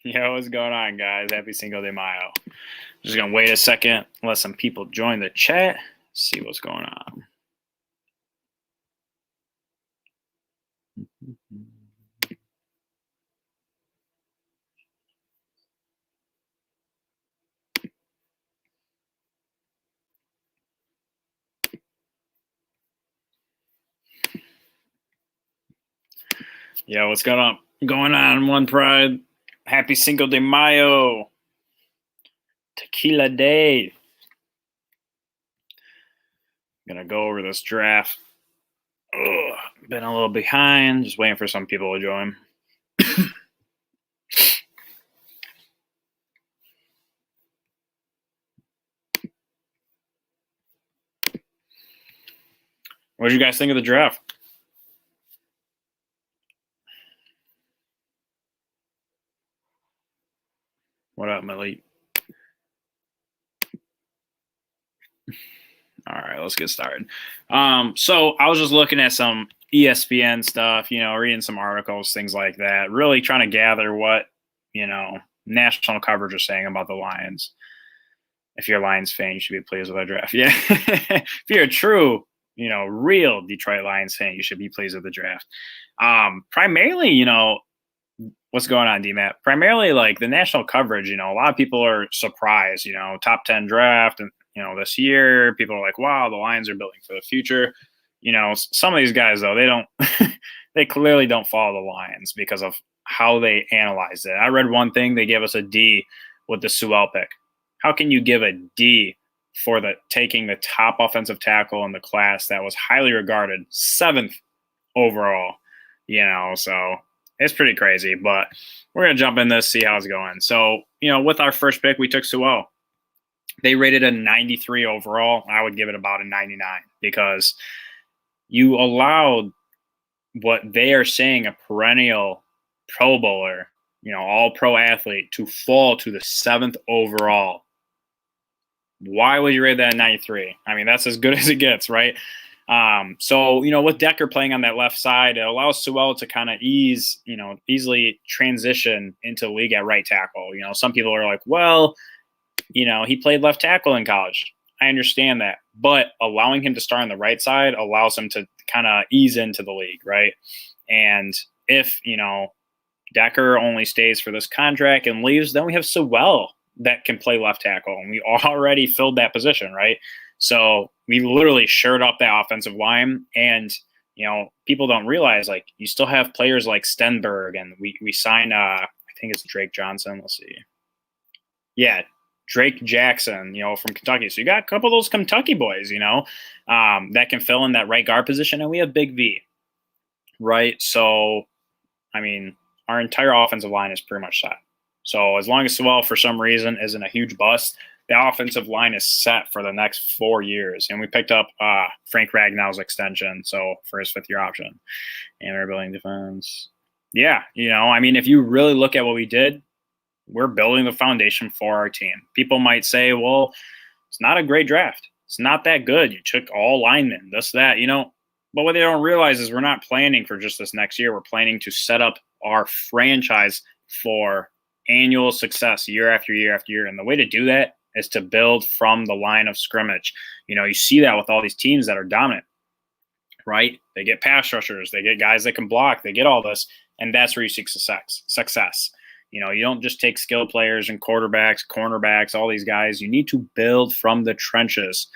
Yo, what's going on, guys? Happy Cinco de Mayo. Just gonna wait a second, let some people join the chat, see what's going on. Yo, what's going on, One Pride? Happy Cinco de Mayo. Tequila Day. Gonna go over this draft. Been a little behind, just waiting for some people to join. What did you guys think of the draft? What up, Malik? All right, let's get started. So I was just looking at some ESPN stuff, reading some articles, things like that, really trying to gather what, national coverage is saying about the Lions. If you're a Lions fan, you should be pleased with our draft. Yeah. If you're a true, real Detroit Lions fan, you should be pleased with the draft. Primarily, what's going on, D-Matt? Primarily, like the national coverage, a lot of people are surprised, top 10 draft and, this year, people are like, wow, the Lions are building for the future. Some of these guys, though, they clearly don't follow the Lions because of how they analyze it. I read one thing, they gave us a D with the Sewell pick. How can you give a D for taking the top offensive tackle in the class that was highly regarded, 7th overall, so it's pretty crazy, but we're going to jump in this, see how it's going. So, with our first pick, we took Sewell. They rated a 93 overall. I would give it about a 99 because you allowed what they are saying a perennial Pro Bowler, all-pro athlete to fall to the 7th overall. Why would you rate that a 93? I mean, that's as good as it gets, right? So, with Decker playing on that left side, it allows Sewell to kind of easily transition into the league at right tackle. Some people are like, well, he played left tackle in college. I understand that. But allowing him to start on the right side allows him to kind of ease into the league, right? And if, Decker only stays for this contract and leaves, then we have Sewell that can play left tackle. And we already filled that position, right? So we literally shored up that offensive line. And, people don't realize, like, you still have players like Stenberg. And we signed, I think it's Drake Johnson. Let's see. Yeah, Drake Jackson, from Kentucky. So you got a couple of those Kentucky boys, that can fill in that right guard position. And we have Big V, right? So, I mean, our entire offensive line is pretty much set. So as long as Sewell, for some reason, isn't a huge bust, the offensive line is set for the next 4 years. And we picked up Frank Ragnow's extension, so for his 5th-year option. And we're building defense. Yeah, if you really look at what we did, we're building the foundation for our team. People might say, well, it's not a great draft. It's not that good. You took all linemen, this, that, But what they don't realize is we're not planning for just this next year. We're planning to set up our franchise for annual success year after year after year. And the way to do that is to build from the line of scrimmage. You see that with all these teams that are dominant, right? They get pass rushers. They get guys that can block. They get all this. And that's where you seek success. You don't just take skill players and quarterbacks, cornerbacks, all these guys. You need to build from the trenches.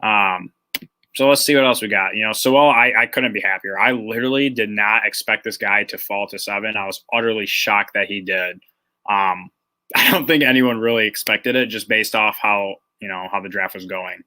So let's see what else we got. Sewell, I couldn't be happier. I literally did not expect this guy to fall to 7. I was utterly shocked that he did. I don't think anyone really expected it just based off how the draft was going.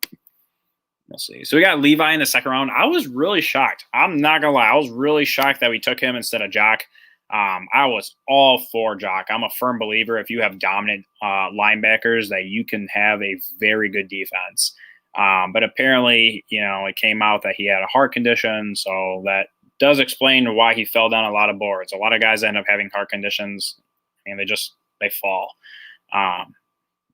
We'll see. So we got Levi in the 2nd round. I was really shocked. I'm not going to lie. I was really shocked that we took him instead of Jock. I was all for Jock. I'm a firm believer if you have dominant linebackers that you can have a very good defense. But apparently, it came out that he had a heart condition, so that does explain why he fell down a lot of boards. A lot of guys end up having heart conditions, and they fall.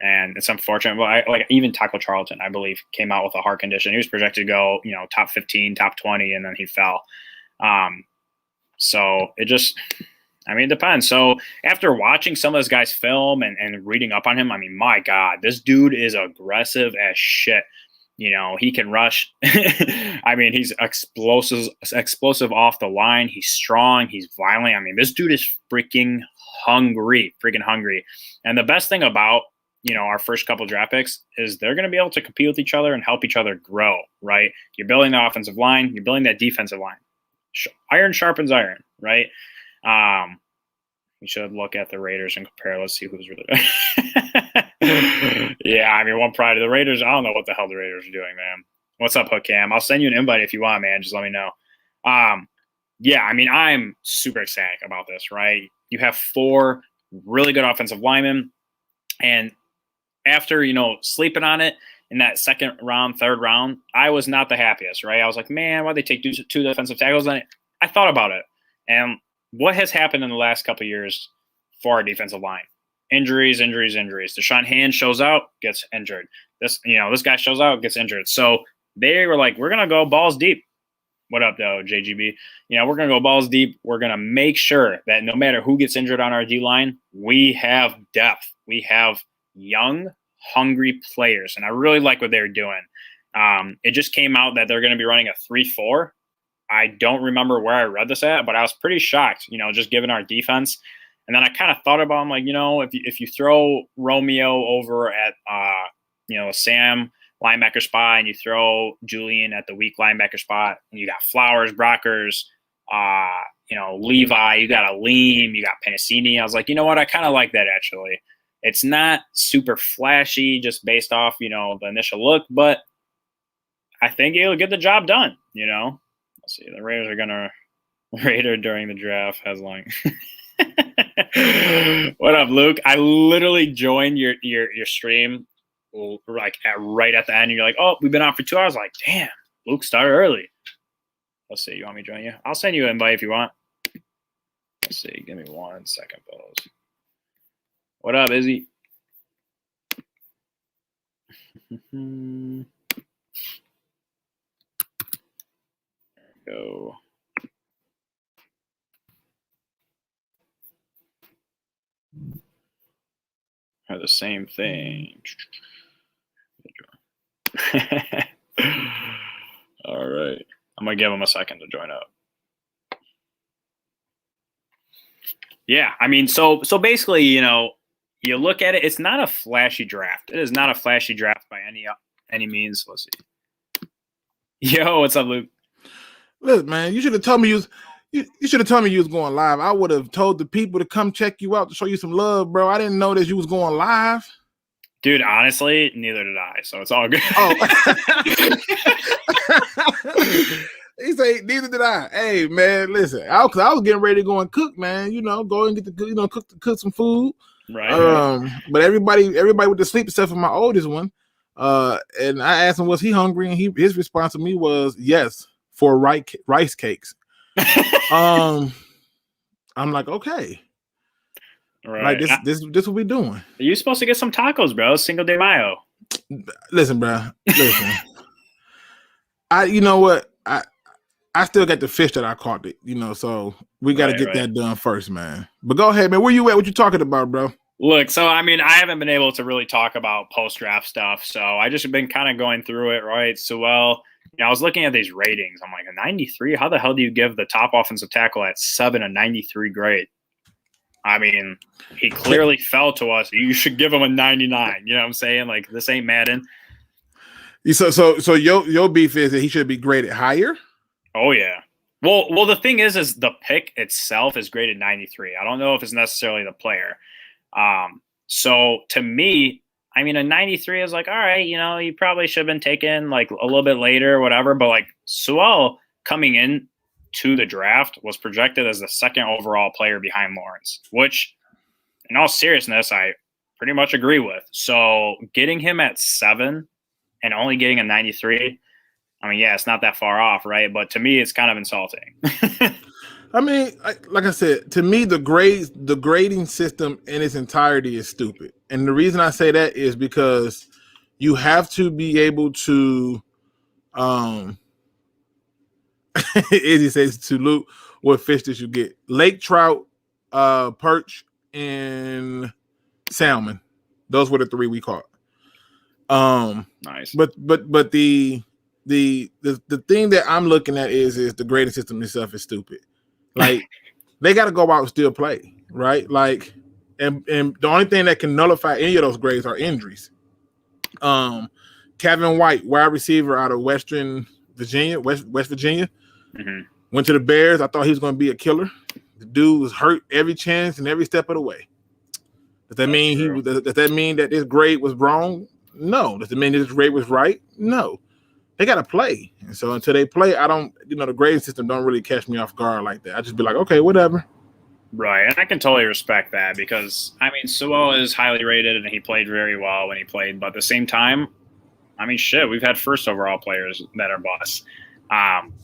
And it's unfortunate. Well, like even Taco Charlton, I believe, came out with a heart condition. He was projected to go, top 15, top 20, and then he fell. So it just, I mean, it depends. So after watching some of this guy's film and reading up on him, I mean, my God, this dude is aggressive as shit. You know, he can rush. I mean, he's explosive off the line. He's strong. He's violent. I mean, this dude is freaking hungry. And the best thing about, you know, our first couple draft picks is they're going to be able to compete with each other and help each other grow, right? You're building the offensive line. You're building that defensive line. Iron sharpens iron, right? We should look at the Raiders and compare. Let's see who's really yeah, I mean, one pride of the Raiders. I don't know what the hell the Raiders are doing, man. What's up, Hook Cam? I'll send you an invite if you want, man. Just let me know. Yeah, I mean, I'm super ecstatic about this, right? You have 4 really good offensive linemen, and after, you know, sleeping on it in that second round, third round, I was not the happiest, right? I was like, man, why'd they take 2 defensive tackles? And I thought about it, and what has happened in the last couple of years for our defensive line? Injuries. Deshaun Hand shows out, gets injured. This guy shows out, gets injured. So they were like, we're going to go balls deep. What up, though, JGB? You know, we're going to go balls deep. We're going to make sure that no matter who gets injured on our D-line, we have depth. We have young, hungry players. And I really like what they're doing. It just came out that they're going to be running a 3-4. I don't remember where I read this at, but I was pretty shocked, you know, just given our defense. And then I kind of thought about, I'm like, you know, if you throw Romeo over at, you know, Sam linebacker spot, and you throw Julian at the weak linebacker spot, and you got Flowers, Brockers, you know, Levi, you got Aleem, you got Penasini. I was like, you know what? I kind of like that, actually. It's not super flashy just based off, you know, the initial look, but I think it'll get the job done, you know. Let's see. The Raiders are going to Raider during the draft has long. What up, Luke? I literally joined your stream like right at the end. And you're like, oh, we've been on for 2 hours. Like, damn, Luke started early. Let's see. You want me to join you? I'll send you an invite if you want. Let's see. Give me 1 second, fellas. What up, Izzy? Go. Are the same thing. All right. I'm going to give him a second to join up. Yeah, I mean, so basically, you know, you look at it, it's not a flashy draft. It is not a flashy draft by any means. Let's see. Yo, what's up, Luke? Look, man, you should have told me you should have told me you was going live. I would have told the people to come check you out to show you some love, bro. I didn't know that you was going live. Dude, honestly, neither did I, so it's all good. Oh. He say neither did I. Hey, man, listen, I was getting ready to go and cook, man. You know, go and get the, you know, cook some food. Right. But everybody went to sleep except for my oldest one. And I asked him, was he hungry? And his response to me was yes, for rice cakes. I'm like, okay. Right. Like this what we doing. You're supposed to get some tacos, bro. Cinco de Mayo. Listen, bro. Listen. You know what? I still got the fish that I caught it, you know, so we got to get that done first, man. But go ahead, man. Where you at? What you talking about, bro? Look, so, I mean, I haven't been able to really talk about post-draft stuff, so I just been kind of going through it, right? So, well, you know, I was looking at these ratings. I'm like, a 93? How the hell do you give the top offensive tackle at 7 a 93 grade? I mean, he clearly fell to us. You should give him a 99. You know what I'm saying? Like, this ain't Madden. So your beef is that he should be graded higher? Oh, yeah. Well, the thing is the pick itself is graded 93. I don't know if it's necessarily the player. So to me, I mean, a 93 is like, all right, you know, you probably should have been taken like a little bit later or whatever. But like Sewell coming in to the draft was projected as the second overall player behind Lawrence, which in all seriousness, I pretty much agree with. So getting him at 7 and only getting a 93, I mean, yeah, it's not that far off, right? But to me, it's kind of insulting. I mean, like I said, to me, the grading system in its entirety is stupid. And the reason I say that is because you have to be able to, Izzy says to Luke, what fish did you get? Lake trout perch, and salmon. Those were the 3 we caught. Nice. But the thing that I'm looking at is the grading system itself is stupid. Like they got to go out and still play, right? Like, and the only thing that can nullify any of those grades are injuries. Kevin White, wide receiver out of West Virginia, went to the Bears. I thought he was going to be a killer. The dude was hurt every chance and every step of the way. Does that mean that this grade was wrong? No. Does it mean this grade was right? No. They got to play. And so until they play, I don't, the grading system don't really catch me off guard like that. I just be like, okay, whatever. Right. And I can totally respect that because, I mean, Sewell is highly rated and he played very well when he played. But at the same time, I mean, shit, we've had first overall players that are busts.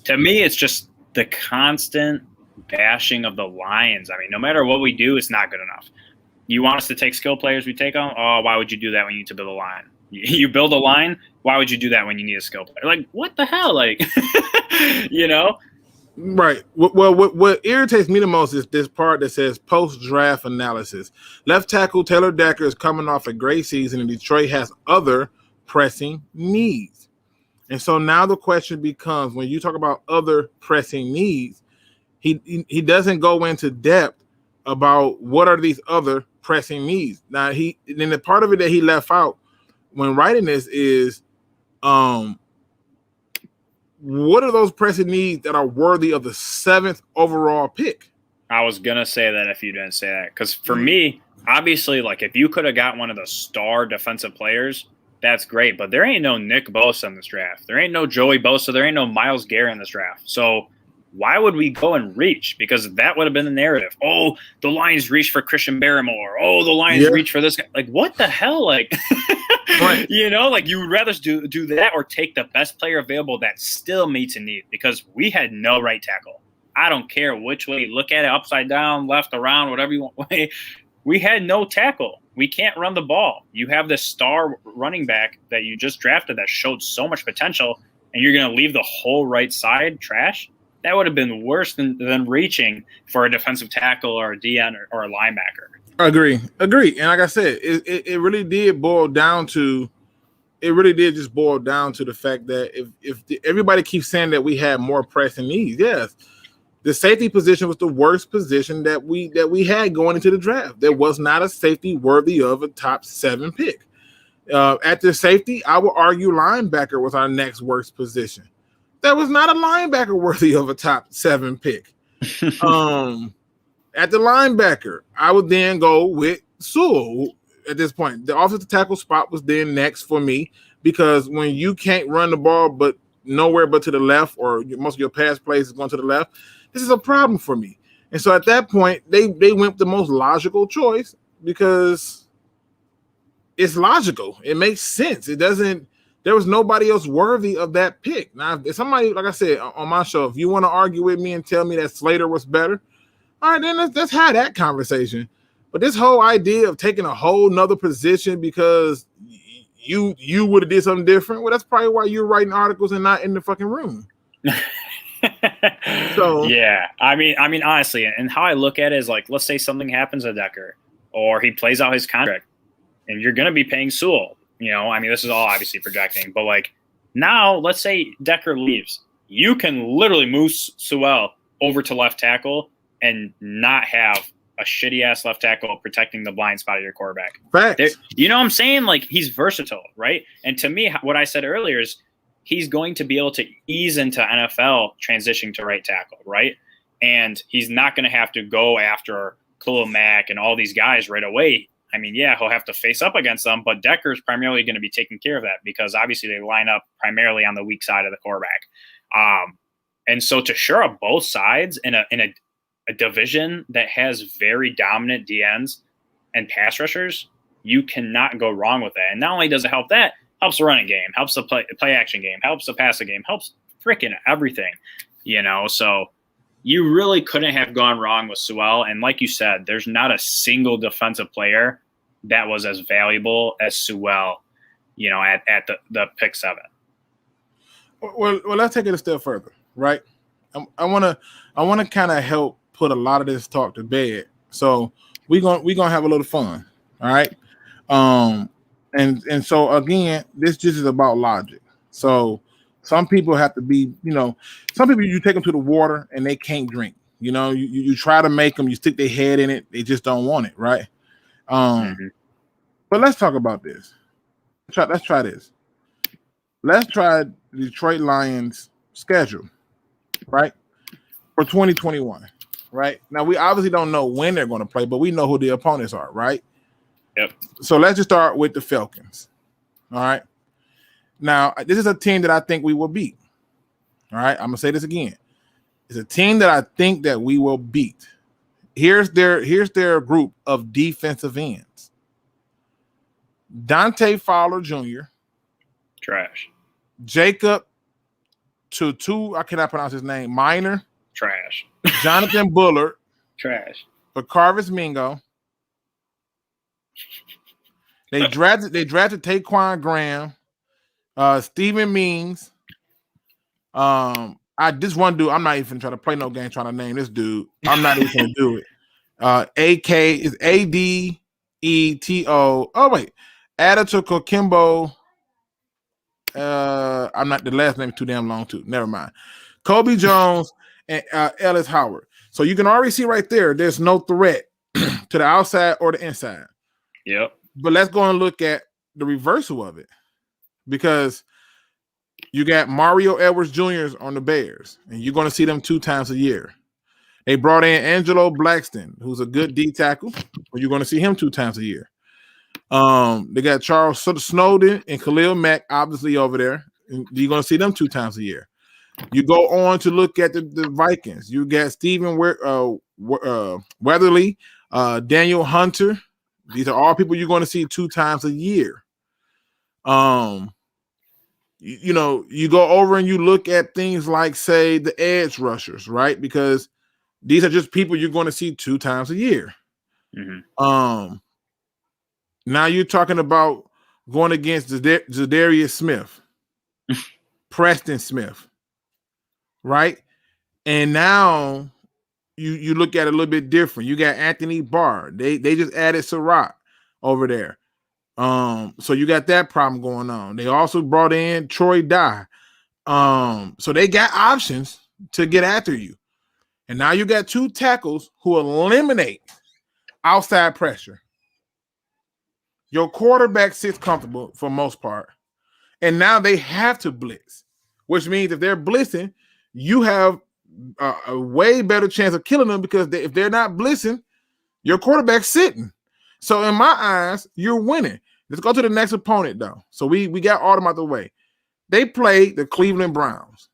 To me, it's just the constant bashing of the Lions. I mean, no matter what we do, it's not good enough. You want us to take skill players, we take them? Oh, why would you do that when you need to build a line? You build a line, why would you do that when you need a skill player? Like, what the hell? Like, Right. Well, what irritates me the most is this part that says post-draft analysis. Left tackle Taylor Decker is coming off a great season, and Detroit has other pressing needs. And so now the question becomes, when you talk about other pressing needs, he doesn't go into depth about what are these other pressing needs. Now then the part of it that he left out when writing this is what are those pressing needs that are worthy of the 7th overall pick? I was going to say that if you didn't say that. Because for me, obviously, like if you could have got one of the star defensive players, that's great. But there ain't no Nick Bosa in this draft. There ain't no Joey Bosa. There ain't no Myles Garrett in this draft. So why would we go and reach? Because that would have been the narrative. Oh, the Lions reached for Christian Barrymore. Oh, the Lions reached for this guy. Like, what the hell? Like, right. Like you would rather do that or take the best player available that still meets a need, because we had no right tackle. I don't care which way you look at it, upside down, left, around, whatever you want. We had no tackle. We can't run the ball. You have this star running back that you just drafted that showed so much potential, and you're going to leave the whole right side trash? That would have been worse than reaching for a defensive tackle or a DN or a linebacker. Agree. And like I said, it really did boil down to the fact that if everybody keeps saying that we had more pressing needs, yes, the safety position was the worst position that we had going into the draft. There was not a safety worthy of a top 7 pick. At the safety, I would argue linebacker was our next worst position. There was not a linebacker worthy of a top 7 pick. At the linebacker, I would then go with Sewell at this point. The offensive tackle spot was then next for me, because when you can't run the ball but nowhere but to the left, or most of your pass plays is going to the left, this is a problem for me. And so at that point, they went with the most logical choice, because it's logical. It makes sense. There was nobody else worthy of that pick. Now, if somebody, like I said on my show, if you want to argue with me and tell me that Slater was better, all right, then let's have that conversation. But this whole idea of taking a whole nother position because you would have did something different, well, that's probably why you're writing articles and not in the fucking room. So yeah, I mean, honestly, and how I look at it is like, let's say something happens to Decker, or he plays out his contract, and you're going to be paying Sewell. I mean, this is all obviously projecting, but like now, let's say Decker leaves, you can literally move Sewell over to left tackle and not have a shitty ass left tackle protecting the blind spot of your quarterback. Facts. You know what I'm saying? Like, he's versatile, right? And to me, what I said earlier is he's going to be able to ease into NFL transitioning to right tackle, right? And he's not going to have to go after Khalil Mack and all these guys right away. I mean, yeah, he'll have to face up against them, but Decker's primarily going to be taking care of that, because obviously they line up primarily on the weak side of the quarterback. And so to shore up both sides in a division that has very dominant DNs and pass rushers, you cannot go wrong with that. And not only does it help that, helps the running game, helps the play action game, helps the passing game, helps freaking everything, So you really couldn't have gone wrong with Sewell. And like you said, there's not a single defensive player that was as valuable as Sewell, at the pick 7. Well, let's take it a step further, right? I want to kind of help put a lot of this talk to bed. So we're gonna have a little fun. All right. And so again, this just is about logic. So some people have to be, some people you take them to the water and they can't drink. You try to make them, you stick their head in it, they just don't want it, right? But let's talk about this. Let's try this. Let's try the Detroit Lions schedule, right? For 2021, right? Now we obviously don't know when they're going to play, but we know who the opponents are, right? Yep. So let's just start with the Falcons. All right. Now, this is a team that I think we will beat. All right. I'm gonna say this again. It's a team that I think that we will beat. Here's their group of defensive ends. Dante Fowler Jr. Trash. Jacob Tutu, I cannot pronounce his name. Minor. Trash. Jonathan Bullard. Trash. Carvis Mingo. They drafted Taquan Graham, Steven Means. This one dude, I'm not even trying to play no game trying to name this dude. I'm not even gonna do it. AK is ADETO. Oh wait, Adetokow Kimbo. I'm not, the last name is too damn long too. Never mind. Kobe Jones and Ellis Howard. So you can already see right there, there's no threat to the outside or the inside. Yep. But let's go and look at the reversal of it, because you got Mario Edwards Jr. on the Bears, and you're going to see them 2 times a year. They brought in Angelo Blackston, who's a good D tackle, but you're going to see him 2 times a year. They got Charles Snowden and Khalil Mack, obviously over there. And you're going to see them 2 times a year. You go on to look at the Vikings. You got Stephen Weatherly, Daniel Hunter. These are all people you're going to see 2 times a year. You go over and you look at things like, say, the edge rushers, right? Because these are just people you're going to see 2 times a year. Now you're talking about going against Zadarius Smith, Preston Smith, right? And now you look at it a little bit different. You got Anthony Barr. They just added Surratt over there. So you got that problem going on. They also brought in Troy Dye. So they got options to get after you. And now you got 2 tackles who eliminate outside pressure. Your quarterback sits comfortable for most part. And now they have to blitz, which means if they're blitzing, you have a way better chance of killing them, because if they're not blitzing, your quarterback's sitting. So in my eyes, you're winning. Let's go to the next opponent, though. So we got all them out the way. They played the Cleveland Browns.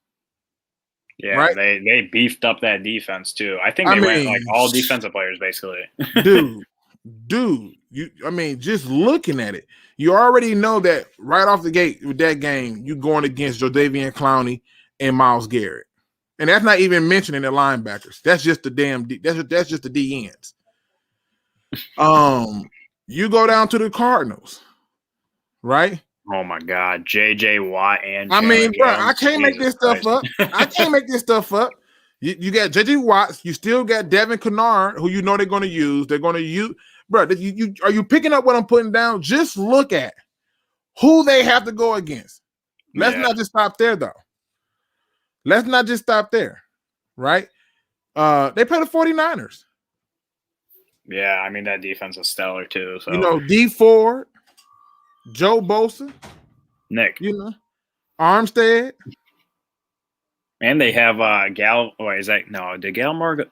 Yeah, right? They beefed up that defense too. I think they went like all defensive players basically. dude, just looking at it, you already know that right off the gate with that game, you're going against Jadeveon Clowney and Myles Garrett, and that's not even mentioning the linebackers. That's just the that's just the D ends. You go down to the Cardinals, right? Oh my God, J.J. Watt and bro, I can't make this stuff up. I can't make this stuff up. You got J.J. Watts. You still got Devin Kennard, who you know they're going to use. They're going to use, bro. You are you picking up what I'm putting down? Just look at who they have to go against. Let's not just stop there, though. Let's not just stop there, right? They play the 49ers. Yeah, I mean, that defense is stellar too. So D Ford, Joe Bosa, Nick, Armstead, and they have did Gallimore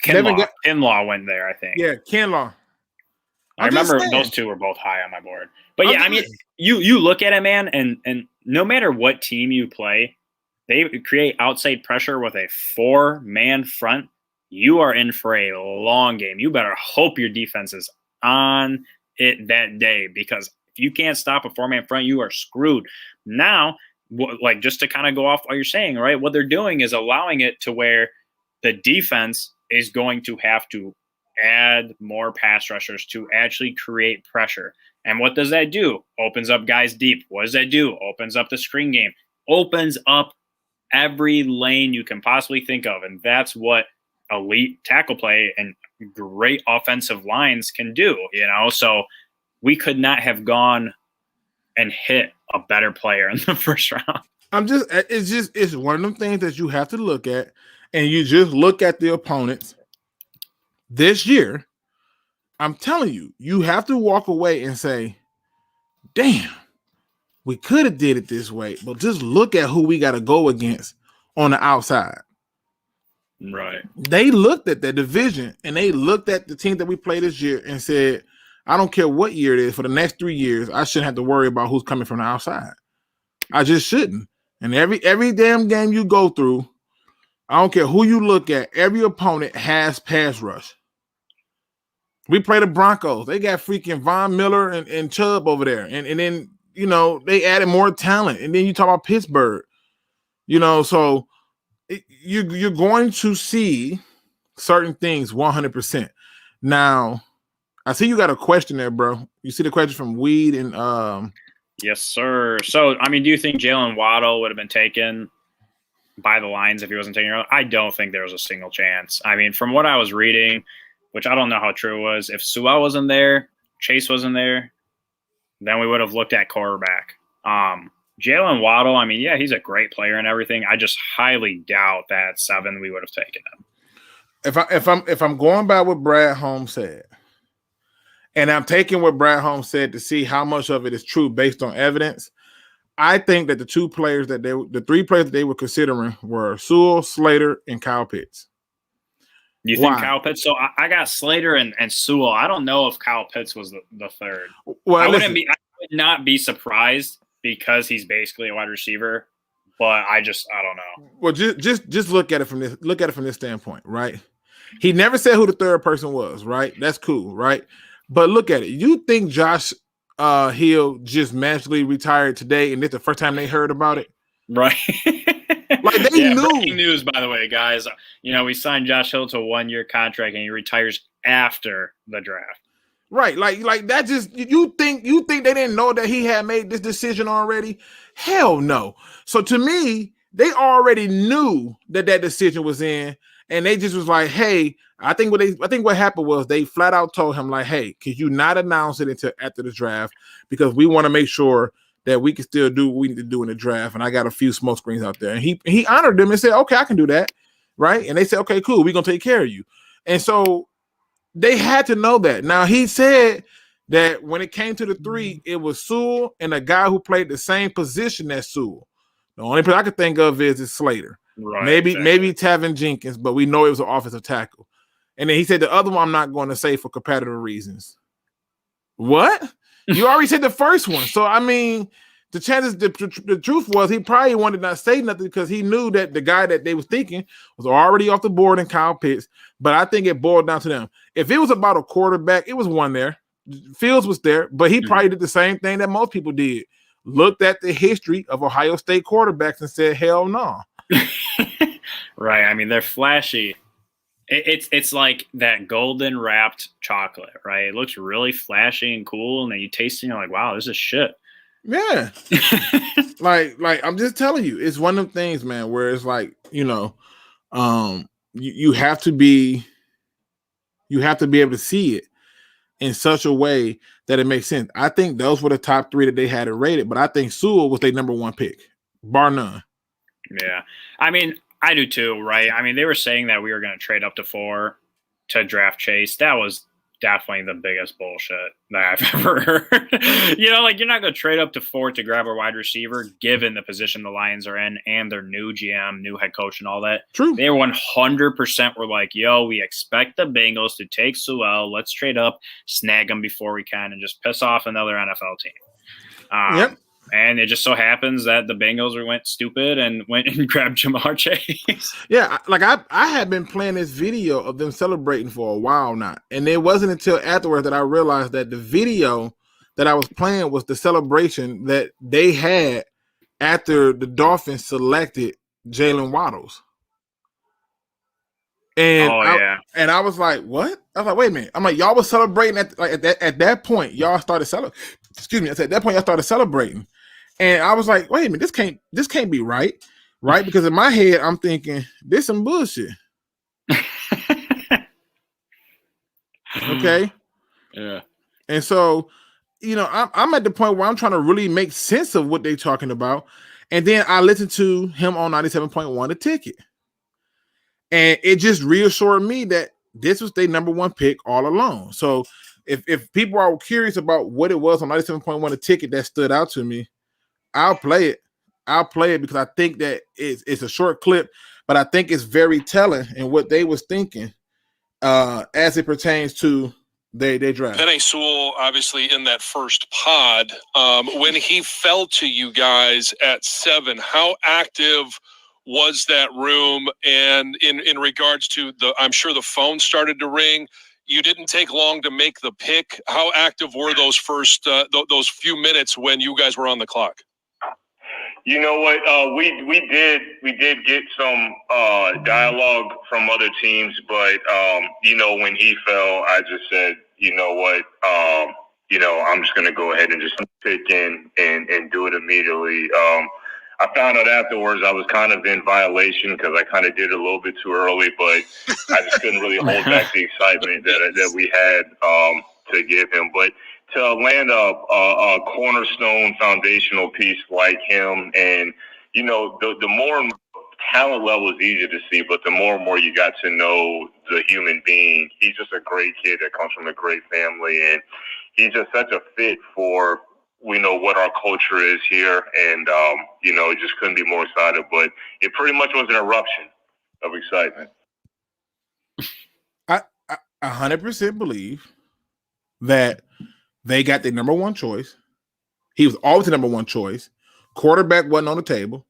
Kinlaw went there, I think. Yeah, Kinlaw. I remember those 2 were both high on my board. But yeah, I mean, you look at it, man, and no matter what team you play, they create outside pressure with a 4-man front. You are in for a long game. You better hope your defense is on it that day, because if you can't stop a 4-man front, you are screwed. Now, just to kind of go off what you're saying, right? What they're doing is allowing it to where the defense is going to have to add more pass rushers to actually create pressure. And what does that do? Opens up guys deep. What does that do? Opens up the screen game. Opens up every lane you can possibly think of. And that's what elite tackle play and great offensive lines can do, you know? So we could not have gone and hit a better player in the first round. It's one of them things that you have to look at, and you just look at the opponents this year. I'm telling you, you have to walk away and say, damn, we could have did it this way, but just look at who we got to go against on the outside. Right. They looked at the division and they looked at the team that we played this year and said, I don't care what year it is, for the next 3 years, I shouldn't have to worry about who's coming from the outside. I just shouldn't. And every damn game you go through, I don't care who you look at, every opponent has pass rush. We play the Broncos. They got freaking Von Miller and Chubb over there. And then, you know, they added more talent. And then you talk about Pittsburgh. You know, so you're going to see certain things 100%. Now, I see you got a question there, bro. You see the question from Weed and Yes, sir. So, I mean, do you think Jalen Waddle would have been taken by the Lions if he wasn't taken? I don't think there was a single chance. I mean, from what I was reading, which I don't know how true it was, if Sewell wasn't there, Chase wasn't there, then we would have looked at quarterback. Jalen Waddle, I mean, yeah, he's a great player and everything. I just highly doubt that at 7 we would have taken him. If I'm going by what Brad Holmes said, and I'm taking what Brad Holmes said to see how much of it is true based on evidence, I think that the 3 players that they were considering were Sewell, Slater, and Kyle Pitts. You think Kyle Pitts? So I got Slater and Sewell. I don't know if Kyle Pitts was the third. Well, I would not be surprised because he's basically a wide receiver, but I don't know. Well, just look at it from this standpoint, right? He never said who the third person was, right? That's cool, right? But look at it. You think Josh Hill just magically retired today, and it's the first time they heard about it? Right. Like they knew. Breaking news, by the way, guys. You know, we signed Josh Hill to a 1-year contract, and he retires after the draft. Right, like that. Just you think they didn't know that he had made this decision already? Hell no. So to me, they already knew that decision was in, and they just was like, hey. I think what happened was they flat out told him like, hey, could you not announce it until after the draft because we want to make sure that we can still do what we need to do in the draft. And I got a few smoke screens out there. And he honored them and said, okay, I can do that. Right. And they said, okay, cool. We're going to take care of you. And so they had to know that. Now, he said that when it came to the 3, it was Sewell and a guy who played the same position as Sewell. The only person I could think of is Slater. Right, maybe Tavin Jenkins, but we know it was an offensive tackle. And then he said the other one I'm not going to say for competitive reasons. What? You already said the first one. So, I mean, the chances, the truth was he probably wanted to not say nothing because he knew that the guy that they was thinking was already off the board in Kyle Pitts. But I think it boiled down to them. If it was about a quarterback, it was one there. Fields was there, but he probably did the same thing that most people did. Looked at the history of Ohio State quarterbacks and said, hell no. Right. I mean, they're flashy. It's like that golden wrapped chocolate, right? It looks really flashy and cool, and then you taste it and you're like, wow, this is shit. Yeah. like I'm just telling you, it's one of them things, man, where it's like, you know, you have to be able to see it in such a way that it makes sense. I think those were the top 3 that they had it rated, but I think Sewell was their number 1 pick, bar none. Yeah. I mean, I do too, right? I mean, they were saying that we were going to trade up to 4 to draft Chase. That was definitely the biggest bullshit that I've ever heard. You know, like you're not going to trade up to 4 to grab a wide receiver, given the position the Lions are in and their new GM, new head coach and all that. True. They 100% were like, yo, we expect the Bengals to take Sewell. Let's trade up, snag him before we can, and just piss off another NFL team. Yep. And it just so happens that the Bengals went stupid and went and grabbed Jamar Chase. Yeah, like I had been playing this video of them celebrating for a while now. And it wasn't until afterwards that I realized that the video that I was playing was the celebration that they had after the Dolphins selected Jalen Waddles. And I was like, what? I was like, wait a minute. I'm like, y'all was celebrating at that point. Y'all started celebrating. Excuse me. I said at that point y'all started celebrating. And I was like, wait a minute, this can't be right? Because in my head, I'm thinking, this some bullshit. Okay. Yeah. And so, I'm at the point where I'm trying to really make sense of what they're talking about. And then I listened to him on 97.1 The Ticket. And it just reassured me that this was their number one pick all along. So if people are curious about what it was on 97.1 The Ticket that stood out to me, I'll play it. I'll play it because I think that it's a short clip, but I think it's very telling in what they was thinking as it pertains to their draft. Penei Sewell, obviously in that first pod, when he fell to you guys at 7, how active was that room? And in regards to I'm sure the phone started to ring. You didn't take long to make the pick. How active were those first those few minutes when you guys were on the clock? You know what? We did get some dialogue from other teams, but when he fell, I just said, you know what? I'm just gonna go ahead and just pick in and do it immediately. I found out afterwards I was kind of in violation because I kind of did it a little bit too early, but I just couldn't really hold back the excitement that we had to give him. But to land a cornerstone foundational piece like him, and the more talent level is easy to see, but the more and more you got to know the human being, he's just a great kid that comes from a great family, and he's just such a fit for what our culture is here, and just couldn't be more excited. But it pretty much was an eruption of excitement. I 100% believe that they got their number one choice. He was always the number one choice. Quarterback wasn't on the table.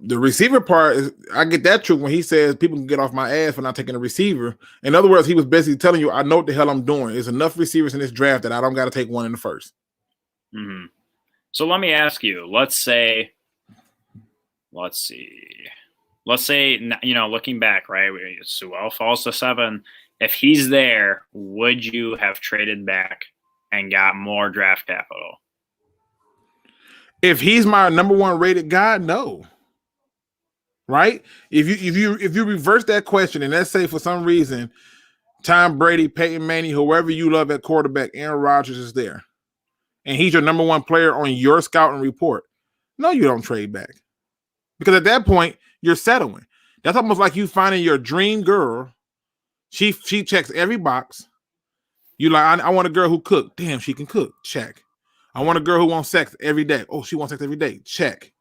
The receiver part is, I get that truth when he says people can get off my ass for not taking a receiver. In other words, he was basically telling you, I know what the hell I'm doing. There's enough receivers in this draft that I don't got to take one in the first. Mm-hmm. So let me ask you, let's see. Looking back, right? Sewell falls to 7. If he's there, would you have traded back and got more draft capital? If he's my number one rated guy, no. Right? If you reverse that question, and let's say for some reason Tom Brady, Peyton Manning, whoever you love at quarterback, Aaron Rodgers is there, and he's your number one player on your scouting report, no, you don't trade back. Because at that point, you're settling. That's almost like you finding your dream girl. She checks every box. You like, I want a girl who cook. Damn, she can cook. Check. I want a girl who wants sex every day. Oh, she wants sex every day. Check.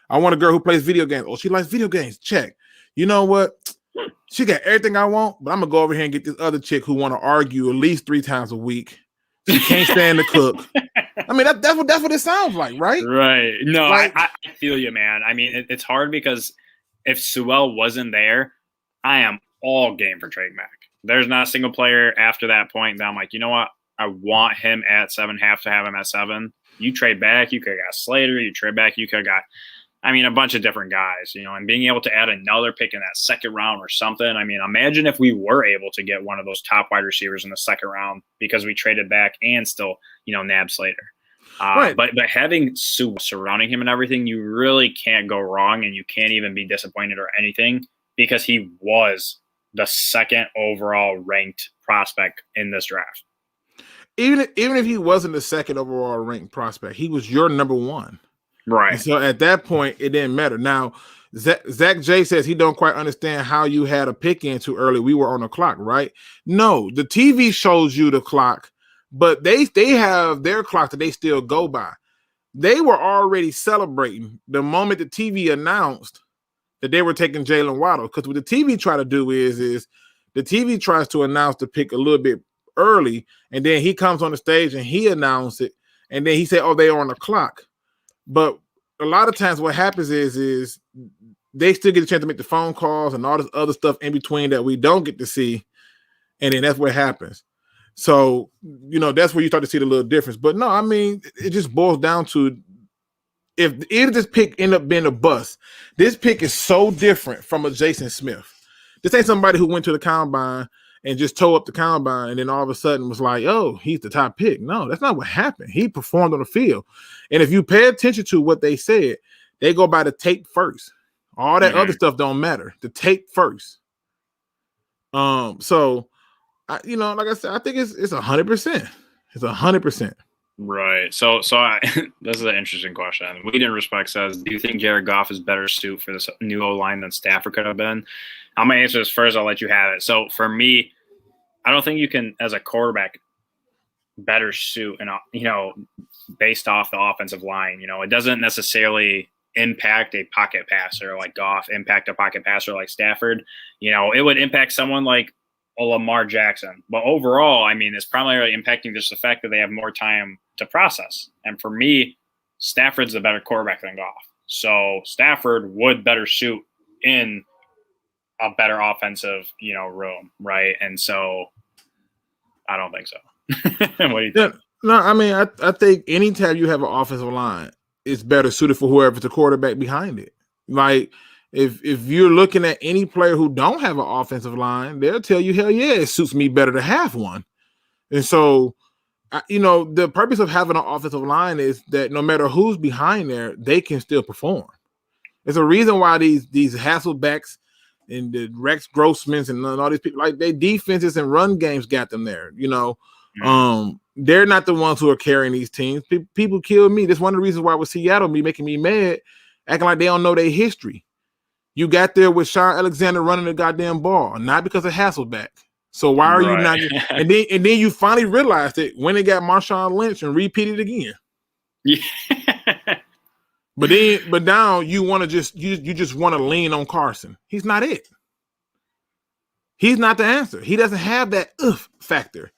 I want a girl who plays video games. Oh, she likes video games. Check. You know what? She got everything I want, but I'm going to go over here and get this other chick who want to argue at least 3 times a week. She can't stand to cook. I mean, that's what it sounds like, right? Right. No, Like, I feel you, man. I mean, it's hard because if Sewell wasn't there, I am all game for trade back. There's not a single player after that point that I'm like, you know what? I want him at 7, have to have him at 7. You trade back, you could have got Slater. You trade back, you could have got, a bunch of different guys, and being able to add another pick in that second round or something. I mean, imagine if we were able to get one of those top wide receivers in the second round because we traded back and still, nab Slater. Right. But having Sue surrounding him and everything, you really can't go wrong, and you can't even be disappointed or anything because he was the second overall ranked prospect in this draft. Even if he wasn't the second overall ranked prospect, he was your number one. Right. And so at that point, it didn't matter. Now, Zach J says he don't quite understand how you had a pick in too early. We were on the clock, right? No, the TV shows you the clock, but they have their clock that they still go by. They were already celebrating the moment the TV announced that they were taking Jalen Waddle. Because what the TV try to do is the TV tries to announce the pick a little bit early, and then he comes on the stage and he announced it, and then he said, "Oh, they are on the clock." But a lot of times what happens is they still get a chance to make the phone calls and all this other stuff in between that we don't get to see, and then that's what happens. So, that's where you start to see the little difference. But no, I mean, it just boils down to if this pick end up being a bust, this pick is so different from a Jason Smith. This ain't somebody who went to the combine and just tore up the combine and then all of a sudden was like, oh, he's the top pick. No, that's not what happened. He performed on the field. And if you pay attention to what they said, they go by the tape first. All that other stuff don't matter. The tape first. So like I said, I think it's 100%. It's 100%. Right. So this is an interesting question. We didn't respect says, do you think Jared Goff is better suit for this new O-line than Stafford could have been? I'm gonna answer this first. I'll let you have it. So for me, I don't think you can, as a quarterback, better suit and based off the offensive line. It doesn't necessarily impact a pocket passer like Goff, impact a pocket passer like Stafford. It would impact someone like a Lamar Jackson. But overall, I mean, it's primarily impacting just the fact that they have more time to process. And for me, Stafford's the better quarterback than Goff. So Stafford would better suit in a better offensive, room, right? And so I don't think so. What do you think? Yeah, no, I mean, I think anytime you have an offensive line, it's better suited for whoever's the quarterback behind it. Like, if you're looking at any player who don't have an offensive line, they'll tell you, hell yeah, it suits me better to have one. And so, the purpose of having an offensive line is that no matter who's behind there, they can still perform. There's a reason why these Hasselbecks and the Rex Grossmans and all these people, like, their defenses and run games got them there. They're not the ones who are carrying these teams. People kill me. That's one of the reasons why with Seattle making me mad, acting like they don't know their history. You got there with Sean Alexander running the goddamn ball, not because of Hasselbeck. So why are you not? And then you finally realized it when they got Marshawn Lynch and repeated again. Yeah. But now you want to you just want to lean on Carson. He's not it. He's not the answer. He doesn't have that factor.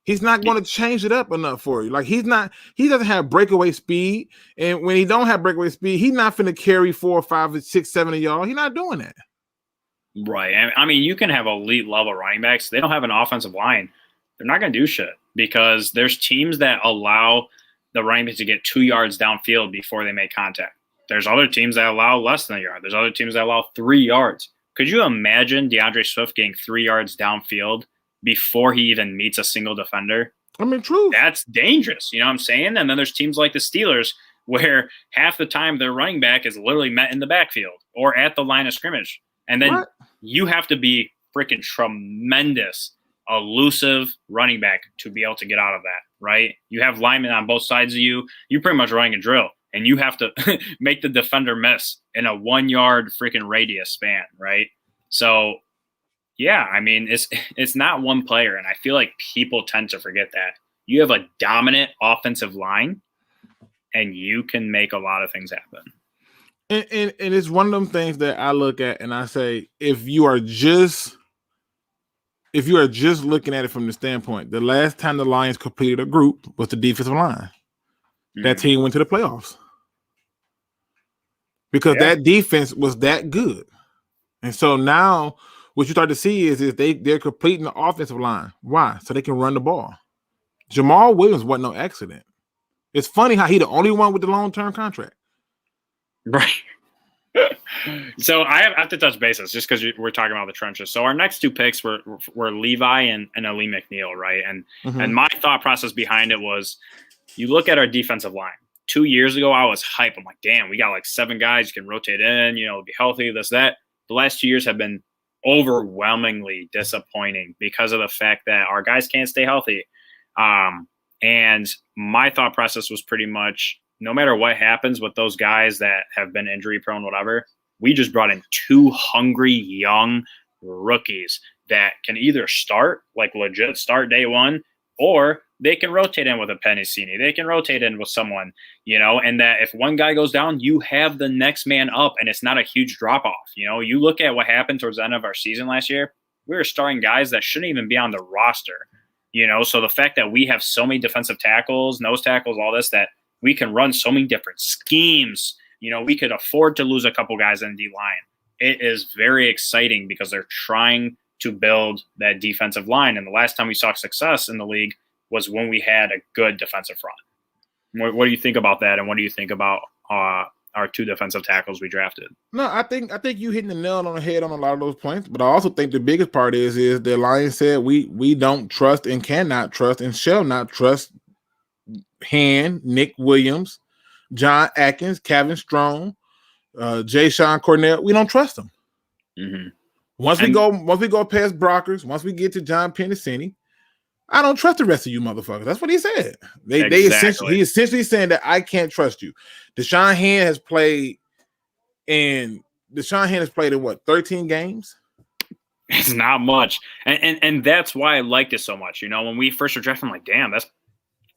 He's not going to change it up enough for you. Like, he doesn't have breakaway speed. And when he don't have breakaway speed, he's not finna carry 4, 5, 6, 7 of y'all. He's not doing that. Right. I mean, you can have elite level running backs. They don't have an offensive line. They're not going to do shit because there's teams that allow the running backs to get 2 yards downfield before they make contact. There's other teams that allow less than a yard. There's other teams that allow 3 yards. Could you imagine DeAndre Swift getting 3 yards downfield before he even meets a single defender? I mean, true. That's dangerous. You know what I'm saying? And then there's teams like the Steelers where half the time their running back is literally met in the backfield or at the line of scrimmage. And then you have to be freaking tremendous, elusive running back to be able to get out of that, right? You have linemen on both sides of you. You're pretty much running a drill. And you have to make the defender miss in a 1 yard freaking radius span, right? So, yeah, I mean, it's not one player, and I feel like people tend to forget that. You have a dominant offensive line, and you can make a lot of things happen. And it's one of them things that I look at and I say, if you are just looking at it from the standpoint, the last time the Lions completed a group was the defensive line. That team went to the playoffs because that defense was that good. And so now what you start to see is they're completing the offensive line. Why? So they can run the ball. Jamal Williams wasn't no accident. It's funny how he the only one with the long-term contract. Right. So I have to touch bases just because we're talking about the trenches. So our next two picks were Levi and Ali McNeil, right? And my thought process behind it was, you look at our defensive line. 2 years ago, I was hype. I'm like, damn, we got like 7 guys you can rotate in, be healthy, this, that. The last 2 years have been overwhelmingly disappointing because of the fact that our guys can't stay healthy. And my thought process was pretty much, no matter what happens with those guys that have been injury prone, whatever, we just brought in 2 hungry young rookies that can either start, like legit start day one, or they can rotate in with a Pennicini. They can rotate in with someone, and that if one guy goes down, you have the next man up, and it's not a huge drop-off. You look at what happened towards the end of our season last year, we were starting guys that shouldn't even be on the roster, So the fact that we have so many defensive tackles, nose tackles, all this, that we can run so many different schemes, we could afford to lose a couple guys in the D-line. It is very exciting because they're trying to build that defensive line. And the last time we saw success in the league was when we had a good defensive front. What do you think about that? And what do you think about our 2 defensive tackles we drafted? No, I think you hitting the nail on the head on a lot of those points. But I also think the biggest part is the Lions said we don't trust and cannot trust and shall not trust Nick Williams, John Atkins, Kevin Strong, Jay Sean Cornell. We don't trust them. Once we go past Brockers, once we get to John Pennicini, I don't trust the rest of you motherfuckers. That's what he said. He essentially saying that I can't trust you. Deshaun Hand has played in what, 13 games? It's not much. And that's why I liked it so much. When we first were drafting, I'm like, damn, that's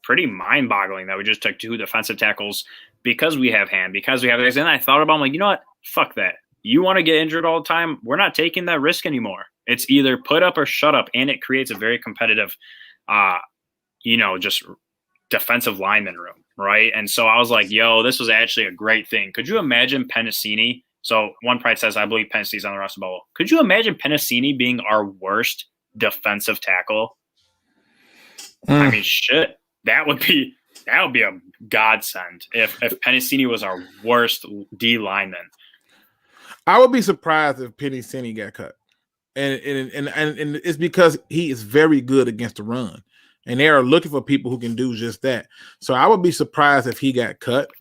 pretty mind-boggling that we just took 2 defensive tackles because we have Hand, because we have this. And I thought about it, I'm like, you know what? Fuck that. You want to get injured all the time? We're not taking that risk anymore. It's either put up or shut up, and it creates a very competitive, just defensive lineman room, right? And so I was like, yo, this was actually a great thing. Could you imagine Pennicini? So One Pride says, I believe Pennicini's on the Russell Bubble. Could you imagine Pennicini being our worst defensive tackle? I mean, shit. That would be a godsend if Pennicini was our worst D lineman. I would be surprised if Pennicini got cut. And it's because he is very good against the run. And they are looking for people who can do just that. So I would be surprised if he got cut,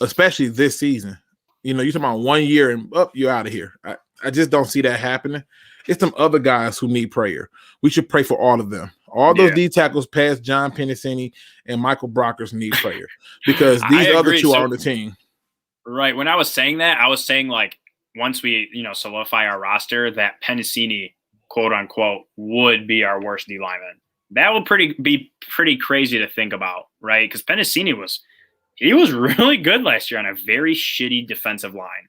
especially this season. You're talking about 1 year and you're out of here. I just don't see that happening. It's some other guys who need prayer. We should pray for all of them. All those D tackles past John Pennicini and Michael Brockers need prayer because these other two are on the team. Right. When I was saying that, I was saying like once we, solidify our roster, that Pennicini, quote unquote, would be our worst D lineman. That would be pretty crazy to think about, right? Because Pennicini was really good last year on a very shitty defensive line,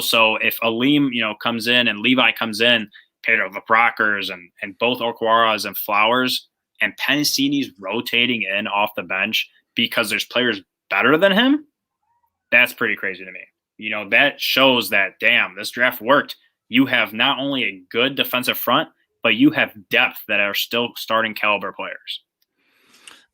So if Aleem, comes in and Levi comes in, Pedro Brockers and both Okwaras and Flowers, and Pennicini's rotating in off the bench because there's players better than him, that's pretty crazy to me. That shows that, damn, this draft worked. You have not only a good defensive front, but you have depth that are still starting caliber players.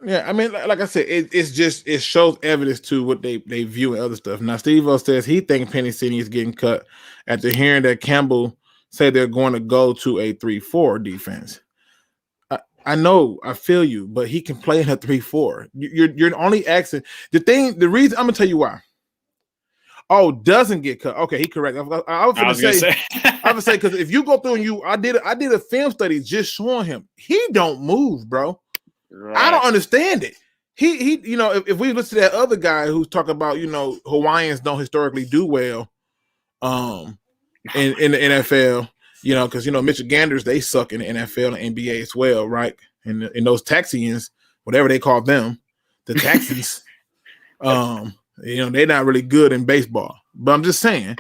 Yeah, I mean, like I said, it shows evidence to what they view in other stuff. Now, Steve-O says he thinks Pennicini is getting cut after hearing that Campbell said they're going to go to a 3-4 defense. I know, I feel you, but he can play in a 3-4. You're only asking the reason. I'm gonna tell you why. Oh, doesn't get cut. Okay, he correct. I was gonna say because if you go through and I did a film study just showing him he don't move, bro. Right. I don't understand it. He if we listen to that other guy who's talking about Hawaiians don't historically do well, in the NFL, because Michiganders, they suck in the NFL and NBA as well, right? And those Texians, whatever they call them, the Texans, they're not really good in baseball. But I'm just saying,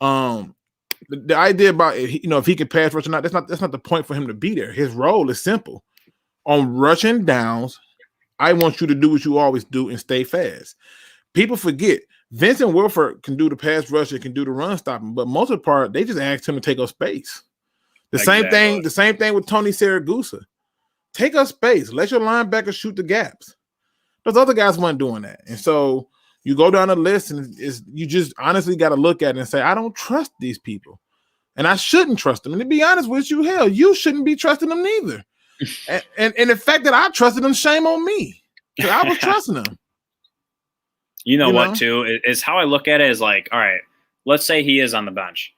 the idea about if he can pass rush or not, that's not the point for him to be there. His role is simple. On rushing downs, I want you to do what you always do and stay fast. People forget Vincent Wilford can do the pass rush and can do the run stopping, but most of the part they just asked him to take up space. The same thing with Tony Siragusa. Take up space. Let your linebackers shoot the gaps. Those other guys weren't doing that. And so you go down the list and you just honestly got to look at it and say, I don't trust these people. And I shouldn't trust them. And to be honest with you, hell, you shouldn't be trusting them neither. and the fact that I trusted them, shame on me. Because I was trusting them. You know what, too, is how I look at it is like, all right, let's say he is on the bench.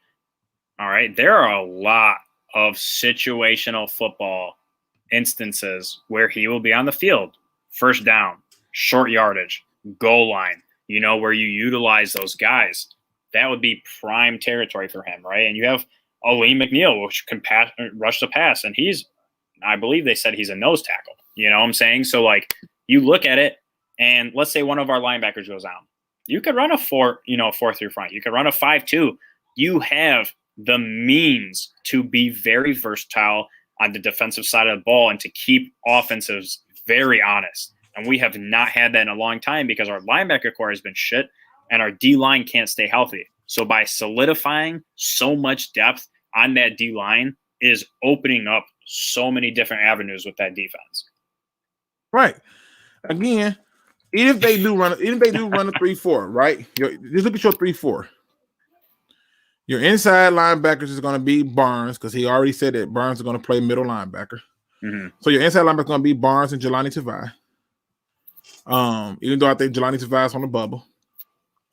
All right, there are a lot of situational football instances where he will be on the field, first down, short yardage, goal line, where you utilize those guys. That would be prime territory for him, right? And you have Aleem McNeil, which can rush the pass, and I believe they said he's a nose tackle. You know what I'm saying? So, like, you look at it, and let's say one of our linebackers goes down. You could run a 4-3 front. You could run a 5-2. You have the means to be very versatile on the defensive side of the ball and to keep offensives very honest. And we have not had that in a long time because our linebacker core has been shit and our D-line can't stay healthy. So by solidifying so much depth on that D-line is opening up so many different avenues with that defense. Right. Again, even if they do run a 3-4, right? Just look at your 3-4. Your inside linebackers is going to be Barnes because he already said that Barnes is going to play middle linebacker. Mm-hmm. So your inside linebacker is going to be Barnes and Jelani Tavai. Even though I think Jelani Tavai is on the bubble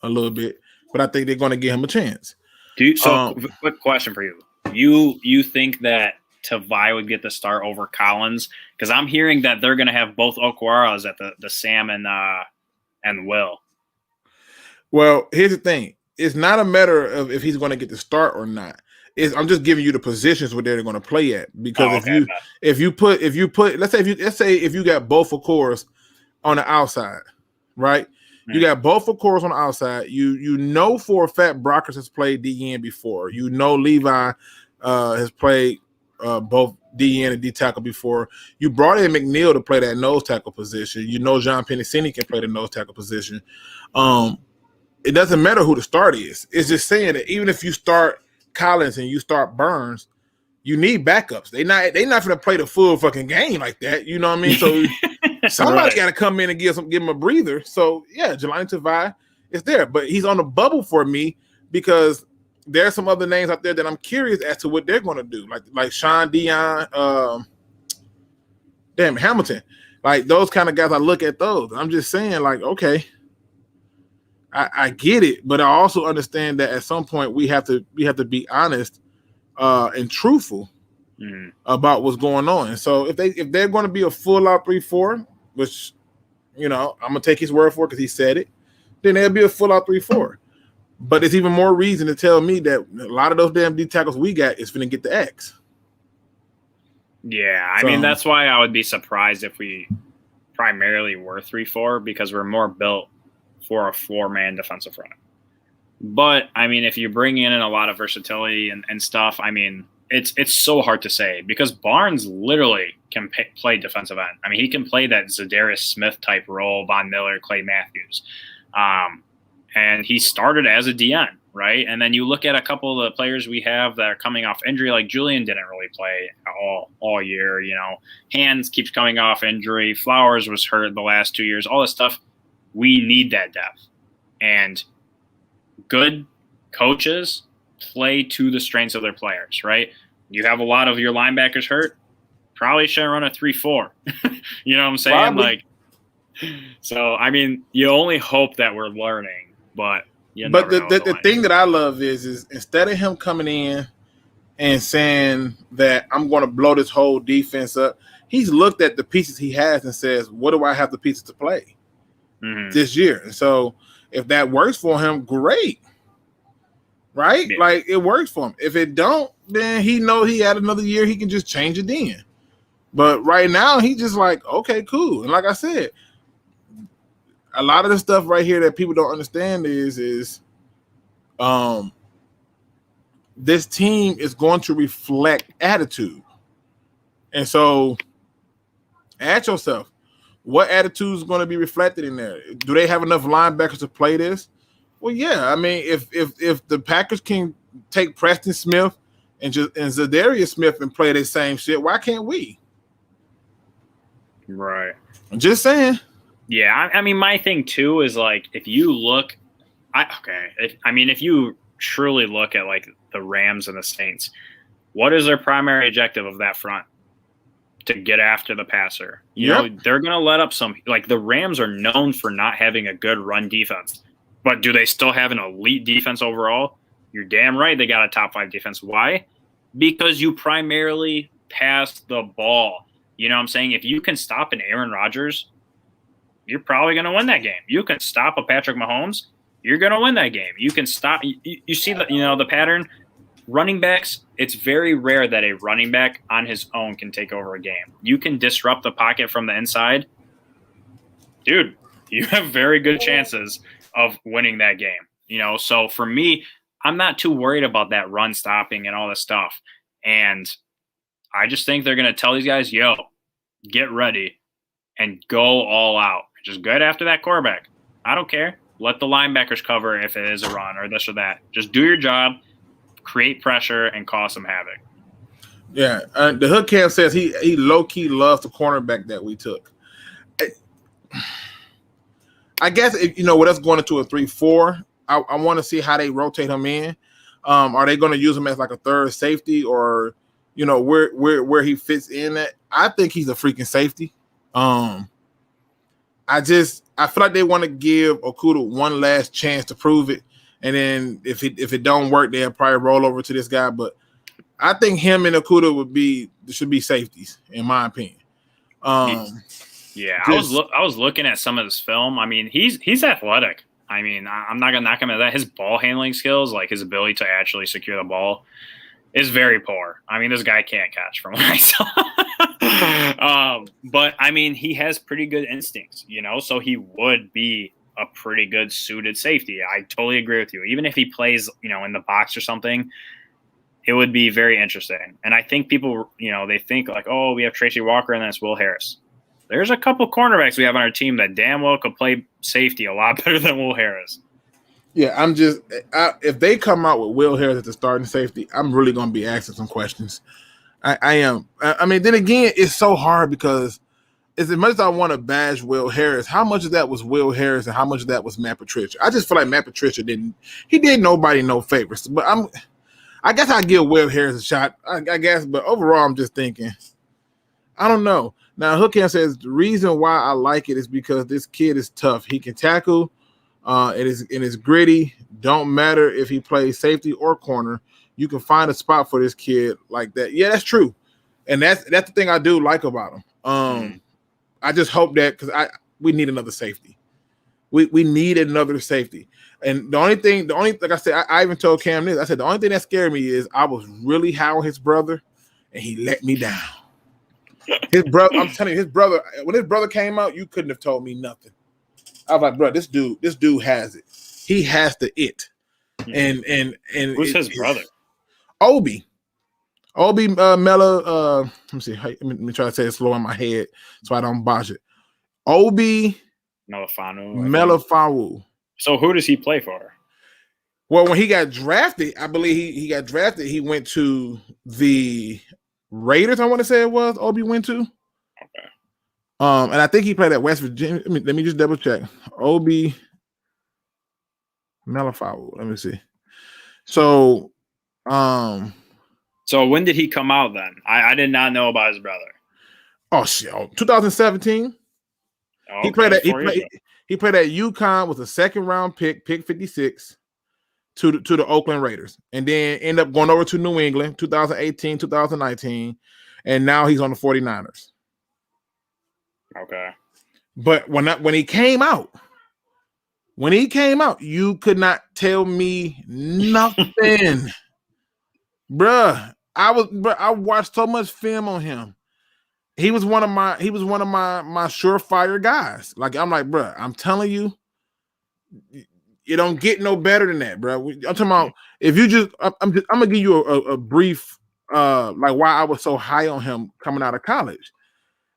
a little bit, but I think they're going to give him a chance. Quick question for you. You think that Tavai would get the start over Collins? Because I'm hearing that they're going to have both Okwaras at the Sam and Will. Well, here's the thing. It's not a matter of if he's going to get the start or not. I'm just giving you the positions where they're going to play at. Because if you put let's say if you got both Okwaras on the outside, right? You got both Okwaras on the outside. You know for a fact Brockers has played DN before. You know Levi has played both DN and D tackle before. You brought in McNeil to play that nose tackle position. You know John Pennicini can play the nose tackle position. It doesn't matter who the start is. It's just saying that even if you start Collins and you start Burns, you need backups. They not going to play the full fucking game like that. You know what I mean? So somebody got to come in and give him a breather. So yeah, Jelani Tavai is there, but he's on the bubble for me because there are some other names out there that I'm curious as to what they're going to do, like Sean Dion, Hamilton, like those kind of guys. I look at those. I'm just saying, like, okay, I get it, but I also understand that at some point we have to be honest and truthful about what's going on. And so if they're going to be a full out 3-4, which I'm gonna take his word for it because he said it, then they'll be a full out 3-4. But it's even more reason to tell me that a lot of those damn D tackles we got is finna get the X. Yeah, I mean that's why I would be surprised if we primarily were 3-4 because we're more built for a 4-man defensive front. But I mean, if you bring in a lot of versatility and stuff, I mean, it's so hard to say because Barnes literally can play defensive end. I mean, he can play that Zadarius Smith type role, Von Miller, Clay Matthews. And he started as a DN, right? And then you look at a couple of the players we have that are coming off injury, like Julian didn't really play all year, Hands keeps coming off injury. Flowers was hurt the last 2 years, all this stuff. We need that depth. And good coaches play to the strengths of their players, right? You have a lot of your linebackers hurt, probably shouldn't run a 3-4. You know what I'm saying? Probably. So, I mean, you only hope that we're learning, but the thing that I love is instead of him coming in and saying that I'm going to blow this whole defense up, he's looked at the pieces he has and says, what do I have the pieces to play this year? And so if that works for him, great. Right? Yeah. Like it works for him. If it don't, then he knows he had another year, he can just change it then. But right now, he just like, okay, cool. And like I said, a lot of the stuff right here that people don't understand is this team is going to reflect attitude. And so ask yourself, what attitude is going to be reflected in there? Do they have enough linebackers to play this? Well, yeah. I mean, if the Packers can take Preston Smith and Zadarius Smith and play the same shit, why can't we? Right. I'm just saying. Yeah, I mean, my thing too is like if you look, if you truly look at like the Rams and the Saints, what is their primary objective of that front? To get after the passer. You know, they're going to let up some. Like the Rams are known for not having a good run defense, but do they still have an elite defense overall? You're damn right they got a top 5 defense. Why? Because you primarily pass the ball. You know what I'm saying? If you can stop an Aaron Rodgers, you're probably going to win that game. You can stop a Patrick Mahomes, you're going to win that game. You can stop. You see the pattern. Running backs, it's very rare that a running back on his own can take over a game. You can disrupt the pocket from the inside. Dude, you have very good chances of winning that game. So for me, I'm not too worried about that run stopping and all this stuff. And I just think they're going to tell these guys, get ready and go all out. Just get after that quarterback. I don't care. Let the linebackers cover if it is a run or this or that. Just do your job, create pressure, and cause some havoc. Yeah, the Hood Camp says he low-key loves the cornerback that we took. I guess, with us going into a 3-4, I want to see how they rotate him in. Are they going to use him as like a third safety or, where he fits in at? I think he's a freaking safety. I feel like they want to give Okuda one last chance to prove it. and then if it don't work, they'll probably roll over to this guy. But I think him and Okudah should be safeties, in my opinion. Yeah, I was looking at some of this film. I mean, he's athletic. I mean, I'm not gonna knock him at that. His ball handling skills, like his ability to actually secure the ball, is very poor. I mean, this guy can't catch from what I saw. But I mean, he has pretty good instincts, you know, so he would be a pretty good suited safety. I totally agree with you. Even if he plays, you know, in the box or something, it would be very interesting. And I think people, you know, they think like, oh, we have Tracy Walker and that's Will Harris. There's a couple cornerbacks we have on our team that damn well could play safety a lot better than Will Harris. Yeah, if they come out with Will Harris as the starting safety, I'm really going to be asking some questions. I am. I mean, then again, it's so hard because as much as I want to bash Will Harris, how much of that was Will Harris and how much of that was Matt Patricia? I just feel like Matt Patricia did nobody no favors. But I guess I give Will Harris a shot. I guess, but overall, I'm just thinking, I don't know. Now, Hookham says the reason why I like it is because this kid is tough. He can tackle. It is gritty. Don't matter if he plays safety or corner. You can find a spot for this kid like that. Yeah, that's true, and that's the thing I do like about him. I just hope that because we need another safety. We need another safety. And the only like I said, I even told Cam this. I said the only thing that scared me is I was really high on his brother, and he let me down. His brother, I'm telling you, when his brother came out, you couldn't have told me nothing. I was like, bro, this dude has it. He has the it. And who's his brother? Obi Mela. Let me see. Let me try to say it slow in my head so I don't botch it. Obi Melifonwu. So who does he play for? Well, when he got drafted, I believe he got drafted. He went to the Raiders. I want to say it was Obi went to. Okay. And I think he played at West Virginia. Let me just double check. Obi Melifonwu. Let me see. So when did he come out then? I did not know about his brother. Oh shit! 2017. Okay, he played at UConn with a second round pick 56 to the Oakland Raiders, and then ended up going over to New England 2018, 2019, and now he's on the 49ers. Okay. But when he came out, you could not tell me nothing. Bruh. I watched so much film on him. He was one of my surefire guys. Like I'm like, bruh, I'm telling you, you don't get no better than that, bro. I'm talking about if you just I'm gonna give you a brief like why I was so high on him coming out of college.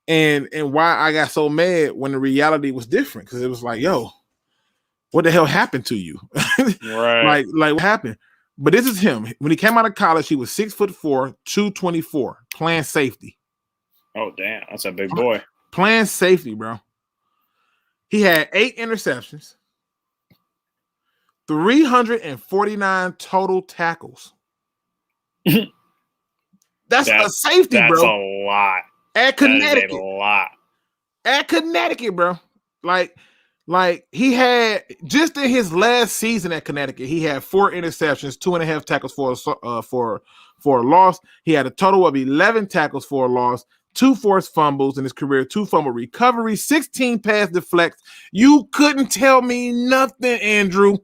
And why I got so mad when the reality was different, because it was like, yo, what the hell happened to you? Right. like what happened? But this is him. When he came out of college, he was 6'4", 224, playing safety. Oh damn, that's a big boy. Playing safety, bro. He had 8 interceptions, 349 total tackles. That's a safety, bro. That's a lot. At Connecticut. That is a lot. At Connecticut, bro. Like he had just in his last season at Connecticut, he had 4 interceptions, 2.5 tackles for a loss. He had a total of 11 tackles for a loss, 2 forced fumbles in his career, 2 fumble recoveries, 16 pass deflects. You couldn't tell me nothing, Andrew.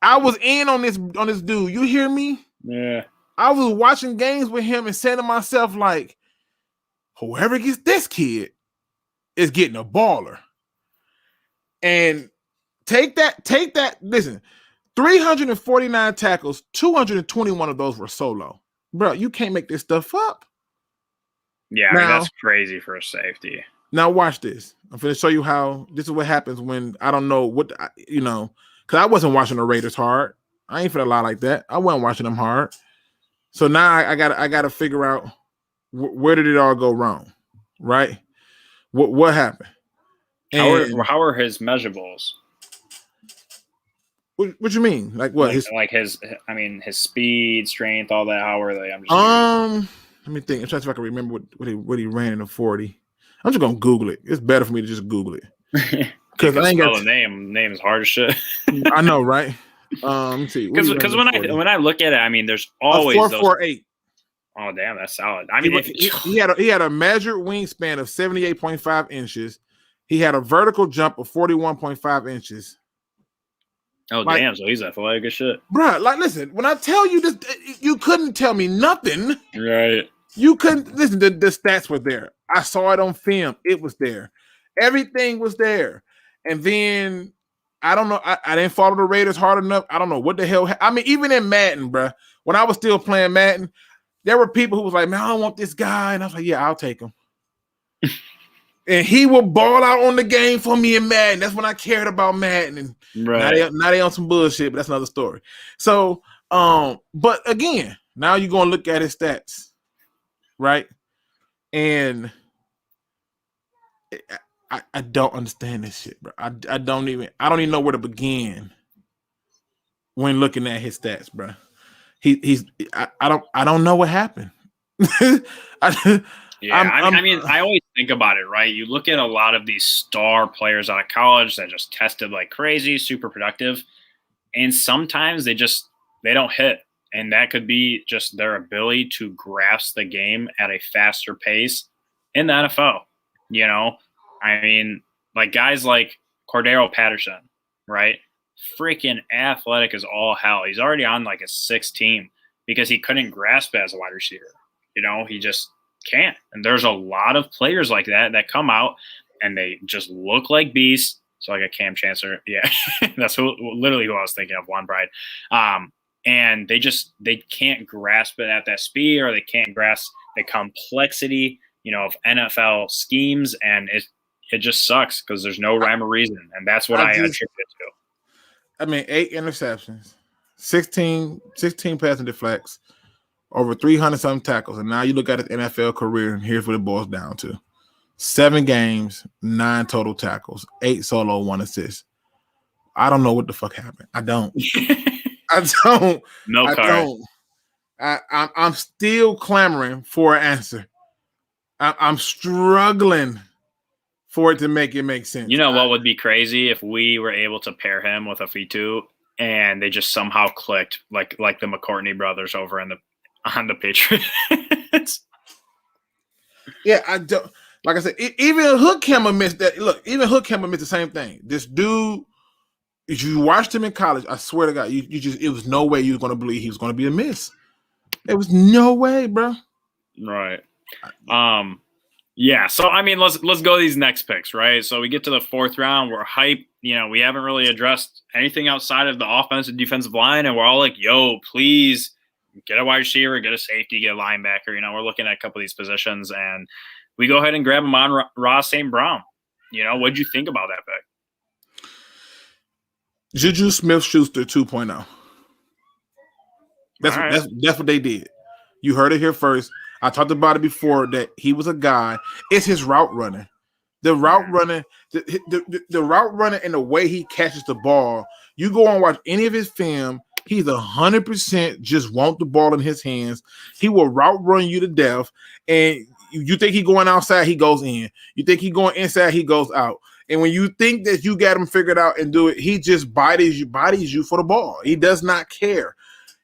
I was in on this dude. You hear me? Yeah. I was watching games with him and saying to myself, like, whoever gets this kid is getting a baller. And take that. Listen, 349 tackles, 221 of those were solo. Bro, you can't make this stuff up. Yeah, I mean, that's crazy for a safety. Now watch this. I'm going to show you how this is what happens when I don't know what, because I wasn't watching the Raiders hard. I ain't finna lie like that. I wasn't watching them hard. So now I gotta figure out where did it all go wrong, right? What happened? How are his measurables? What you mean? Like what? His speed, strength, all that. How are they? Let me think. I'm trying to see if I can remember what he ran in the 40. I'm just gonna Google it. It's better for me to just Google it. because I ain't got the name. Name is hard as shit. I know, right? Let me see. Because when I look at it, I mean, there's always 4.48. Oh damn, that's solid. I mean, he had a measured wingspan of 78.5 inches. He had a vertical jump of 41.5 inches. Oh damn, so he's athletic as shit, bro. Like, listen, when I tell you this, you couldn't tell me nothing. Right? You couldn't listen. The stats were there. I saw it on film. It was there. Everything was there. And then I don't know. I didn't follow the Raiders hard enough. I don't know what the hell. I mean, even in Madden, bro, when I was still playing Madden, there were people who was like, man, I don't want this guy. And I was like, yeah, I'll take him. And he will ball out on the game for me in Madden. That's when I cared about Madden. And now they on some bullshit, but that's another story. So, but again, now you're going to look at his stats, right? And I don't understand this shit, bro. I don't even know where to begin when looking at his stats, bro. I don't know what happened. I mean, I always think about it, right? You look at a lot of these star players out of college that just tested like crazy, super productive, and sometimes they don't hit, and that could be just their ability to grasp the game at a faster pace in the NFL. You know, I mean, like guys like Cordero Patterson, right? Freaking athletic as all hell. He's already on like a 6th team because he couldn't grasp it as a wide receiver. You know, he just can't. And there's a lot of players like that come out and they just look like beasts. So like a Cam Chancellor, yeah, that's literally who I was thinking of, Juan Bride. And they can't grasp it at that speed, or they can't grasp the complexity, you know, of NFL schemes, and it just sucks because there's no rhyme or reason, and that's what I attribute it to. I mean, 8 interceptions, 16 passing deflects, over 300-something tackles. And now you look at his NFL career, and here's what it boils down to. 7 games, 9 total tackles, 8 solo, 1 assist. I don't know what the fuck happened. I don't. I don't. No I card. don't. I'm still clamoring for an answer. I'm struggling for it to make sense. You know what would be crazy if we were able to pair him with a F2 and they just somehow clicked like the McCourtney brothers over on the Patriots. Yeah, I don't. Like I said, even Hookhammer missed that. Look, even Hookhammer missed the same thing. This dude, if you watched him in college, I swear to God, it was no way you were going to believe he was going to be a miss. There was no way, bro. Right. Yeah. So I mean, let's go to these next picks, right? So we get to the 4th round. We're hyped. You know, we haven't really addressed anything outside of the offensive defensive line, and we're all like, "Yo, please get a wide receiver, get a safety, get a linebacker." You know, we're looking at a couple of these positions, and we go ahead and grab Amon-Ra St. Brown. You know, what'd you think about that pick? Juju Smith-Schuster 2.0. That's what they did. You heard it here first. I talked about it before that he was a guy. It's his route running. The route running, the route running and the way he catches the ball. You go and watch any of his film, he's 100% just want the ball in his hands. He will route run you to death. And you think he going outside, he goes in. You think he going inside, he goes out. And when you think that you got him figured out and do it, he just bodies you for the ball. He does not care.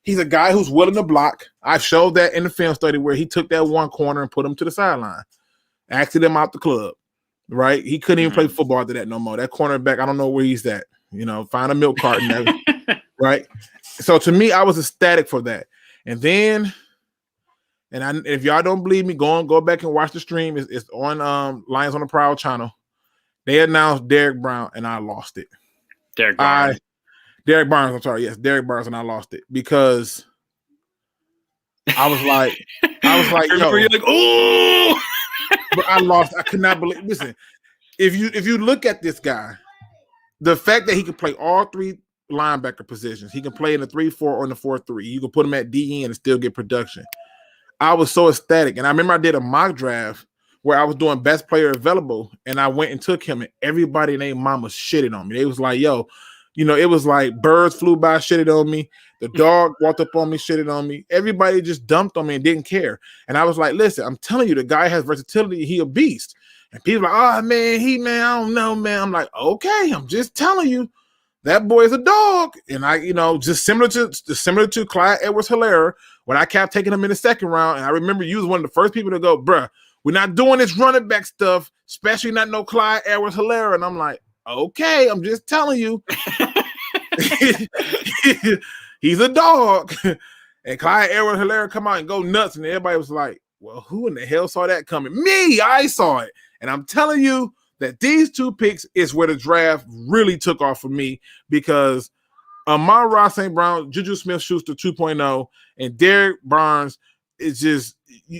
He's a guy who's willing to block. I showed that in the film study where he took that one corner and put him to the sideline. Acted him out the club, right? He couldn't even play football after that no more. That cornerback, I don't know where he's at. You know, find a milk carton, right? So to me, I was ecstatic for that. And then, if y'all don't believe me, go back and watch the stream. It's on Lions on the Prowl channel. They announced Derek Brown, and I lost it. Derek Barnes, I'm sorry. Yes, Derek Barnes, and I lost it because I was like, yo. You're like, oh! But I lost. I could not believe. Listen, if you look at this guy, the fact that he can play all 3 linebacker positions, he can play in the 3-4 or in the 4-3. You can put him at DN and still get production. I was so ecstatic, and I remember I did a mock draft where I was doing best player available, and I went and took him, and everybody named Mama shitted on me. They was like, yo, you know, it was like birds flew by, shitted on me. The dog walked up on me, shitted on me. Everybody just dumped on me and didn't care. And I was like, listen, I'm telling you, the guy has versatility. He a beast. And people are like, oh man, I don't know, man. I'm like, okay, I'm just telling you, that boy is a dog. And I, just similar to Clyde Edwards-Helaire, when I kept taking him in the second round, and I remember you was one of the first people to go, bruh, we're not doing this running back stuff, especially not no Clyde Edwards-Helaire. And I'm like, okay, I'm just telling you. He's a dog. And Clyde Edwards-Helaire come out and go nuts, and everybody was like, well, who in the hell saw that coming? Me, I saw it. And I'm telling you that these two picks is where the draft really took off for me, because Amon-Ra St. Brown, Juju Smith-Schuster 2.0, and Derek Barnes is just,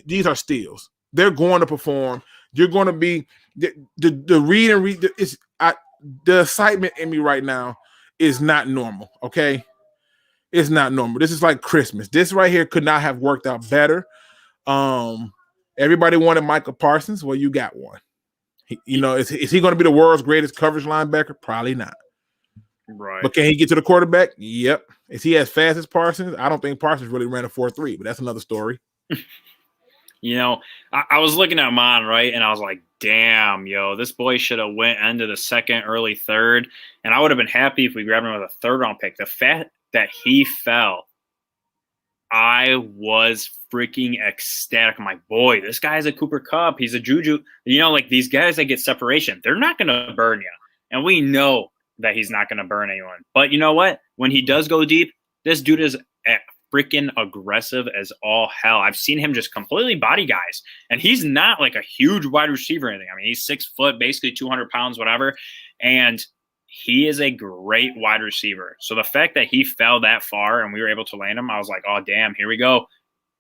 these are steals. They're going to perform. You're going to be the read and read. The excitement in me right now is not normal. Okay, it's not normal. This is like Christmas. This right here could not have worked out better. Everybody wanted Michael Parsons. Well, you got one. Is he going to be the world's greatest coverage linebacker? Probably not. Right. But can he get to the quarterback? Yep. Is he as fast as Parsons? I don't think Parsons really ran a 4.3, but that's another story. I was looking at Mon, right, and I was like, damn, this boy should have went into the second, early third, and I would have been happy if we grabbed him with a third-round pick. The fact that he fell, I was freaking ecstatic. I'm like, boy, this guy's a Cooper Kupp. He's a Juju. Like these guys that get separation, they're not going to burn you. And we know that he's not going to burn anyone. But you know what? When he does go deep, this dude is freaking aggressive as all hell. I've seen him just completely body guys. And he's not like a huge wide receiver or anything. I mean, he's 6 foot, basically 200 pounds, whatever. And he is a great wide receiver. So the fact that he fell that far and we were able to land him, I was like, oh, damn, here we go.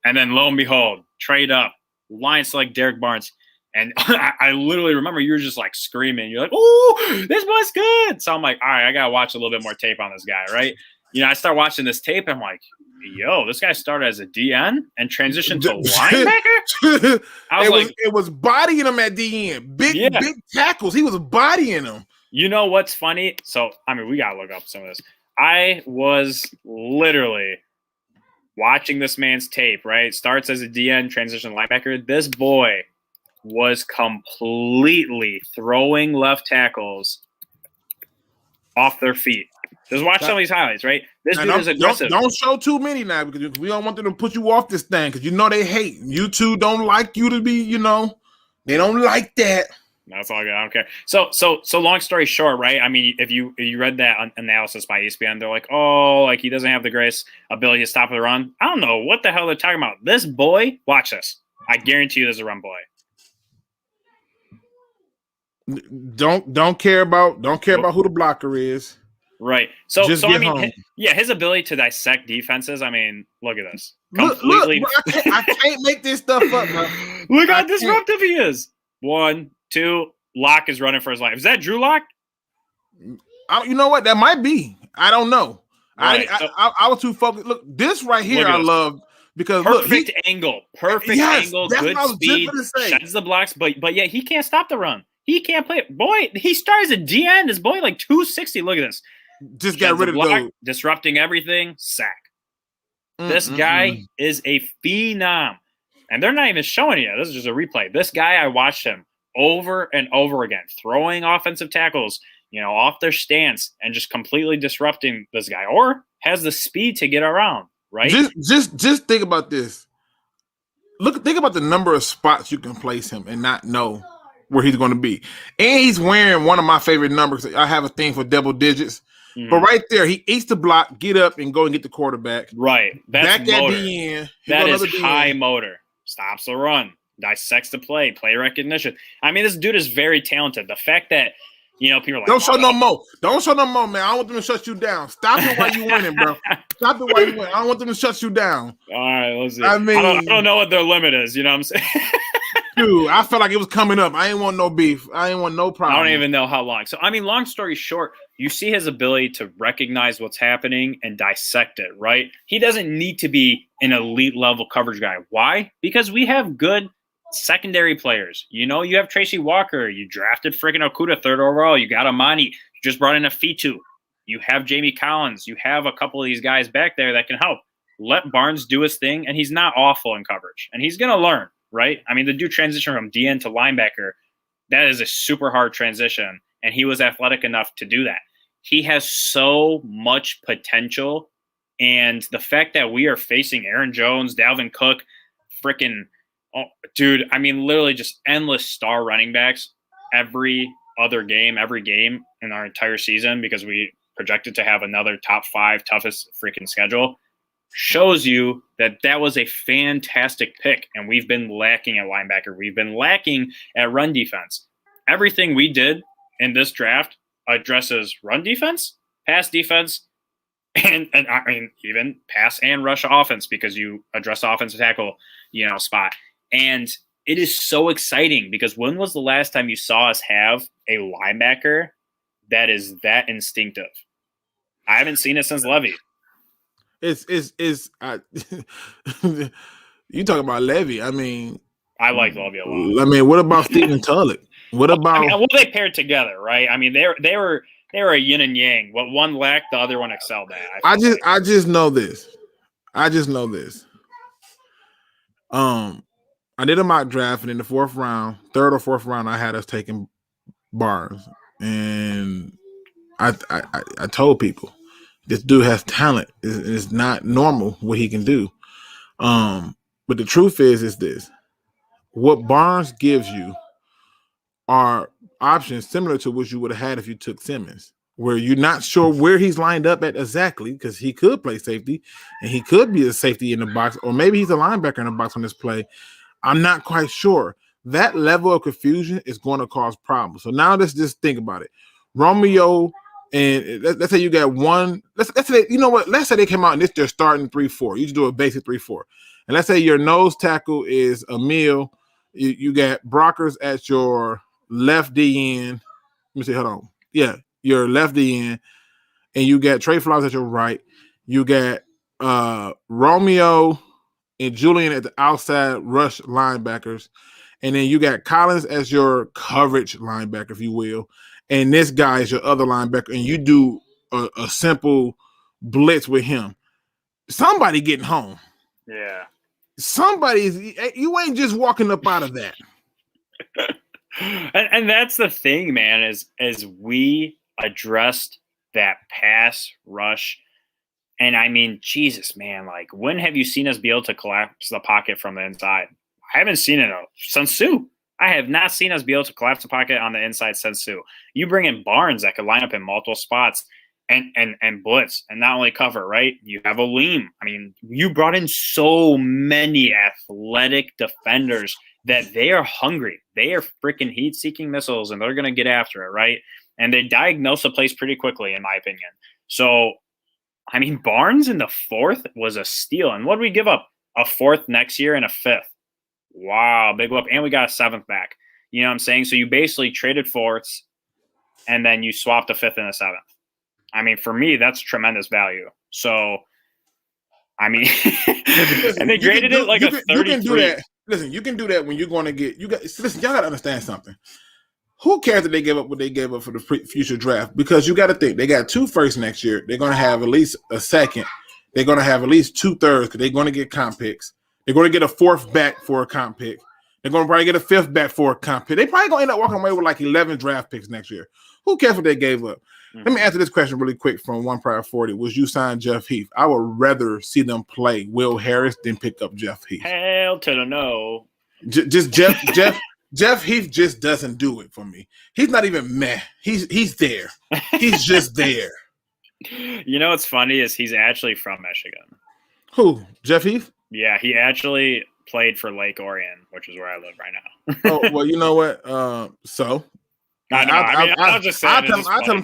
And then lo and behold, trade up, Lions select Derek Barnes. And I literally remember you were just like screaming. You're like, oh, this boy's good. So I'm like, all right, I got to watch a little bit more tape on this guy, right? I start watching this tape. And I'm like, yo, this guy started as a DN and transitioned to linebacker? It was bodying him at DN. Big tackles. He was bodying him. You know what's funny? So, we got to look up some of this. I was literally watching this man's tape, right? Starts as a DN, transition linebacker. This boy was completely throwing left tackles off their feet. Just watch some of these highlights, right? This dude is aggressive. Don't show too many now, because we don't want them to put you off this thing, because they hate. You two don't like you to be, they don't like that. That's all good. I don't care. So long story short, right? If you read that analysis by ESPN, they're like, oh, like he doesn't have the greatest ability to stop the run. I don't know what the hell they're talking about. This boy, watch this. I guarantee you there's a run boy. Don't care about who the blocker is. Right. So his ability to dissect defenses. Look at this. Completely. Look, I can't make this stuff up, bro. Look how disruptive he is. 1, 2, Locke is running for his life. Is that Drew Locke? You know what? That might be. I don't know. Right. I was too focused. Look, this right here I love, because perfect angle, good speed, sheds the blocks, but yeah, he can't stop the run. He can't play it. Boy, he starts a DN. This boy like 260. Look at this. Just got rid of those. Disrupting everything. Sack. This guy is a phenom. And they're not even showing you. This is just a replay. This guy, I watched him over and over again, throwing offensive tackles, off their stance and just completely disrupting this guy, or has the speed to get around, right? Just think about this. Think about the number of spots you can place him and not know where he's going to be. And he's wearing one of my favorite numbers. I have a thing for double digits. Mm-hmm. But right there, he eats the block, get up, and go and get the quarterback. Right. That's back motor. At the end. That is high motor. Stops the run. Dissects the play recognition. This dude is very talented. The fact that, people are like, don't show no more. Don't show no more, man. I don't want them to shut you down. Stop it while you winning, bro. Stop it while you win. I don't want them to shut you down. All right, let's see. I don't know what their limit is. You know what I'm saying? Dude, I felt like it was coming up. I ain't want no beef. I ain't want no problem. I don't even know how long. So, long story short, you see his ability to recognize what's happening and dissect it, right? He doesn't need to be an elite level coverage guy. Why? Because we have good secondary players. You have Tracy Walker. You drafted freaking Okuda 3rd overall. You got Amani. You just brought in a Fitu. You have Jamie Collins. You have a couple of these guys back there that can help. Let Barnes do his thing, and he's not awful in coverage. And he's going to learn, right? The dude transitioned from DN to linebacker That is a super hard transition, and he was athletic enough to do that. He has so much potential, and the fact that we are facing Aaron Jones, Dalvin Cook, freaking dude, I mean, literally just endless star running backs every game in our entire season, because we projected to have another top 5 toughest freaking schedule, shows you that that was a fantastic pick. And we've been lacking at linebacker. We've been lacking at run defense. Everything we did in this draft addresses run defense, pass defense, and I mean, even pass and rush offense, because you address the offensive tackle, spot. And it is so exciting, because when was the last time you saw us have a linebacker that is that instinctive? I haven't seen it since Levy. You talking about Levy? I mean, I like Levy a lot. I mean, what about Stephen Tulloch? What about? Well, they paired together, right? I mean, they were a yin and yang. What one lacked, the other one excelled at. I just know this. I did a mock draft, and in the 4th round, 3rd or 4th round, I had us taking Barnes, and I told people this dude has talent. It's not normal what he can do. But the truth is this: what Barnes gives you are options similar to what you would have had if you took Simmons, where you're not sure where he's lined up at exactly, because he could play safety and he could be a safety in the box, or maybe he's a linebacker in the box on this play. I'm not quite sure. That level of confusion is going to cause problems. So now let's just think about it. Romeo, and let's say you got one. Let's say, you know what? Let's say they came out and they're starting 3-4. You just do a basic 3-4. And let's say your nose tackle is Emil. You got Brockers at your left DN. Let me see. Hold on. Yeah, your left DN, and you got Trey Flowers at your right. You got Romeo and Julian at the outside rush linebackers. And then you got Collins as your coverage linebacker, if you will. And this guy is your other linebacker. And you do a simple blitz with him. Somebody getting home. Yeah. You ain't just walking up out of that. and that's the thing, man, is we addressed that pass rush. And I mean, Jesus, man, like, when have you seen us be able to collapse the pocket from the inside? I haven't seen it since Sue. I have not seen us be able to collapse the pocket on the inside since Sue. You bring in Barnes that could line up in multiple spots and blitz, and not only cover, right? You have Aleem. I mean, you brought in so many athletic defenders that they are hungry. They are freaking heat-seeking missiles, and they're going to get after it, right? And they diagnose the place pretty quickly, in my opinion. So, I mean, Barnes in the 4th was a steal. And what did we give up? A 4th next year and a 5th. Wow, big whoop. And we got a 7th back. You know what I'm saying? So you basically traded 4ths, and then you swapped a 5th and a 7th. I mean, for me, that's tremendous value. So, I mean, and they graded it like a 33. You can do that. Listen, you can do that when you're going to get – listen, y'all got to understand something. Who cares that they gave up what they gave up for the future draft? Because you got to think, they got 2 firsts next year. They're going to have at least a 2nd. They're going to have at least 2 thirds, because they're going to get comp picks. They're going to get a 4th back for a comp pick. They're going to probably get a 5th back for a comp pick. They probably going to end up walking away with like 11 draft picks next year. Who cares what they gave up? Mm-hmm. Let me answer this question really quick from One Prior 40. Was you sign Jeff Heath? I would rather see them play Will Harris than pick up Jeff Heath. Hell to the no. Just Jeff Heath just doesn't do it for me. He's not even meh. He's there. He's just there. You know what's funny is he's actually from Michigan. Who? Jeff Heath? Yeah, he actually played for Lake Orion, which is where I live right now. Oh, well, you know what? So I tell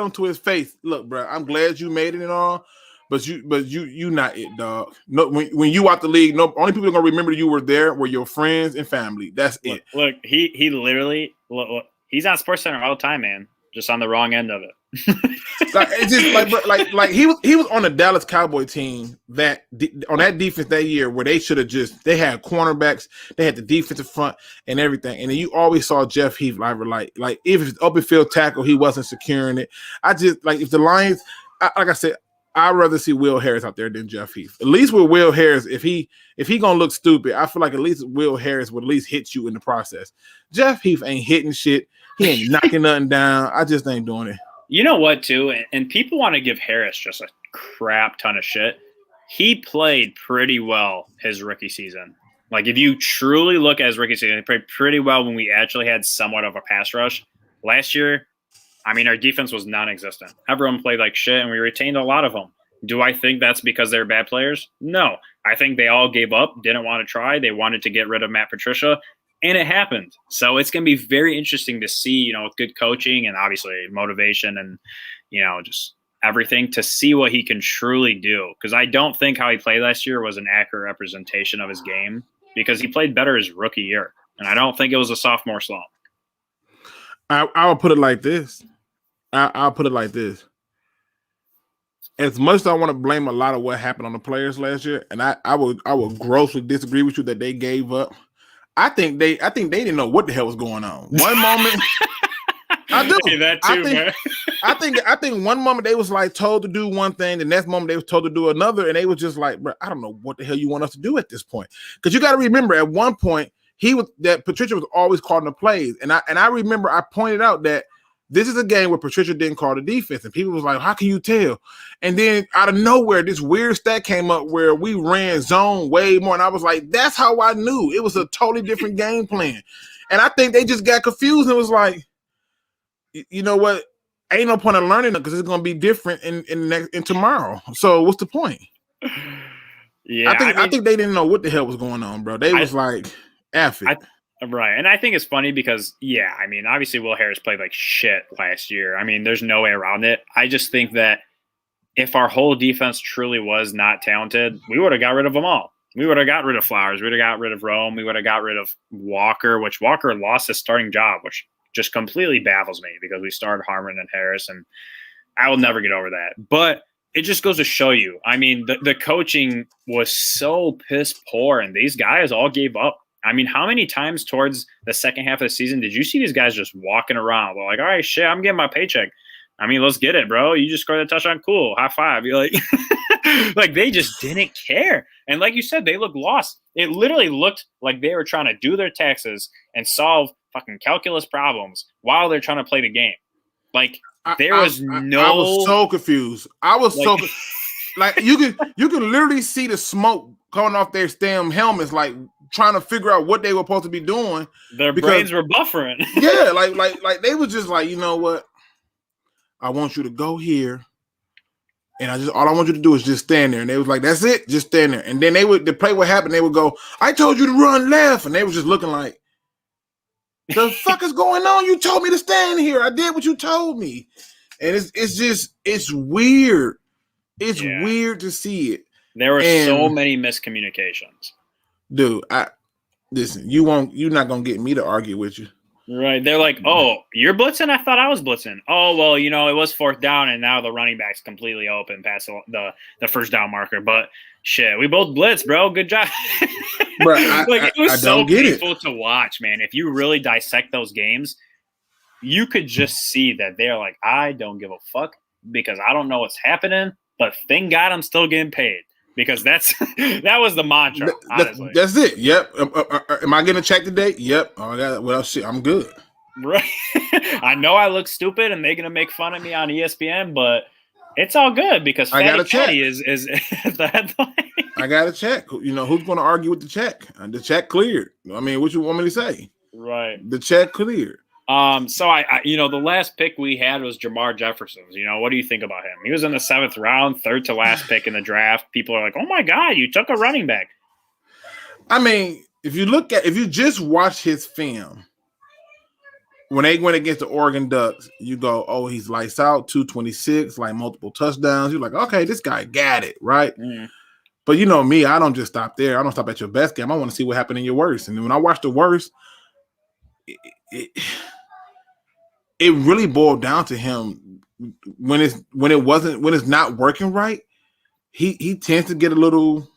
him to his face. Look, bro, I'm glad you made it and all, but you not it, dog. No, when you out the league, no, only people gonna remember you were there were your friends and family. That's it. Look, he literally look, he's on SportsCenter all the time, man. Just on the wrong end of it. It's just like he was on the Dallas Cowboy team that on that defense that year where they should have they had cornerbacks, they had the defensive front and everything, and then you always saw Jeff Heath like if it's open field tackle, he wasn't securing it. I just like if the Lions, like I said, I'd rather see Will Harris out there than Jeff Heath. At least with Will Harris, if he gonna look stupid, I feel like at least Will Harris would at least hit you in the process. Jeff Heath ain't hitting shit. He ain't knocking nothing down. I just ain't doing it. You know what, too? And people want to give Harris just a crap ton of shit. He played pretty well his rookie season. Like, if you truly look at his rookie season, he played pretty well when we actually had somewhat of a pass rush. Last year, I mean, our defense was non-existent. Everyone played like shit, and we retained a lot of them. Do I think that's because they're bad players? No. I think they all gave up, didn't want to try. They wanted to get rid of Matt Patricia, and it happened. So it's going to be very interesting to see, you know, with good coaching and obviously motivation and, you know, just everything to see what he can truly do. Because I don't think how he played last year was an accurate representation of his game because he played better his rookie year. And I don't think it was a sophomore slump. I'll put it like this. I'll put it like this. As much as I want to blame a lot of what happened on the players last year, and I would grossly disagree with you that they gave up. I think they didn't know what the hell was going on. One moment, I do. Hey, that too, man. I think one moment they was like told to do one thing, the next moment they was told to do another, and they was just like, bro, I don't know what the hell you want us to do at this point. Because you got to remember, at one point Patricia was always calling the plays, and I remember I pointed out that this is a game where Patricia didn't call the defense, and people was like, how can you tell? And then out of nowhere, this weird stat came up where we ran zone way more, and I was like, that's how I knew. It was a totally different game plan. And I think they just got confused and was like, you know what? Ain't no point in learning it because it's going to be different in tomorrow. So what's the point? Yeah, I think they didn't know what the hell was going on, bro. They was like, F it. Right. And I think it's funny because, yeah, I mean, obviously Will Harris played like shit last year. I mean, there's no way around it. I just think that if our whole defense truly was not talented, we would have got rid of them all. We would have got rid of Flowers. We would have got rid of Rome. We would have got rid of Walker, which Walker lost his starting job, which just completely baffles me because we started Harmon and Harris, and I will never get over that. But it just goes to show you, I mean, the coaching was so piss poor, and these guys all gave up. I mean, how many times towards the second half of the season did you see these guys just walking around? They're like, all right, shit, I'm getting my paycheck. I mean, let's get it, bro. You just scored a touchdown. Cool. High five. You're like, like they just didn't care. And like you said, they looked lost. It literally looked like they were trying to do their taxes and solve fucking calculus problems while they're trying to play the game. Like there was I was so confused. I was like, like you can literally see the smoke coming off their stem helmets, like trying to figure out what they were supposed to be doing. Their brains were buffering. Yeah, like they was just like, you know what? I want you to go here, and all I want you to do is just stand there. And they was like, that's it, just stand there. And then the play would happen. They would go, I told you to run left, and they was just looking like, the fuck is going on? You told me to stand here. I did what you told me, and it's weird. It's weird to see it. There were so many miscommunications. Dude, listen, you're not gonna get me to argue with you. Right. They're like, oh, you're blitzing? I thought I was blitzing. Oh, well, you know, it was fourth down, and now the running back's completely open past the first down marker. But shit, we both blitz, bro. Good job. Bro, it was so painful to watch, man. If you really dissect those games, you could just see that they're like, I don't give a fuck because I don't know what's happening, but thank God I'm still getting paid. Because that was the mantra. Honestly. That's it. Yep. Am I getting a check today? Yep. Oh, well, shit, I'm good. Right. I know I look stupid, and they're gonna make fun of me on ESPN, but it's all good because Fatty is the headline. I got a check. You know who's going to argue with the check? The check cleared. I mean, what you want me to say? Right. The check cleared. So I the last pick we had was Jamar Jefferson. You know, what do you think about him? He was in the 7th round, third to last pick in the draft. People are like, oh my God, you took a running back. I mean, if you just watch his film, when they went against the Oregon Ducks, you go, oh, he's lights out, 226, like multiple touchdowns. You're like, okay, this guy got it, right? Mm. But you know me, I don't just stop there. I don't stop at your best game. I want to see what happened in your worst. And when I watch the worst, it really boiled down to him when it's not working right. He tends to get a little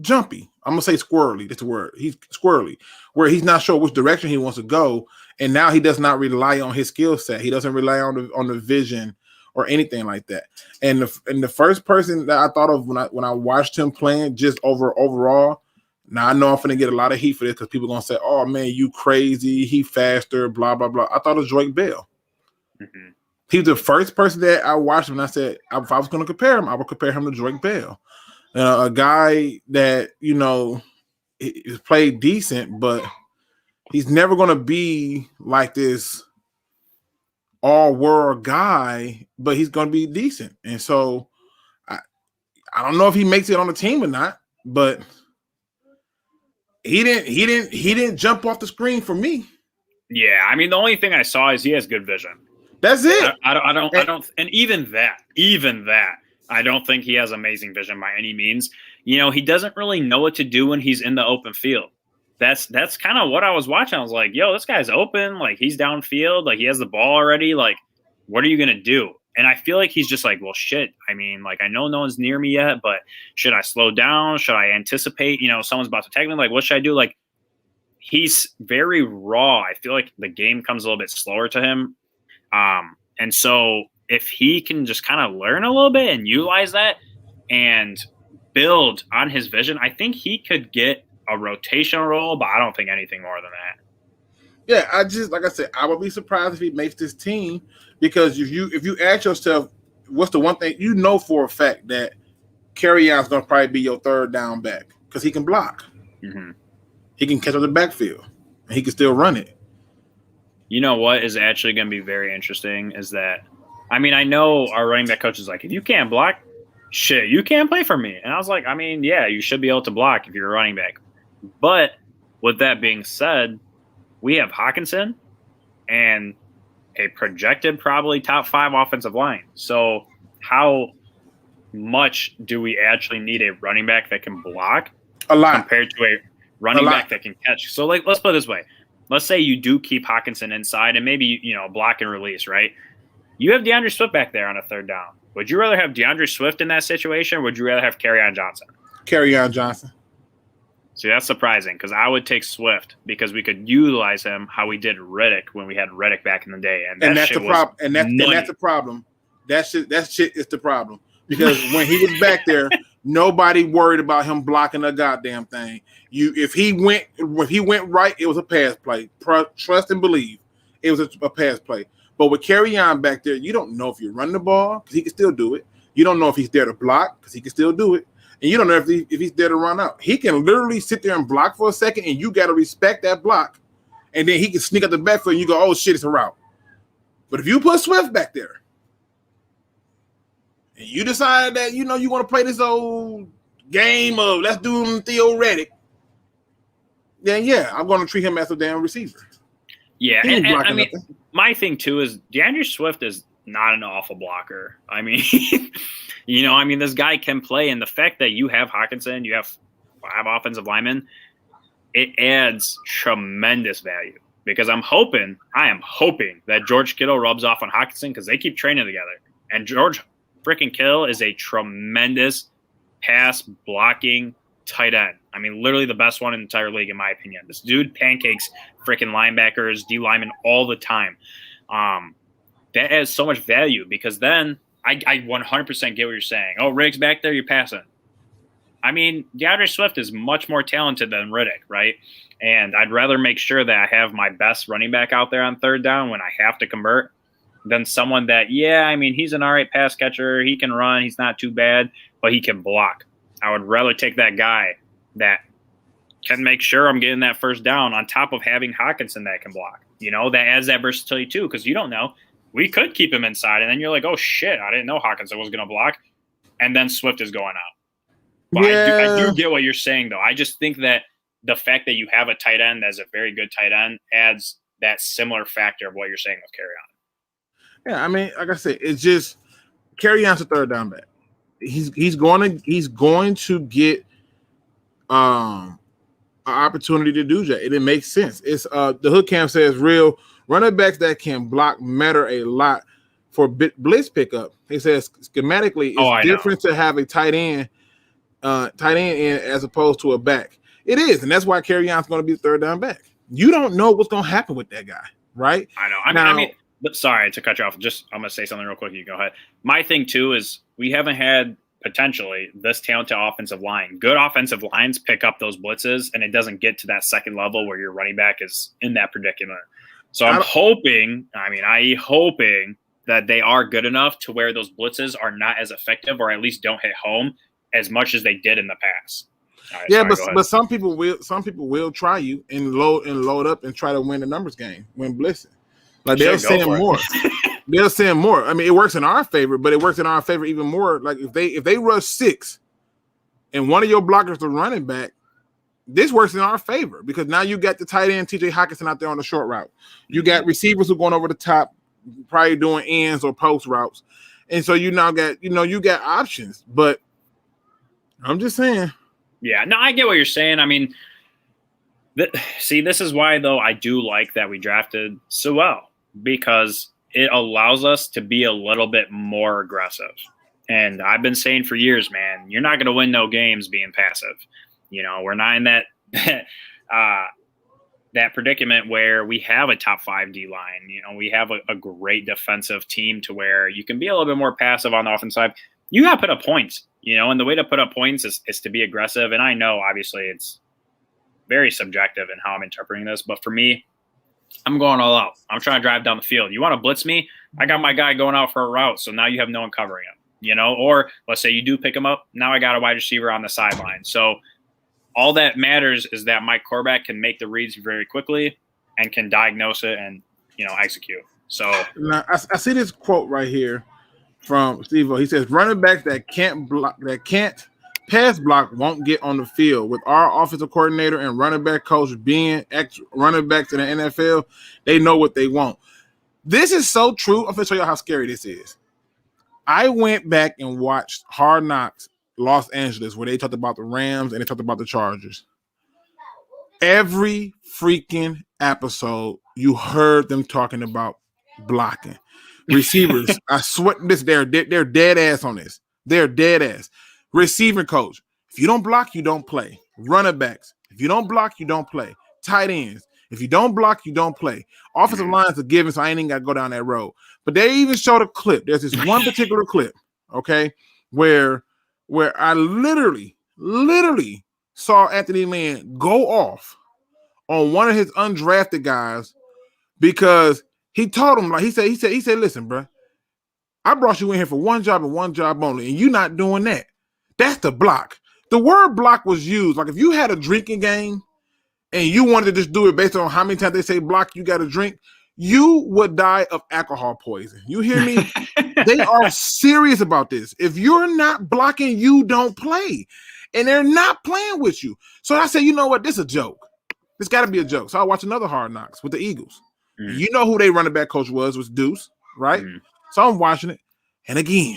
jumpy. I'm gonna say squirrely. That's the word. He's squirrely, where he's not sure which direction he wants to go, and now he does not rely on his skill set. He doesn't rely on the vision or anything like that. And the first person that I thought of when I watched him playing just overall. Now I know I'm gonna get a lot of heat for this because people are gonna say, "Oh man, you crazy? He faster." Blah blah blah. I thought it was Drake Bell. Mm-hmm. He was the first person that I watched him, and I said, if I was gonna compare him, I would compare him to Drake Bell, a guy that he played decent, but he's never gonna be like this all-world guy, but he's gonna be decent. And so I don't know if he makes it on the team or not, but he didn't jump off the screen for me. Yeah, I mean the only thing I saw is he has good vision. That's it. I don't, and even that, I don't think he has amazing vision by any means. He doesn't really know what to do when he's in the open field. That's kind of what I was watching. I was like, yo, this guy's open. Like, he's downfield. Like, he has the ball already. Like, what are you going to do? And I feel like he's just like, well, shit. I mean, like, I know no one's near me yet, but should I slow down? Should I anticipate, someone's about to tag me? Like, what should I do? Like, he's very raw. I feel like the game comes a little bit slower to him. And so if he can just kind of learn a little bit and utilize that and build on his vision, I think he could get a rotational role, but I don't think anything more than that. Yeah, like I said, I would be surprised if he makes this team, because if you ask yourself, what's the one thing for a fact that Kerryon's going to probably be your third down back, because he can block. Mm-hmm. He can catch up the backfield, and he can still run it. You know what is actually going to be very interesting is that, I mean, I know our running back coach is like, if you can't block, shit, you can't play for me. And I was like, I mean, yeah, you should be able to block if you're a running back. But with that being said, we have Hockenson and a projected probably top 5 offensive line. So how much do we actually need a running back that can block a lot compared to a running back that can catch? So, like, let's put it this way. Let's say you do keep Hockenson inside and maybe, block and release, right? You have DeAndre Swift back there on a third down. Would you rather have DeAndre Swift in that situation, or would you rather have Kerryon Johnson? Kerryon Johnson. See, that's surprising, because I would take Swift because we could utilize him how we did Riddick when we had Riddick back in the day. And that's the problem. And that's the problem. That shit is the problem. Because when he was back there, nobody worried about him blocking a goddamn thing. If he went right, it was a pass play. Trust and believe, it was a pass play. But with Kerryon back there, you don't know if you're running the ball, because he can still do it. You don't know if he's there to block, because he can still do it. And you don't know if he's there to run out. He can literally sit there and block for a second, and you got to respect that block. And then he can sneak out the backfield, and you go, oh, shit, it's a route. But if you put Swift back there, and you decide that, you want to play this old game of let's do him theoretic, then, yeah, I'm going to treat him as a damn receiver. Yeah, and I mean, my thing, too, is DeAndre Swift is not an awful blocker. I mean, this guy can play, and the fact that you have Hockenson, you have 5 offensive linemen, it adds tremendous value, because I am hoping that George Kittle rubs off on Hockenson, because they keep training together. And George freaking Kittle is a tremendous pass blocking tight end. I mean, literally the best one in the entire league, in my opinion. This dude pancakes freaking linebackers, D linemen all the time. That adds so much value, because then I 100% get what you're saying. Oh, Riggs back there, you're passing. I mean, DeAndre Swift is much more talented than Riddick, right? And I'd rather make sure that I have my best running back out there on third down when I have to convert than someone that, he's an all right pass catcher. He can run. He's not too bad, but he can block. I would rather take that guy that can make sure I'm getting that first down on top of having Hockenson that can block. That adds that versatility too, because you don't know. We could keep him inside, and then you're like, oh, shit, I didn't know Hockenson was going to block, and then Swift is going out. But I do get what you're saying, though. I just think that the fact that you have a tight end that's a very good tight end adds that similar factor of what you're saying with Kerryon. Yeah, I mean, like I said, it's just Kerryon's a third down back. He's going to get an opportunity to do that, and it makes sense. It's the Hood Camp says real running backs that can block matter a lot for blitz pickup. He says schematically it's different to have a tight end in as opposed to a back. It is, and that's why Kerryon's going to be the third down back. You don't know what's going to happen with that guy, right? I know. But sorry to cut you off. I'm going to say something real quick. You go ahead. My thing, too, is we haven't had potentially this talented offensive line. Good offensive lines pick up those blitzes, and it doesn't get to that second level where your running back is in that predicament. So I'm hoping that they are good enough to where those blitzes are not as effective, or at least don't hit home as much as they did in the past. Right, yeah, but some people will try you and load up and try to win the numbers game when blitzing. Like they'll send more. They'll send more. I mean, it works in our favor, but it works in our favor even more. Like if they rush 6 and one of your blockers the running back, this works in our favor because now you got the tight end TJ Hockenson out there on the short route. You got receivers who are going over the top, probably doing ends or post routes. And so you now got, you got options. But I'm just saying. Yeah, no, I get what you're saying. I mean, this is why, though, I do like that we drafted Sewell, because it allows us to be a little bit more aggressive. And I've been saying for years, man, you're not going to win no games being passive. We're not in that that predicament where we have a top 5 D line. We have a great defensive team to where you can be a little bit more passive on the offense side. You got to put up points, and the way to put up points is to be aggressive. And I know, obviously, it's very subjective in how I'm interpreting this, but for me, I'm going all out. I'm trying to drive down the field. You want to blitz me? I got my guy going out for a route, so now you have no one covering him, or let's say you do pick him up. Now I got a wide receiver on the sideline. So all that matters is that my quarterback can make the reads very quickly and can diagnose it and, execute. So now, I see this quote right here from Steve-O. He says, running backs that can't pass block won't get on the field. With our offensive coordinator and running back coach being running backs in the NFL, they know what they want. This is so true. I'm going to show you how scary this is. I went back and watched Hard Knocks Los Angeles, where they talked about the Rams and they talked about the Chargers. Every freaking episode, you heard them talking about blocking. Receivers, I swear this, they're dead ass on this. They're dead ass. Receiving coach, if you don't block, you don't play. Running backs, if you don't block, you don't play. Tight ends, if you don't block, you don't play. Offensive lines are given, so I ain't even got to go down that road. But they even showed a clip. There's this one particular clip, okay, where I literally saw Anthony Lynn go off on one of his undrafted guys because he told him, like he said, listen, bro, I brought you in here for one job and one job only, and you're not doing that. That's the block. The word block was used. Like if you had a drinking game and you wanted to just do it based on how many times they say block, you got to drink, you would die of alcohol poison. You hear me? They are serious about this. If you're not blocking, you don't play. And they're not playing with you. So I said, you know what? This is a joke. This got to be a joke. So I watched another Hard Knocks with the Eagles. You know who their running back coach was Deuce, right? So I'm watching it. And again,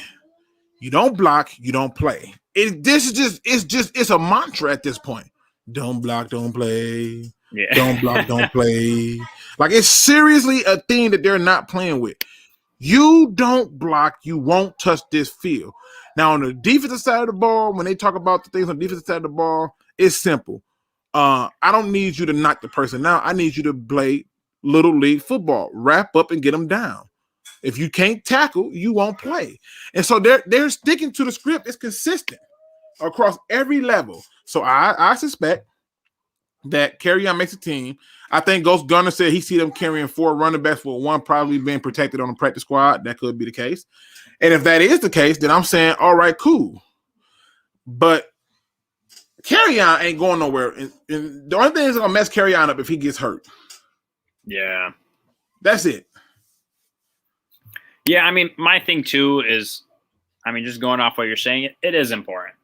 you don't block, you don't play. It's a mantra at this point. Don't block, don't play. Yeah. Don't block, don't play. Like it's seriously a thing that they're not playing with. You don't block, you won't touch this field. Now on the defensive side of the ball, when they talk about the things on the defensive side of the ball, it's simple. I don't need you to knock the person out. I need you to play little league football. Wrap up and get them down. If you can't tackle, you won't play. And so they're sticking to the script. It's consistent across every level. So I suspect that Kerryon makes a team. I think Ghost Gunner said he see them carrying 4 running backs with one probably being protected on the practice squad. That could be the case. And if that is the case, then I'm saying, all right, cool. But Kerryon ain't going nowhere. And the only thing is going to mess Kerryon up if he gets hurt. Yeah. That's it. Yeah, I mean, my thing too is, just going off what you're saying, it is important,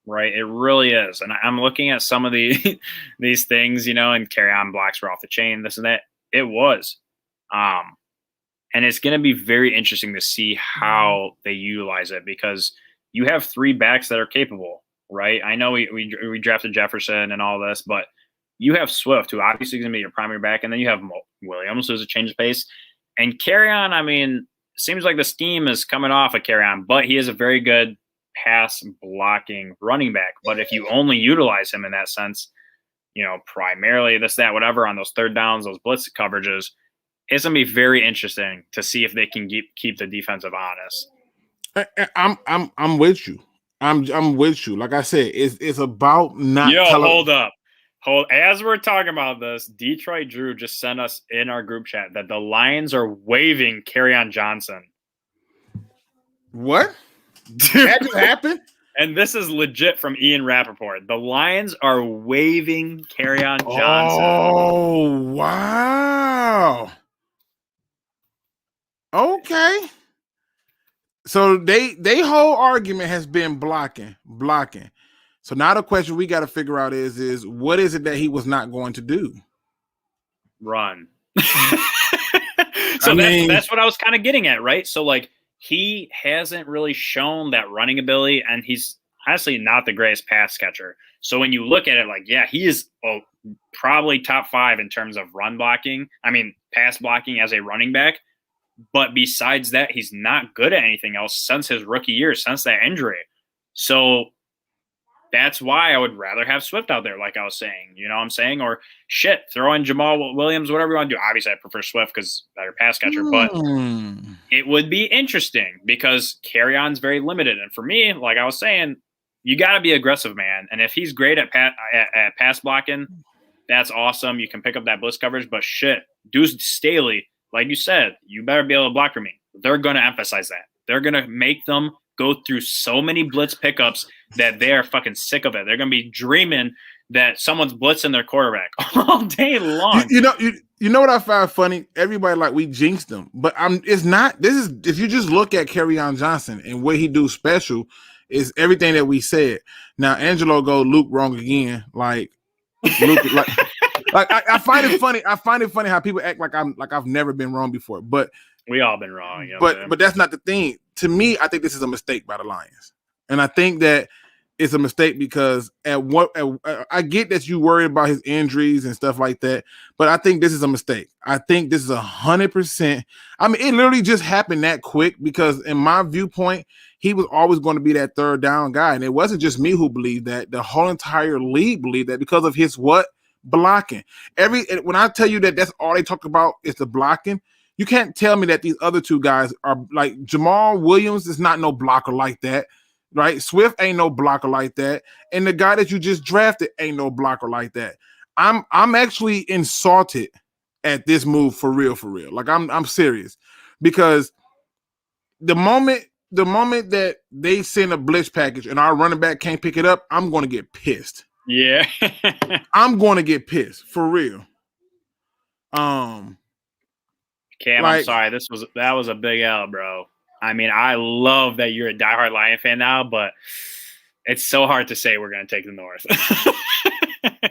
right? It really is. And I'm looking at some of these things, and Kerryon blocks were off the chain, this and that. It was. And it's going to be very interesting to see how they utilize it because you have 3 backs that are capable, right? I know we drafted Jefferson and all this, but you have Swift, who obviously is going to be your primary back, and then you have Williams, who's a change of pace. And Kerryon, seems like the steam is coming off of Kerryon, but he is a very good pass blocking running back. But if you only utilize him in that sense, primarily this, that, whatever on those third downs, those blitz coverages, it's gonna be very interesting to see if they can keep the defensive honest. I'm with you. I'm with you. Like I said, it's about not. Hold up. As we're talking about this, Detroit Drew just sent us in our group chat that the Lions are waiving Kerryon Johnson. What? That just happened? And this is legit from Ian Rappaport. The Lions are waiving Kerryon Johnson. Oh, wow. Okay. So they whole argument has been blocking. So now the question we got to figure out is what is it that he was not going to do? Run. That's what I was kind of getting at, right? So like he hasn't really shown that running ability, and he's honestly not the greatest pass catcher. So when you look at it, like, yeah, he is probably top 5 in terms of run blocking. I mean, pass blocking as a running back. But besides that, he's not good at anything else since his rookie year, since that injury. So that's why I would rather have Swift out there, like I was saying. You know what I'm saying? Or shit, throw in Jamal Williams, whatever you want to do. Obviously, I prefer Swift because better pass catcher. But it would be interesting because Kerryon's very limited. And for me, like I was saying, you got to be aggressive, man. And if he's great at pass blocking, that's awesome. You can pick up that blitz coverage. But shit, Deuce Staley, like you said, you better be able to block for me. They're going to emphasize that. They're going to make them go through so many blitz pickups that they are fucking sick of it. They're going to be dreaming that someone's blitzing their quarterback all day long. You know what I find funny? Everybody like we jinxed them, but it's not. This is if you just look at Kerryon Johnson and what he do special is everything that we said. Now Angelo go Luke wrong again. Like Luke, like I find it funny. I find it funny how people act like I've never been wrong before. But we all been wrong. You know but that's not the thing. To me, I think this is a mistake by the Lions, and I think that it's a mistake because I get that you worry about his injuries and stuff like that, but I think this is a mistake. I think this is 100%. I mean, it literally just happened that quick because in my viewpoint, he was always going to be that third down guy, and it wasn't just me who believed that. The whole entire league believed that because of his blocking. When I tell you that that's all they talk about is the blocking, you can't tell me that these other two guys are like Jamal Williams is not no blocker like that, right? Swift ain't no blocker like that, and the guy that you just drafted ain't no blocker like that. I'm actually insulted at this move for real. Like I'm serious because the moment that they send a blitz package and our running back can't pick it up, I'm going to get pissed. Yeah. I'm going to get pissed for real. Cam, I'm sorry. That was a big L, bro. I mean, I love that you're a diehard Lion fan now, but it's so hard to say we're going to take the North.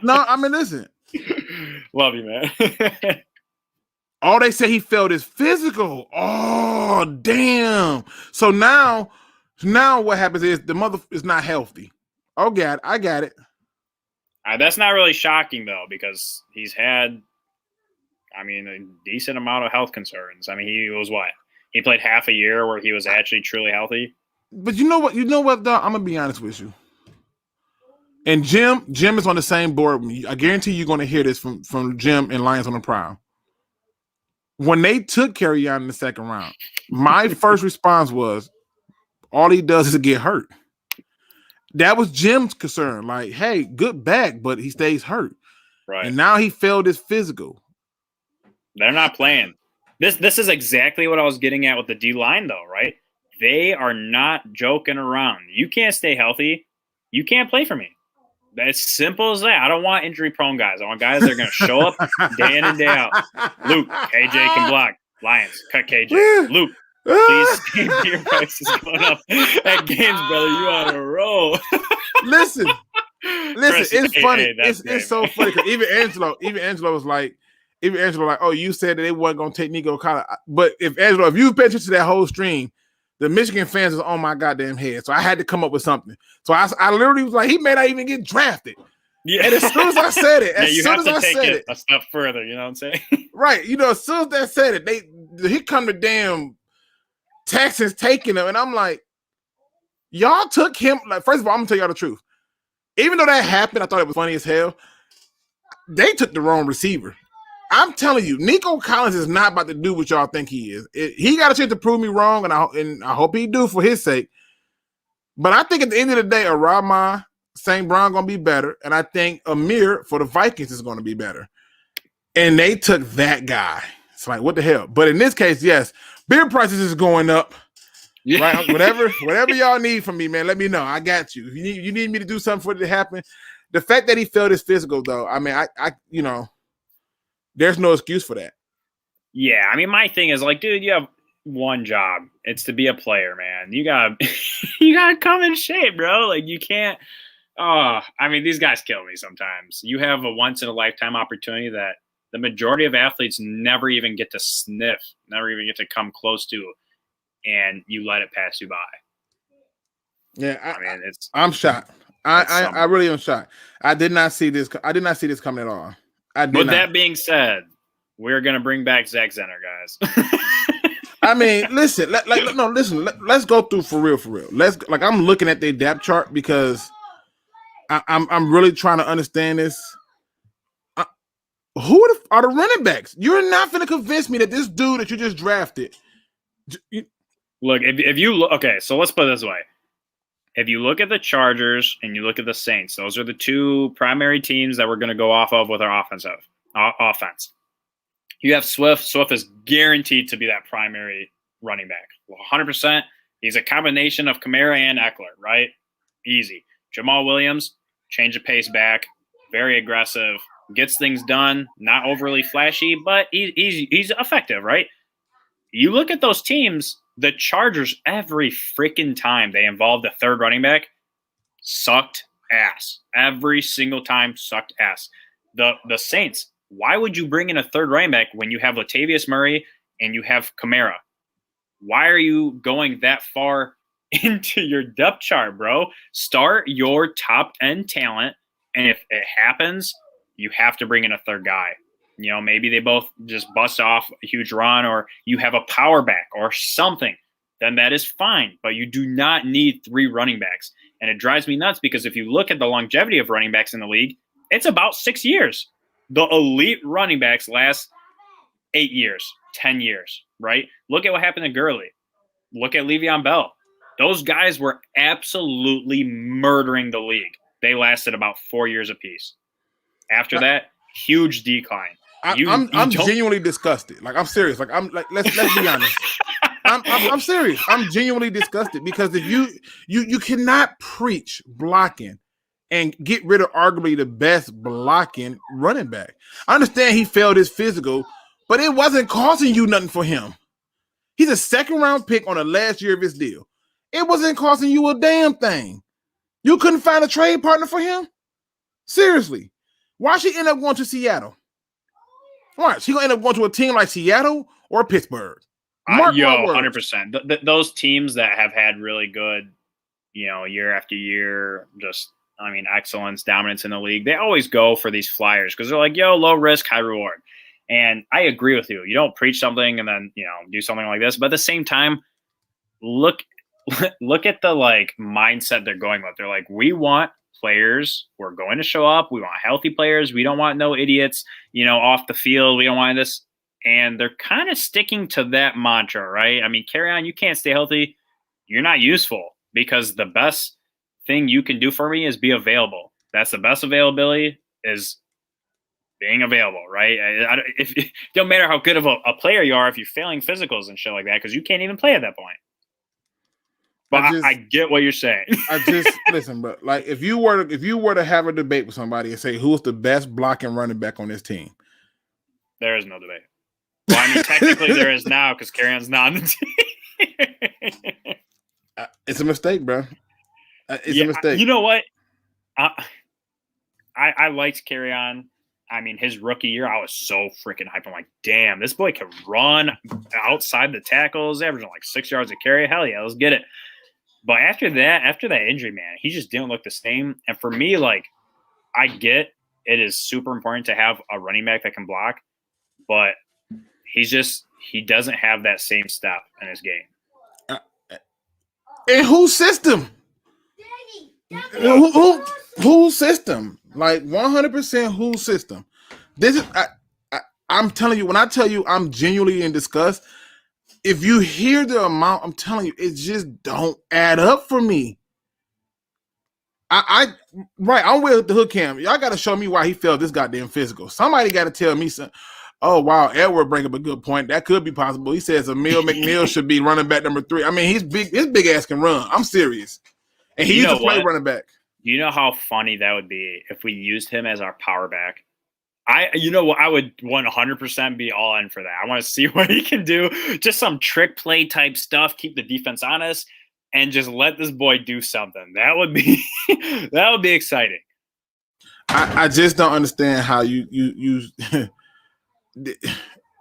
No, I mean, listen. Love you, man. All they say he failed is physical. Oh, damn. So now what happens is the mother is not healthy. Oh, God, I got it. That's not really shocking, though, because he's had, I mean, a decent amount of health concerns. I mean, he was what? He played half a year where he was actually truly healthy. But you know what, dog? I'm going to be honest with you. And Jim is on the same board with me. I guarantee you're going to hear this from Jim and Lions on the Prowl. When they took Kerryon in the second round, my first response was, all he does is get hurt. That was Jim's concern. Like, hey, good back, but he stays hurt. Right. And now he failed his physical. They're not playing. This is exactly what I was getting at with the D-line, though, right? They are not joking around. You can't stay healthy. You can't play for me. As simple as that. I don't want injury-prone guys. I want guys that are going to show up day in and day out. Luke, KJ can block. Lions, cut KJ. Luke, please stay your prices going up at games, brother. You on a roll. Listen, it's funny. It's so funny because even Angelo was like, oh, you said that they weren't going to take Nico Collins. But if you pay attention to that whole stream, the Michigan fans is on my goddamn head. So I had to come up with something. So I literally was like, he may not even get drafted. Yeah. And as soon as I said it, you have to take it a step further, you know what I'm saying? Right. You know, as soon as that said it, he come to damn Texans taking him. And I'm like, y'all took him. Like, first of all, I'm going to tell y'all the truth. Even though that happened, I thought it was funny as hell. They took the wrong receiver. I'm telling you, Nico Collins is not about to do what y'all think he is. He got a chance to prove me wrong, and I hope he do for his sake. But I think at the end of the day, Arama St. Brown going to be better, and I think Amir for the Vikings is going to be better. And they took that guy. It's like, what the hell? But in this case, yes, beer prices is going up. Yeah. Right? Whatever y'all need from me, man, let me know. I got you. If you need me to do something for it to happen. The fact that he failed his physical, though, I mean, I there's no excuse for that. Yeah, I mean, my thing is like, dude, you have one job. It's to be a player, man. You gotta come in shape, bro. Like, you can't. Oh, I mean, these guys kill me sometimes. You have a once in a lifetime opportunity that the majority of athletes never even get to sniff, never even get to come close to, and you let it pass you by. Yeah, I mean, I'm shocked. I really am shocked. I did not see this coming at all. With that being said, we're gonna bring back Zach Zenner, guys. I mean, listen. Let's go through for real. I'm looking at the depth chart because I'm really trying to understand this. Who are the running backs? You're not going to convince me that this dude that you just drafted. Look, if you look, okay, so let's put it this way. If you look at the Chargers and you look at the Saints, those are the two primary teams that we're going to go off of with our offense. You have Swift. Swift is guaranteed to be that primary running back. 100%. He's a combination of Kamara and Eckler, right? Easy. Jamal Williams, change of pace back, very aggressive, gets things done, not overly flashy, but he's effective, right? You look at those teams, the Chargers, every freaking time they involved a third running back, sucked ass. Every single time sucked ass. The Saints, why would you bring in a third running back when you have Latavius Murray and you have Kamara? Why are you going that far into your depth chart, bro? Start your top end talent, and if it happens, you have to bring in a third guy. You know, maybe they both just bust off a huge run, or you have a power back or something, then that is fine. But you do not need three running backs. And it drives me nuts because if you look at the longevity of running backs in the league, it's about 6 years. The elite running backs last 8 years, 10 years, right? Look at what happened to Gurley. Look at Le'Veon Bell. Those guys were absolutely murdering the league. They lasted about 4 years apiece. After that, huge decline. I'm genuinely disgusted. Like, I'm serious. Like, let's be honest. I'm serious. I'm genuinely disgusted because if you cannot preach blocking and get rid of arguably the best blocking running back. I understand he failed his physical, but it wasn't costing you nothing for him. He's a second-round pick on the last year of his deal. It wasn't costing you a damn thing. You couldn't find a trade partner for him? Seriously. Why should he end up going to Seattle? Why? She going to end up going to a team like Seattle or Pittsburgh? 100%. Those teams that have had really good, year after year, excellence, dominance in the league, they always go for these flyers because they're like, low risk, high reward. And I agree with you. You don't preach something and then, do something like this. But at the same time, look at the mindset they're going with. They're like, we want players who are going to show up. We want healthy players. We don't want no idiots, off the field. We don't want this. And they're kind of sticking to that mantra, right? I mean, carry on. You can't stay healthy. You're not useful because the best thing you can do for me is be available. That's the best availability is being available, right? It don't matter how good of a player you are if you're failing physicals and shit like that because you can't even play at that point. But I get what you're saying. Listen, bro. Like if you were to have a debate with somebody and say who's the best blocking running back on this team, there is no debate. Well, I mean, technically there is now because Carrion's not on the team. It's a mistake, bro. It's a mistake. You know what? I liked Carrion. I mean, his rookie year, I was so freaking hyped. I'm like, damn, this boy can run outside the tackles, averaging 6 yards a carry. Hell yeah, let's get it. But after that injury, man, he just didn't look the same. And for me, I get it is super important to have a running back that can block, but he doesn't have that same step in his game. In whose system? Whose system? 100% whose system? This is I'm telling you, when I tell you I'm genuinely in disgust, if you hear the amount, I'm telling you, it just don't add up for me. Right, I'm with the hood cam. Y'all got to show me why he felt this goddamn physical. Somebody got to tell me something. Oh, wow, Edward bring up a good point. That could be possible. He says Emil McNeil should be running back number 3. I mean, he's big. His big ass can run. I'm serious. And he used to play running back. You know how funny that would be if we used him as our power back? I would 100% be all in for that. I want to see what he can do. Just some trick play type stuff, keep the defense honest, and just let this boy do something. That would be exciting. I just don't understand how you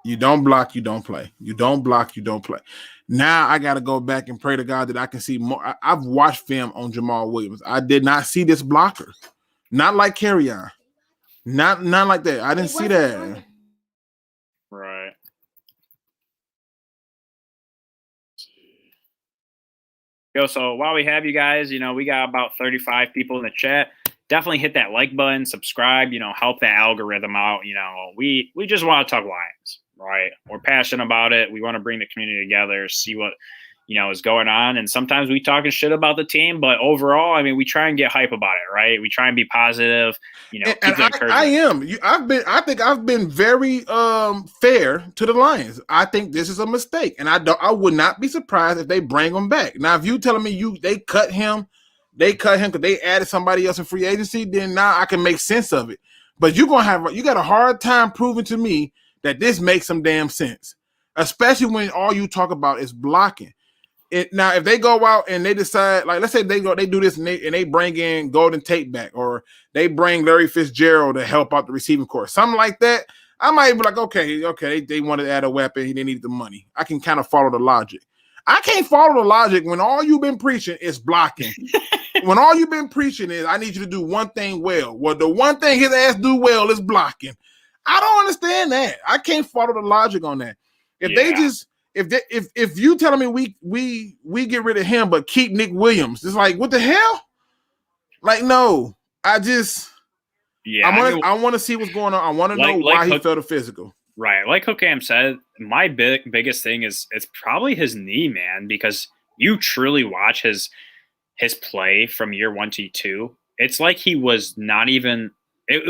you don't block, you don't play. You don't block, you don't play. Now I got to go back and pray to God that I can see more. I've watched film on Jamal Williams. I did not see this blocker. Not like Kerryon. Not like that. I didn't see that. Right. Yo, so while we have you guys, we got about 35 people in the chat. Definitely hit that like button, subscribe, help that algorithm out. We just want to talk Lions, right? We're passionate about it. We want to bring the community together, see what, is going on. And sometimes we talking shit about the team, but overall, I mean, we try and get hype about it, right? We try and be positive, keep I am. I think I've been very fair to the Lions. I think this is a mistake, and I would not be surprised if they bring him back. Now, if you telling me they cut him because they added somebody else in free agency, then now I can make sense of it. But you got a hard time proving to me that this makes some damn sense, especially when all you talk about is blocking. Now, if they go out and they decide, like, let's say they do this and they bring in Golden Tate back, or they bring Larry Fitzgerald to help out the receiving corps, something like that, I might be like, okay, they wanted to add a weapon, they needed the money. I can kind of follow the logic. I can't follow the logic when all you've been preaching is blocking. When all you've been preaching is, I need you to do one thing well. Well, the one thing his ass do well is blocking. I don't understand that. I can't follow the logic on that. If you telling me we get rid of him but keep Nick Williams, it's like, what the hell? Like, no. I want to see what's going on. I want to know why he felt a physical. Right. Like Hookam said, my biggest thing is it's probably his knee, man, because you truly watch his play from year 1 to 2. It's like he was not even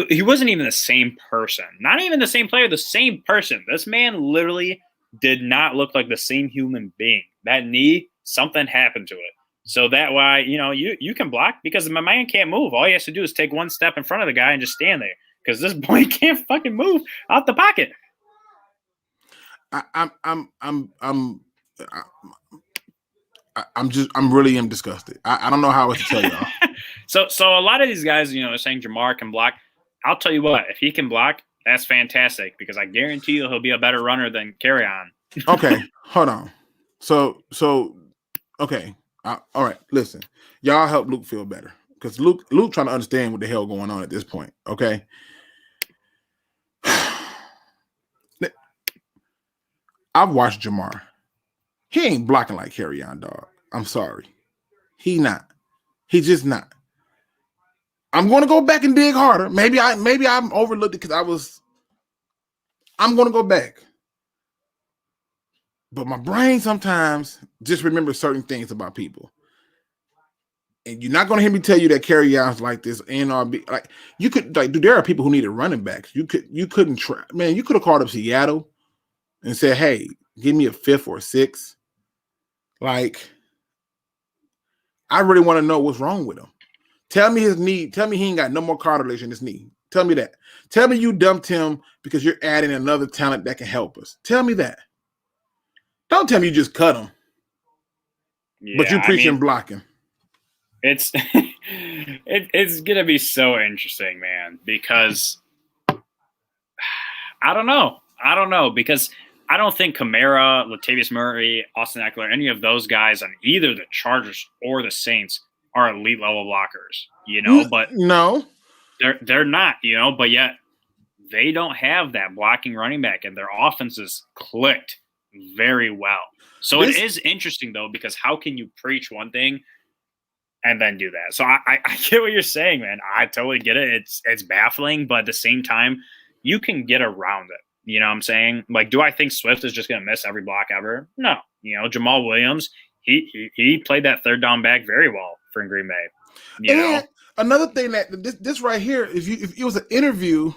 he wasn't even the same person. Not even the same player, the same person. This man literally did not look like the same human being. That knee, something happened to it. So that why, you can block because my man can't move. All he has to do is take one step in front of the guy and just stand there because this boy can't fucking move out the pocket. I'm really disgusted. I don't know how else to tell y'all. So a lot of these guys, are saying Jamar can block. I'll tell you what, if he can block, that's fantastic because I guarantee you he'll be a better runner than Kerryon. Okay, hold on. So okay, all right. Listen, y'all help Luke feel better because Luke trying to understand what the hell going on at this point. Okay. I've watched Jamar. He ain't blocking like Kerryon, dog. I'm sorry. He not. He just not. I'm going to go back and dig harder. Maybe I'm overlooked it because I'm going to go back. But my brain sometimes just remembers certain things about people. And you're not going to hear me tell you that Kerryon's like this NRB. Like, you could, like, dude, there are people who needed running backs. You couldn't try. Man, you could have called up Seattle and said, hey, give me a 5th or 6th. Like, I really want to know what's wrong with him. Tell me his knee. Tell me he ain't got no more cartilage in his knee. Tell me that. Tell me you dumped him because you're adding another talent that can help us. Tell me that. Don't tell me you just cut him. Yeah, but you preaching blocking. It's it's gonna be so interesting, man, because I don't know because I don't think Kamara, Latavius Murray, Austin Eckler, any of those guys on either the Chargers or the Saints are elite level blockers, but no, they're not, but yet they don't have that blocking running back and their offenses clicked very well. So it is interesting though, because how can you preach one thing and then do that? So I get what you're saying, man. I totally get it. It's baffling, but at the same time, you can get around it. You know what I'm saying? Like, do I think Swift is just going to miss every block ever? No. You know, Jamal Williams, he played that third down back very well for Green Bay. You know? Another thing that this right here, if it was an interview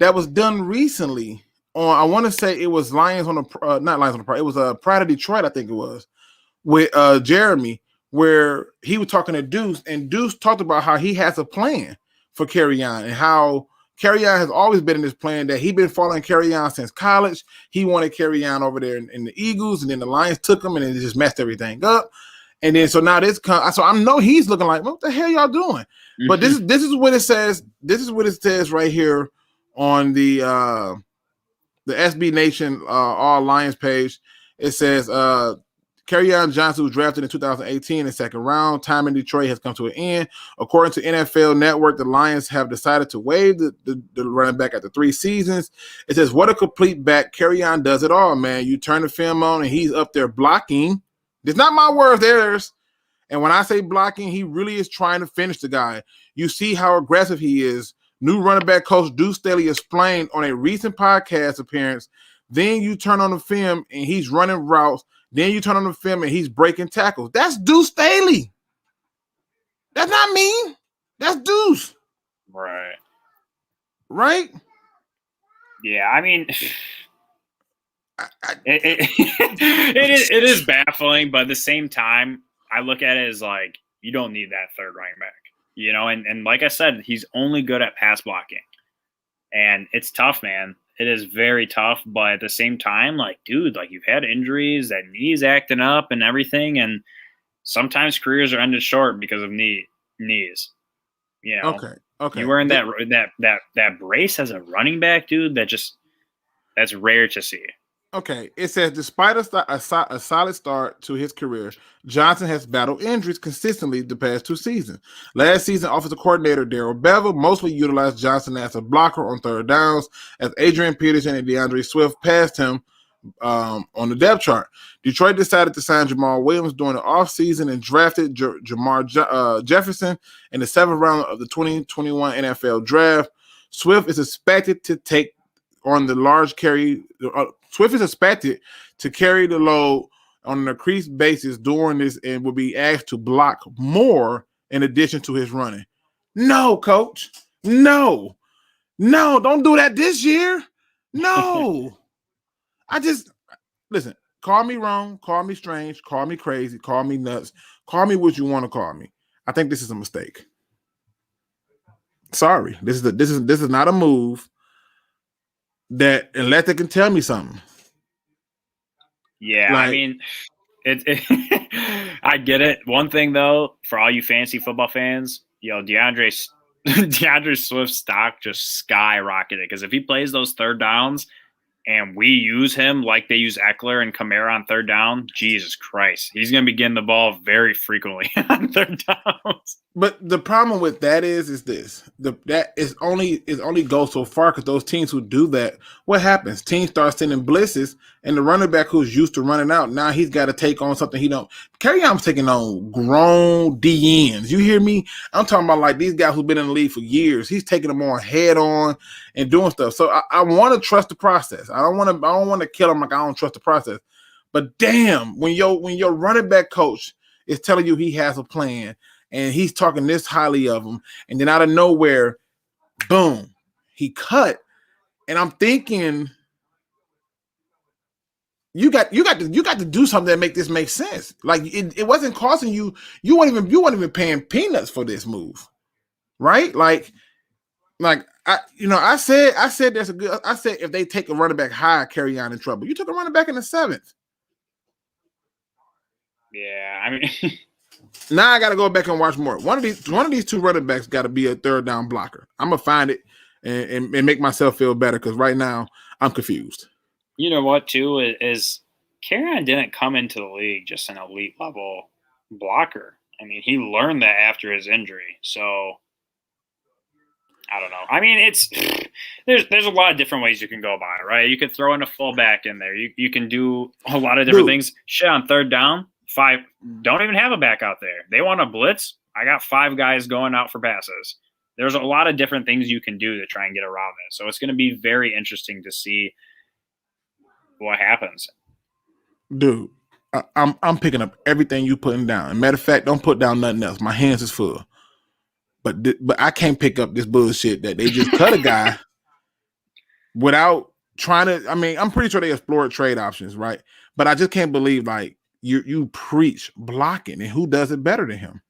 that was done recently on, I want to say it was Lions on the not Lions on the Pride, it was Pride of Detroit, I think it was, with Jeremy, where he was talking to Deuce, and Deuce talked about how he has a plan for Kerryon and how Kerryon has always been in this plan, that he'd been following Kerryon since college. He wanted Kerryon over there in the Eagles, and then the Lions took him, and it just messed everything up. And then so now this comes, so I know he's looking like, what the hell y'all doing? Mm-hmm. But this is what it says. This is what it says right here on the SB Nation All Lions page. It says Kerryon Johnson was drafted in 2018 in the second round. Time in Detroit has come to an end. According to NFL Network, the Lions have decided to waive the running back after 3 seasons. It says, what a complete back. Kerryon does it all, man. You turn the film on and he's up there blocking. It's not my words, theirs. And when I say blocking, he really is trying to finish the guy. You see how aggressive he is. New running back coach Deuce Staley explained on a recent podcast appearance. Then you turn on the film and he's running routes. Then you turn on the film and he's breaking tackles. That's Deuce Staley. That's not me. That's Deuce. Right. Right? Yeah, I mean, it is baffling, but at the same time, I look at it as like, you don't need that third running back. You know, and like I said, he's only good at pass blocking. And it's tough, man. It is very tough, but at the same time, like, dude, like, you've had injuries, that knee's acting up and everything, and sometimes careers are ended short because of knees. You know, okay. You wearing that brace as a running back, dude. That's rare to see. Okay, it says despite a solid start to his career, Johnson has battled injuries consistently the past 2 seasons. Last season, offensive coordinator Darrell Bevel mostly utilized Johnson as a blocker on third downs, as Adrian Peterson and DeAndre Swift passed him on the depth chart. Detroit decided to sign Jamal Williams during the offseason and drafted Jamar Jefferson in the 7th round of the 2021 NFL Draft. Swift is expected to take on the large carry. Swift is expected to carry the load on an increased basis during this and will be asked to block more in addition to his running. No, coach. No, don't do that this year. No. Listen, call me wrong, call me strange, call me crazy, call me nuts, call me what you want to call me. I think this is a mistake. Sorry. This is not a move that, unless they can tell me something. Yeah, like, I mean, I get it. One thing though, for all you fantasy football fans, DeAndre Swift's stock just skyrocketed, because if he plays those third downs and we use him like they use Eckler and Kamara on third down, Jesus Christ, he's going to be getting the ball very frequently on third downs. But the problem with that is this: that is only goes so far, because those teams who do that, what happens? Teams start sending blitzes, and the running back who's used to running out, now he's got to take on something he don't. Kerryon's taking on grown DNs. You hear me? I'm talking about like these guys who've been in the league for years. He's taking them on head on and doing stuff. So I want to trust the process. I don't want to kill him like I don't trust the process. But damn, when your running back coach is telling you he has a plan, and he's talking this highly of him, and then out of nowhere, boom, he cut. And I'm thinking, you got to do something that make this make sense. Like it wasn't costing you. You weren't even paying peanuts for this move, right? Like I said there's a good. I said if they take a running back high, Kerryon in trouble. You took a running back in the 7th. Yeah, I mean. Now I got to go back and watch more. One of these 2 running backs got to be a third down blocker. I'm gonna find it and make myself feel better, because right now I'm confused. You know what, too, is Kerryon didn't come into the league just an elite level blocker. I mean, he learned that after his injury. So I don't know. I mean, there's a lot of different ways you can go about it, right? You could throw in a fullback in there. You can do a lot of different things. Shit, on third down, 5 don't even have a back out there. They want to blitz. I got 5 guys going out for passes. there's a lot of different things you can do to try and get around it. So it's going to be very interesting to see what happens. Dude, I'm picking up everything you putting down. And matter of fact, don't put down nothing else. My hands is full. But I can't pick up this bullshit that they just cut a guy without trying to. I mean, I'm pretty sure they explored trade options, right? But I just can't believe like you preach blocking, and who does it better than him?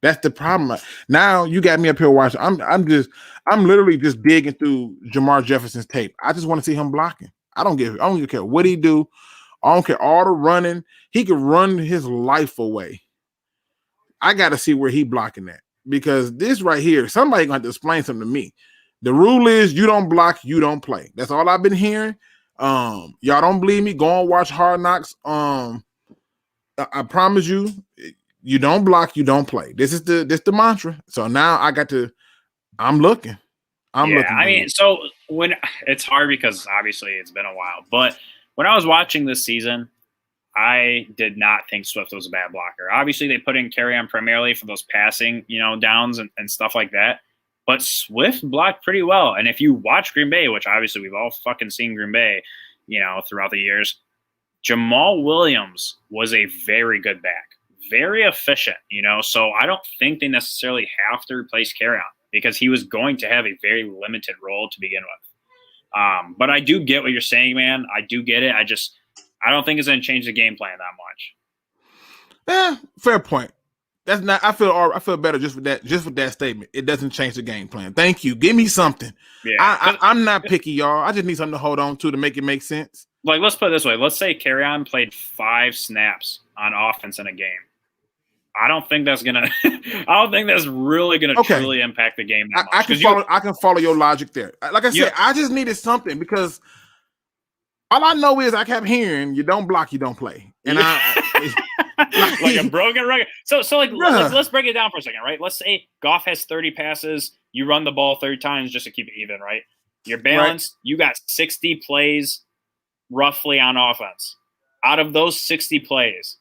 That's the problem. Now you got me up here watching. I'm literally just digging through Jamar Jefferson's tape. I just want to see him blocking. I don't even care what he do. I don't care all the running. He could run his life away. I got to see where he blocking at, because this right here, somebody gonna have to explain something to me. The rule is you don't block, you don't play. That's all I've been hearing. Y'all don't believe me? Go and watch Hard Knocks. I promise you, you don't block, you don't play. This is the mantra. So now I'm looking. I mean, so when it's hard because obviously it's been a while, but when I was watching this season, I did not think Swift was a bad blocker. Obviously, they put in Kerryon primarily for those passing, downs and stuff like that. But Swift blocked pretty well. And if you watch Green Bay, which obviously we've all fucking seen Green Bay, throughout the years, Jamal Williams was a very good back, very efficient, So I don't think they necessarily have to replace Kerryon because he was going to have a very limited role to begin with. But I do get what you're saying, man. I do get it. I don't think it's going to change the game plan that much. Fair point. That's not. I feel better just with that statement. It doesn't change the game plan. Thank you. Give me something. Yeah, I'm not picky, y'all. I just need something to hold on to make it make sense. Like, let's put it this way. Let's say Kerryon played 5 snaps on offense in a game. I don't think that's gonna. I don't think that's really gonna truly impact the game that much. I can follow your logic there. Like I said, I just needed something because all I know is I kept hearing you don't block, you don't play, and like a broken record. So let's break it down for a second, right? Let's say Goff has 30 passes, you run the ball 30 times just to keep it even, right? You're balanced. Right. You got 60 plays roughly on offense. Out of those 60 plays,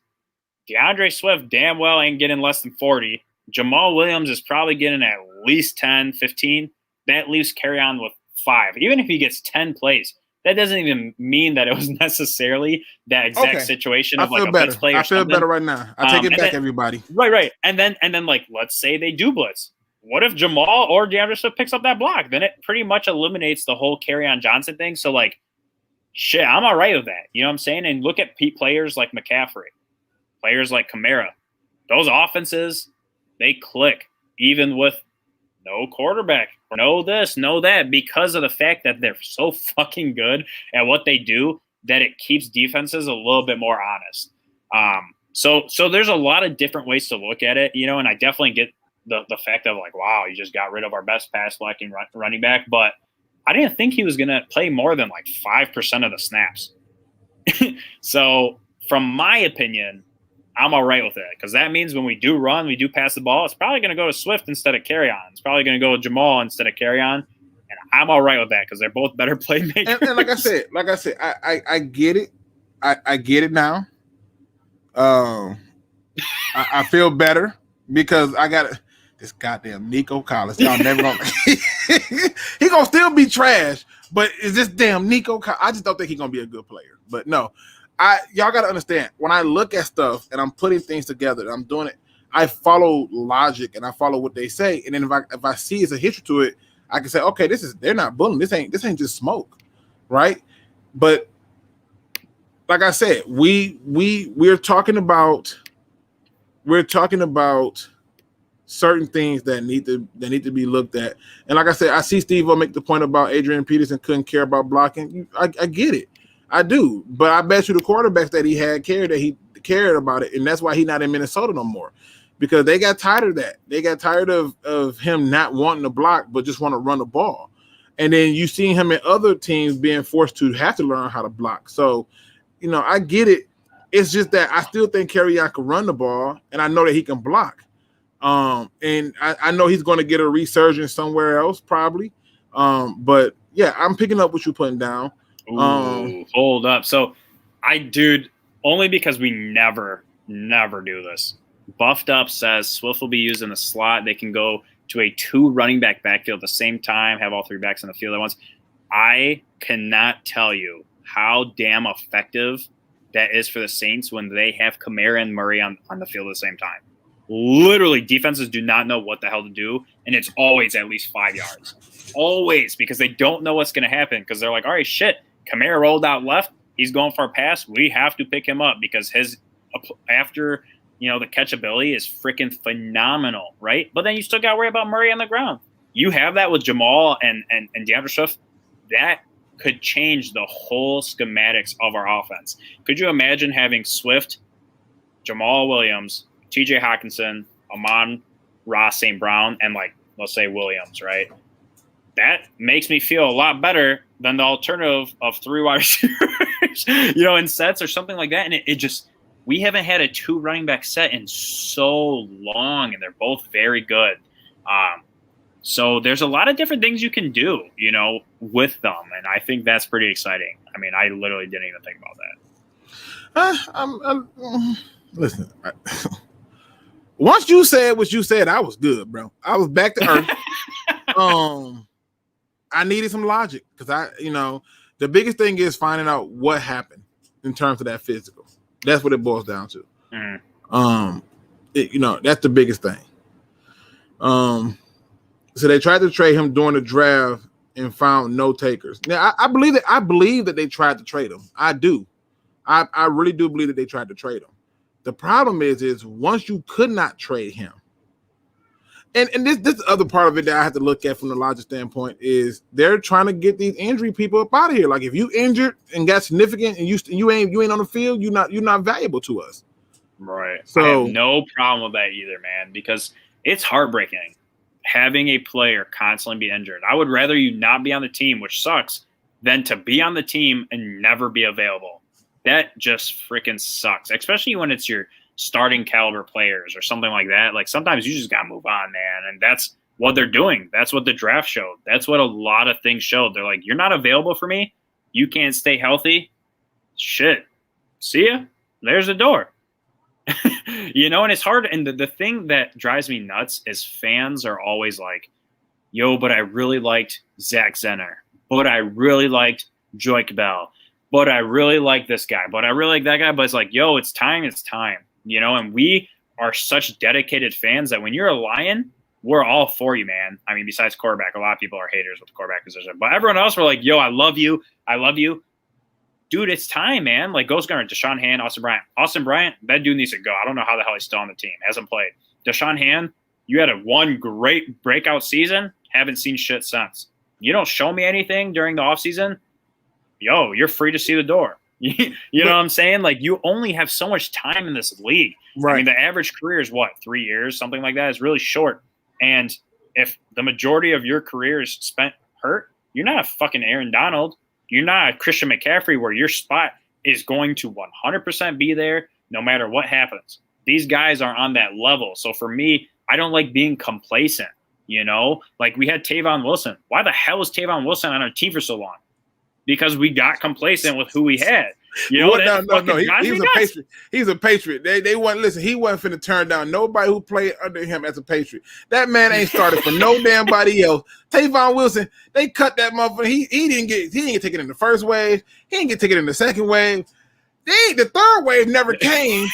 DeAndre Swift damn well ain't getting less than 40. Jamal Williams is probably getting at least 10, 15. That leaves Kerryon with 5. Even if he gets 10 plays, that doesn't even mean that it was necessarily that exact situation of like a blitz play or something. I feel better right now. I take it back, everybody. Right. And then like, let's say they do blitz. What if Jamal or DeAndre Swift picks up that block? Then it pretty much eliminates the whole Kerryon Johnson thing. So like, shit, I'm all right with that. You know what I'm saying? And look at players like McCaffrey, players like Kamara. Those offenses, they click even with no quarterback, no this, no that, because of the fact that they're so fucking good at what they do that it keeps defenses a little bit more honest. So there's a lot of different ways to look at it, and I definitely get the fact of like, wow, you just got rid of our best pass blocking running back, but I didn't think he was going to play more than like 5% of the snaps. So from my opinion, I'm all right with it because that means when we do run, we do pass the ball, it's probably going to go to Swift instead of Kerryon. It's probably going to go to Jamal instead of Kerryon, and I'm all right with that because they're both better playmakers. And like I said, I get it. I get it now. I feel better because I got this goddamn Nico Collins. Y'all never gonna he gonna still be trash, but is this damn Nico Collins? I just don't think he's gonna be a good player. But no. Y'all gotta understand when I look at stuff and I'm putting things together and I'm doing it, I follow logic and I follow what they say. And then if I see it's a history to it, I can say, okay, they're not bullying. This ain't just smoke, right? But like I said, we're talking about certain things that need to be looked at. And like I said, I see Steve-O make the point about Adrian Peterson couldn't care about blocking. I get it. I do, but I bet you the quarterbacks that he had cared about it, and that's why he's not in Minnesota no more, because they got tired of that. They got tired of him not wanting to block, but just want to run the ball. And then you see him in other teams being forced to have to learn how to block. So, I get it. It's just that I still think Kerryon can run the ball, and I know that he can block. And I know he's going to get a resurgence somewhere else probably. But yeah, I'm picking up what you're putting down. Ooh, hold up. So only because we never do this. Buffed Up says Swift will be used in the slot. They can go to a 2 running back backfield at the same time, have all 3 backs on the field at once. I cannot tell you how damn effective that is for the Saints when they have Kamara and Murray on the field at the same time. Literally, defenses do not know what the hell to do, and it's always at least 5 yards. Always, because they don't know what's going to happen, because they're like, all right, shit, Kamara rolled out left. He's going for a pass. We have to pick him up because his after the catchability is freaking phenomenal, right? But then you still got to worry about Murray on the ground. You have that with Jamal and DeAndre Swift. That could change the whole schematics of our offense. Could you imagine having Swift, Jamal Williams, TJ Hawkinson, Amon-Ra St. Brown, and let's say Williams, right? That makes me feel a lot better than the alternative of 3 wide receivers, in sets or something like that. And it just, we haven't had a 2 running back set in so long, and they're both very good. So there's a lot of different things you can do, with them. And I think that's pretty exciting. I mean, I literally didn't even think about that. Listen, once you said what you said, I was good, bro. I was back to earth. I needed some logic because the biggest thing is finding out what happened in terms of that physical. That's what it boils down to. That's the biggest thing. So they tried to trade him during the draft and found no takers. Now I believe that they tried to trade him. I do. I really do believe that they tried to trade him. The problem is once you could not trade him, and this other part of it that I have to look at from the logic standpoint is they're trying to get these injury people up out of here. Like if you injured and got significant and you ain't on the field, you're not valuable to us. Right. So I have no problem with that either, man, because it's heartbreaking having a player constantly be injured. I would rather you not be on the team, which sucks, than to be on the team and never be available. That just freaking sucks, especially when it's your starting caliber players or something like that. Like sometimes you just got to move on, man. And that's what they're doing. That's what the draft showed. That's what a lot of things showed. They're like, you're not available for me. You can't stay healthy. Shit. See ya. There's the door. And it's hard. And the thing that drives me nuts is fans are always like, yo, but I really liked Zach Zenner. But I really liked Joik Bell. But I really like this guy. But I really like that guy. But it's like, yo, it's time. It's time. And we are such dedicated fans that when you're a Lion, we're all for you, man. I mean, besides quarterback, a lot of people are haters with the quarterback position. But everyone else, we're like, yo, I love you. I love you. Dude, it's time, man. Like Ghost Gunner, Deshaun Hand, Austin Bryant. Austin Bryant, that dude needs to go. I don't know how the hell he's still on the team. Hasn't played. Deshaun Hand, you had one great breakout season. Haven't seen shit since. You don't show me anything during the offseason, yo, you're free to see the door. You know what I'm saying? Like, you only have so much time in this league. Right. I mean, the average career is 3 years, something like that. Is really short. And if the majority of your career is spent hurt, you're not a fucking Aaron Donald. You're not a Christian McCaffrey where your spot is going to 100% be there no matter what happens. These guys are on that level. So for me, I don't like being complacent, Like we had Tavon Wilson. Why the hell was Tavon Wilson on our team for so long? Because we got complacent with who we had. No. He's a Patriot. He's a Patriot. They wasn't listen. He wasn't finna turn down nobody who played under him as a Patriot. That man ain't started for no damn body else. Tavon Wilson, they cut that motherfucker. He didn't get taken in the first wave. He didn't get taken in the second wave. The third wave never came.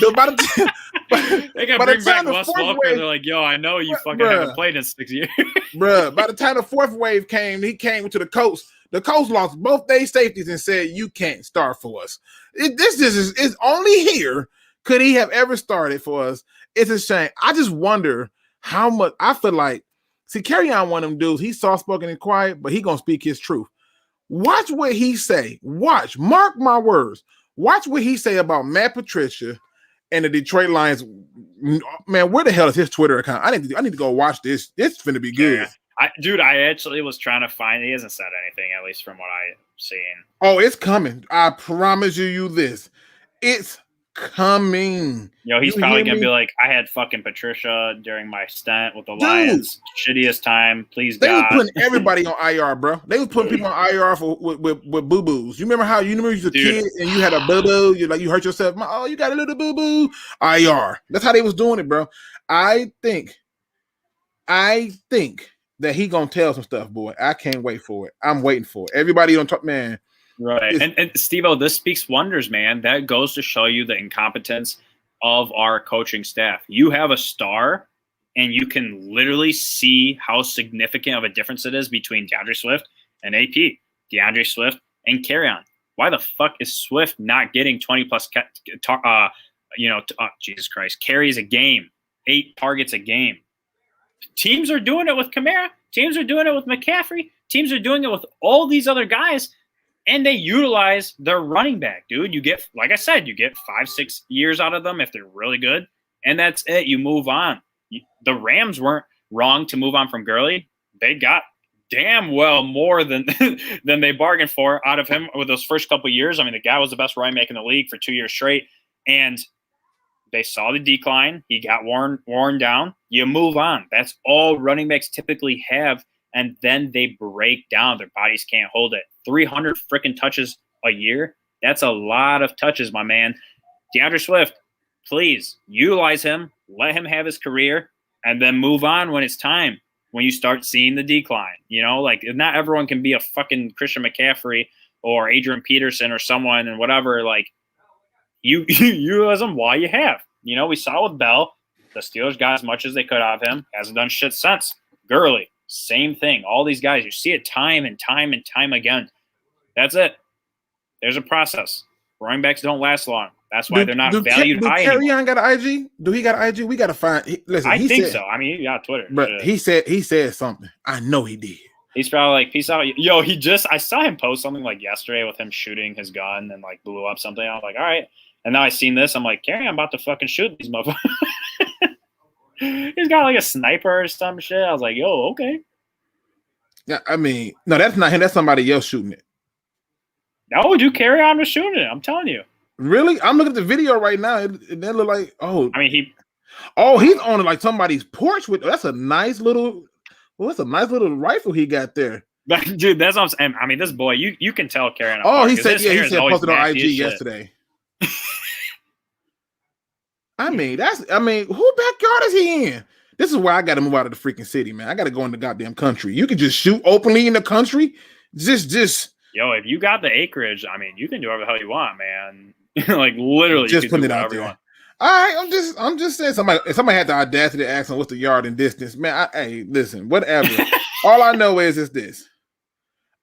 They got to bring back Wes Welker. They're like, yo, I know you fucking haven't played in 6 years. Bruh, by the time the fourth wave came, he came to the coast. The coach lost both their safeties and said, you can't start for us. This is only here could he have ever started for us. It's a shame. I just wonder how much I feel like, Kerryon one of them dudes, he's soft-spoken and quiet, but he going to speak his truth. Watch what he say. Watch. Mark my words. Watch what he say about Matt Patricia and the Detroit Lions. Man, where the hell is his Twitter account? I need to go watch this. It's finna be good. Yeah. I actually was trying to find. He hasn't said anything, at least from what I've seen. Oh, it's coming. I promise you this. It's coming. He's probably gonna be like, I had fucking Patricia during my stint with the Lions. Shittiest time. Please, they God. was putting everybody on IR, bro. They was putting people on IR with boo boos. You remember you was a kid and you had a boo boo. You hurt yourself. You got a little boo boo. IR. That's how they was doing it, bro. I think I think that he gonna tell some stuff, boy. I can't wait for it. I'm waiting for it. Everybody don't talk, man. Right. And Steve-O, this speaks wonders, man. That goes to show you the incompetence of our coaching staff. You have a star, and you can literally see how significant of a difference it is between DeAndre Swift and AP, DeAndre Swift and Kerryon. Why the fuck is Swift not getting 20 plus, Jesus Christ, carries a game, 8 targets a game? Teams are doing it with Kamara. Teams are doing it with McCaffrey. Teams are doing it with all these other guys. And they utilize their running back, dude. You get, like I said, you get 5-6 years out of them if they're really good. And that's it. You move on. The Rams weren't wrong to move on from Gurley. They got damn well more than they bargained for out of him with those first couple of years. I mean, the guy was the best running back in the league for 2 years straight. And they saw the decline. He got worn down. You move on. That's all running backs typically have. And then they break down. Their bodies can't hold it. 300 freaking touches a year. That's a lot of touches, my man. DeAndre Swift, please utilize him. Let him have his career and then move on when it's time, when you start seeing the decline. You know, like not everyone can be a fucking Christian McCaffrey or Adrian Peterson or someone and whatever. Like you utilize them while you have. You know, we saw with Bell, the Steelers got as much as they could out of him. Hasn't done shit since. Gurley, same thing. All these guys, you see it time and time and time again. That's it. There's a process. Running backs don't last long. That's why they're not valued high anymore. Kerryon got an IG? Do he got an IG? We got to find. Listen, I think so. I mean, he got Twitter. But he said something. I know he did. He's probably like, peace out. Yo, I saw him post something like yesterday with him shooting his gun and like blew up something. I was like, all right. And now I seen this. I'm like, Kerryon, I'm about to fucking shoot these motherfuckers. He's got like a sniper or some shit. I was like, yo, okay. Yeah, I mean, no, that's not him. That's somebody else shooting it. No, dude, Kerryon was shooting it. I'm telling you. Really? I'm looking at the video right now. It look like, I mean, he's on like somebody's porch with. That's a nice little rifle he got there. Dude, that's what I'm saying. I mean, this boy, you can tell Kerryon. Oh, he said posted on IG yesterday. I mean, who backyard is he in? This is why I got to move out of the freaking city, man. I got to go in the goddamn country. You can just shoot openly in the country. Just. Yo, if you got the acreage, I mean, you can do whatever the hell you want, man. Like literally, just put it out there. All right, I'm just saying. Somebody had the audacity to ask him what's the yard and distance, man. Hey, listen, whatever. All I know is this: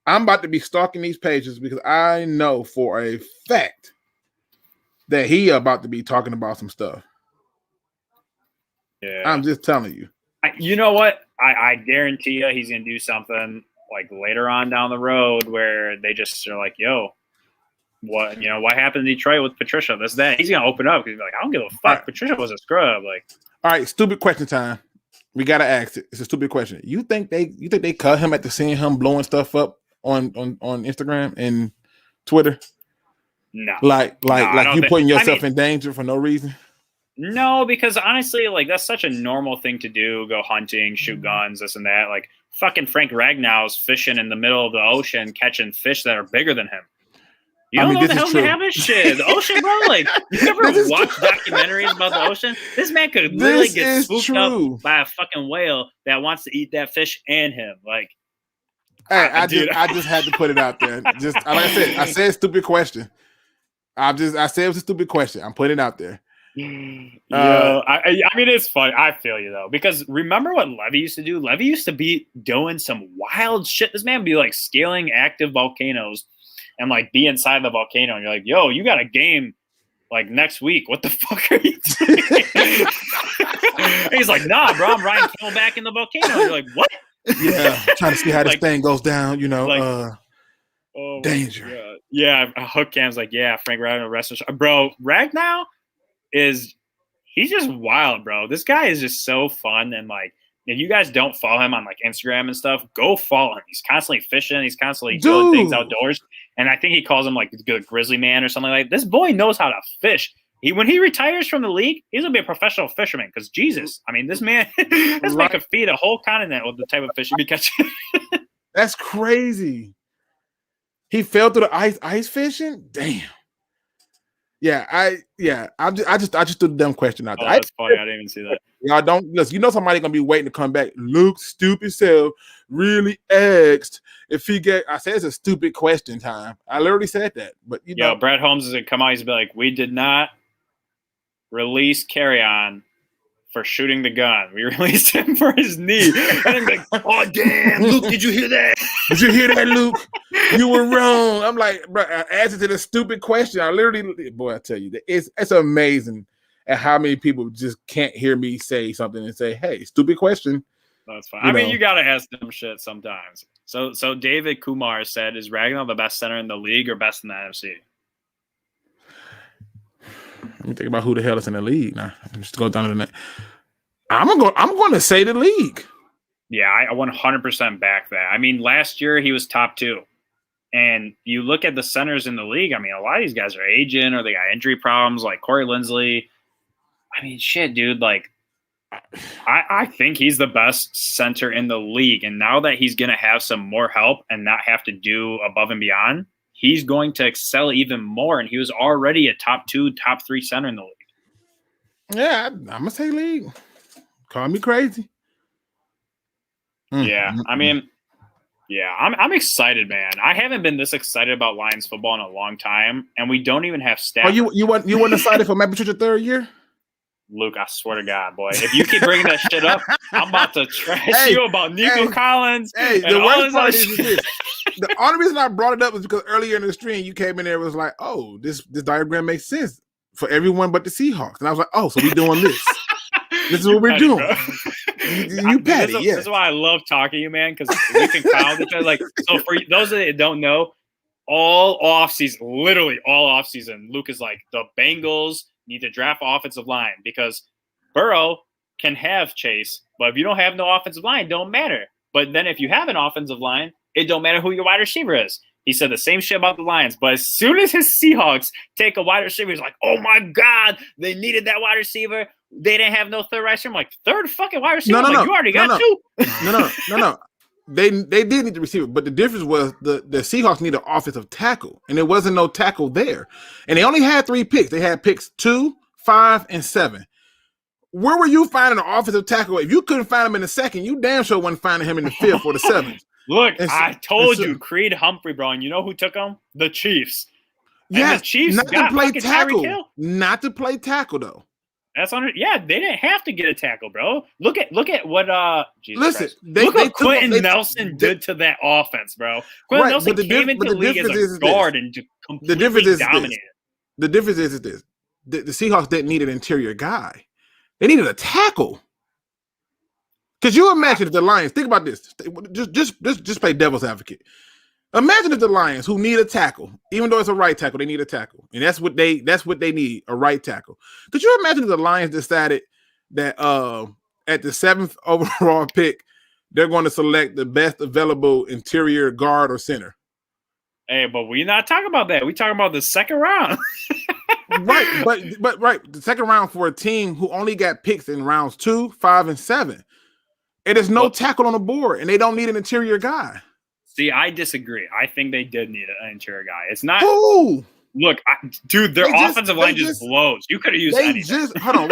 I'm about to be stalking these pages because I know for a fact that he about to be talking about some stuff. Yeah, I'm just telling you. You know what? I guarantee you he's gonna do something like later on down the road where they just are like, yo, what happened in Detroit with Patricia? This, that. He's gonna open up because he's like, I don't give a fuck. Right. Patricia was a scrub. Like, all right, stupid question time. We gotta ask it. It's a stupid question. You think they cut him after seeing him blowing stuff up on Instagram and Twitter? No. Like you putting yourself in danger for no reason? No, because honestly, like that's such a normal thing to do. Go hunting, shoot guns, this and that. Like fucking Frank Ragnow's fishing in the middle of the ocean, catching fish that are bigger than him. You don't know the hell's gonna happen? Shit, the ocean, bro. Like you ever watch documentaries about the ocean? This man could literally get swooped up by a fucking whale that wants to eat that fish and him. Like, hey, I just had to put it out there. Just like I said stupid question. I said it was a stupid question. I'm putting it out there. I mean, it's funny. I feel you though, because remember what Levy used to do? Levy used to be doing some wild shit. This man would be like scaling active volcanoes and like be inside the volcano, and you're like, "Yo, you got a game like next week? What the fuck are you doing?" He's like, "Nah, bro, I'm riding Camelback in the volcano." And you're like, "What?" Yeah, trying to see how this thing goes down. You know, danger. Yeah, Hook Cam's like, "Yeah, Frank Ragnow restaurant, bro. Ragnow he's just wild, bro. This guy is just so fun, and like if you guys don't follow him on like Instagram and stuff, go follow him. He's constantly fishing, he's constantly doing things outdoors. And I think he calls him like the good grizzly man or something like that. This boy knows how to fish. When he retires from the league, he's gonna be a professional fisherman because Jesus, I mean, this man could feed a whole continent with the type of fish he be catching. That's crazy. He fell through the ice fishing? Damn. Yeah, I just threw the dumb question out there. That's funny. I didn't even see that. Y'all don't listen. You know somebody gonna be waiting to come back. Luke, stupid self, really asked if he get. I said it's a stupid question time. I literally said that, but you know, Brett Holmes is gonna come out. He's gonna be like, we did not release Carry On for shooting the gun. We released him for his knee. And I'm like, oh damn, Luke, did you hear that? Did you hear that, Luke? You were wrong. I'm like, bro, I answered to the stupid question. I literally, boy, I tell you, it's amazing at how many people just can't hear me say something and say, hey, stupid question. That's fine. I mean, you gotta ask them shit sometimes. So David Kumar said, is Ragnar the best center in the league or best in the NFC? Let me think about who the hell is in the league now. I'm just go down to the net. I'm going to say the league. Yeah, I 100% back that. I mean, last year he was top 2. And you look at the centers in the league, I mean, a lot of these guys are aging or they got injury problems like Corey Linsley. I mean, shit, dude, like I think he's the best center in the league. And now that he's going to have some more help and not have to do above and beyond, he's going to excel even more. And he was already a top 2, top 3 center in the league. Yeah, I'm going to say league. Call me crazy. Yeah, I mean, yeah, I'm excited, man. I haven't been this excited about Lions football in a long time, and we don't even have staff. Oh, you weren't excited for Matt Patricia third year? Luke, I swear to God, boy, if you keep bringing that shit up, I'm about to trash you about Nico Collins. Hey, the worst part is this. The only reason I brought it up is because earlier in the stream you came in there and was like, "Oh, this diagram makes sense for everyone but the Seahawks," and I was like, "Oh, so we're doing this." This is what we're doing. You petty, yeah. This is why I love talking to you, man, because we can count each other. Like, so for those that don't know, all offseason, literally all offseason, Luke is like, the Bengals need to draft offensive line because Burrow can have Chase, but if you don't have no offensive line, it don't matter. But then if you have an offensive line, it don't matter who your wide receiver is. He said the same shit about the Lions, but as soon as his Seahawks take a wide receiver, he's like, oh my God, they needed that wide receiver. They didn't have no third wide receiver. I'm like, third fucking wide receiver? No. You already got 2. No. They did need the receiver, but the difference was the Seahawks needed an offensive tackle, and there wasn't no tackle there. And they only had 3 picks. They had picks 2, 5, and 7. Where were you finding an offensive tackle? If you couldn't find him in the second, you damn sure wasn't finding him in the 5th or the 7th. Look, I told you, Creed Humphrey, bro, and you know who took him? The Chiefs. Yeah, the Chiefs not got to play tackle. Hill. Not to play tackle though. That's they didn't have to get a tackle, bro. Look at what look what Quentin Nelson did to that offense, bro. Quentin Nelson came into the league as a guard and completely dominated. The difference is this: the Seahawks didn't need an interior guy; they needed a tackle. Because you imagine if the Lions, think about this, just play devil's advocate. Imagine if the Lions, who need a tackle, even though it's a right tackle, they need a tackle, and that's what they need, a right tackle. Could you imagine if the Lions decided that at the 7th overall pick, they're going to select the best available interior guard or center? Hey, but we're not talking about that. We're talking about the second round. Right, but the second round for a team who only got picks in rounds 2, 5, and 7. And there's no tackle on the board, and they don't need an interior guy. See, I disagree. I think they did need an interior guy. It's not. Who? Look, dude, their offensive line just blows. You could have used anything. Hold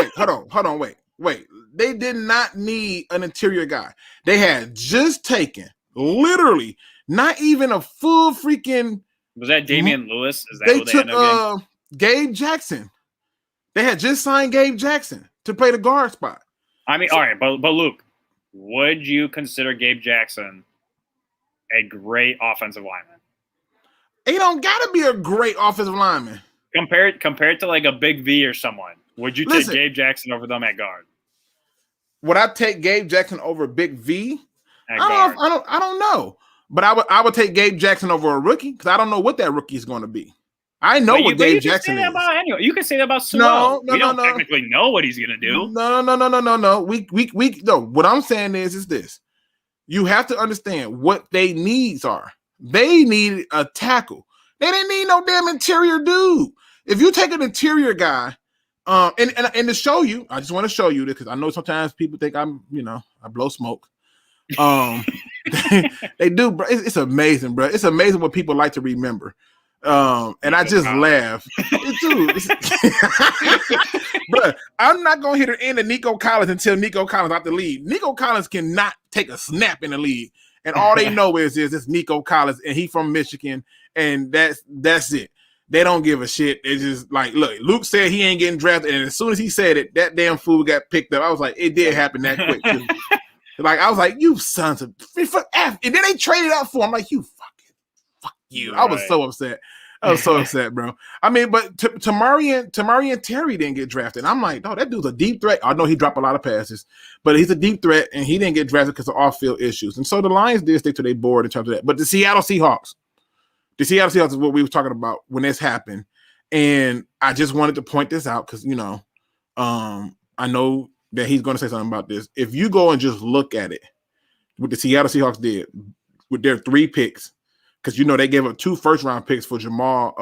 on, wait. They did not need an interior guy. They had just taken, literally, not even a full freaking. Was that Damian Lewis? Is that they who they took ended up getting? Gabe Jackson. They had just signed Gabe Jackson to play the guard spot. I mean, all right, but Luke, would you consider Gabe Jackson a great offensive lineman? He don't got to be a great offensive lineman. Compared to like a Big V or someone, would you take Gabe Jackson over them at guard? Would I take Gabe Jackson over Big V? I don't know. But I would take Gabe Jackson over a rookie because I don't know what that rookie is going to be. I know what Gabe Jackson is. You can say that about Sewell. No, we don't technically know what he's going to do. No. No. What I'm saying is this. You have to understand what their needs are. They need a tackle. They didn't need no damn interior dude. If you take an interior guy, and to show you, I just want to show you this because I know sometimes people think I blow smoke. They do, bro. It's amazing, bro. It's amazing what people like to remember. And I just laugh. Dude, bro, I'm not going to hit her into Nico Collins until Nico Collins out the league. Nico Collins cannot take a snap in the league. And all they know is it's Nico Collins, and he from Michigan, and that's it. They don't give a shit. It's just like, look, Luke said he ain't getting drafted, and as soon as he said it, that damn fool got picked up. I was like, it did happen that quick. Like, I was like, you sons of F. And then they traded up for him. I'm like, fuck you. Right. I was so upset, bro. I mean, but Tamarian Terry didn't get drafted. I'm like, no, that dude's a deep threat. I know he dropped a lot of passes, but he's a deep threat, and he didn't get drafted because of off-field issues. And so the Lions did stick to their board in terms of that. But the Seattle Seahawks is what we were talking about when this happened. And I just wanted to point this out because, I know that he's going to say something about this. If you go and just look at it, what the Seattle Seahawks did with their 3 picks, because they gave up 2 first-round picks for Jamal.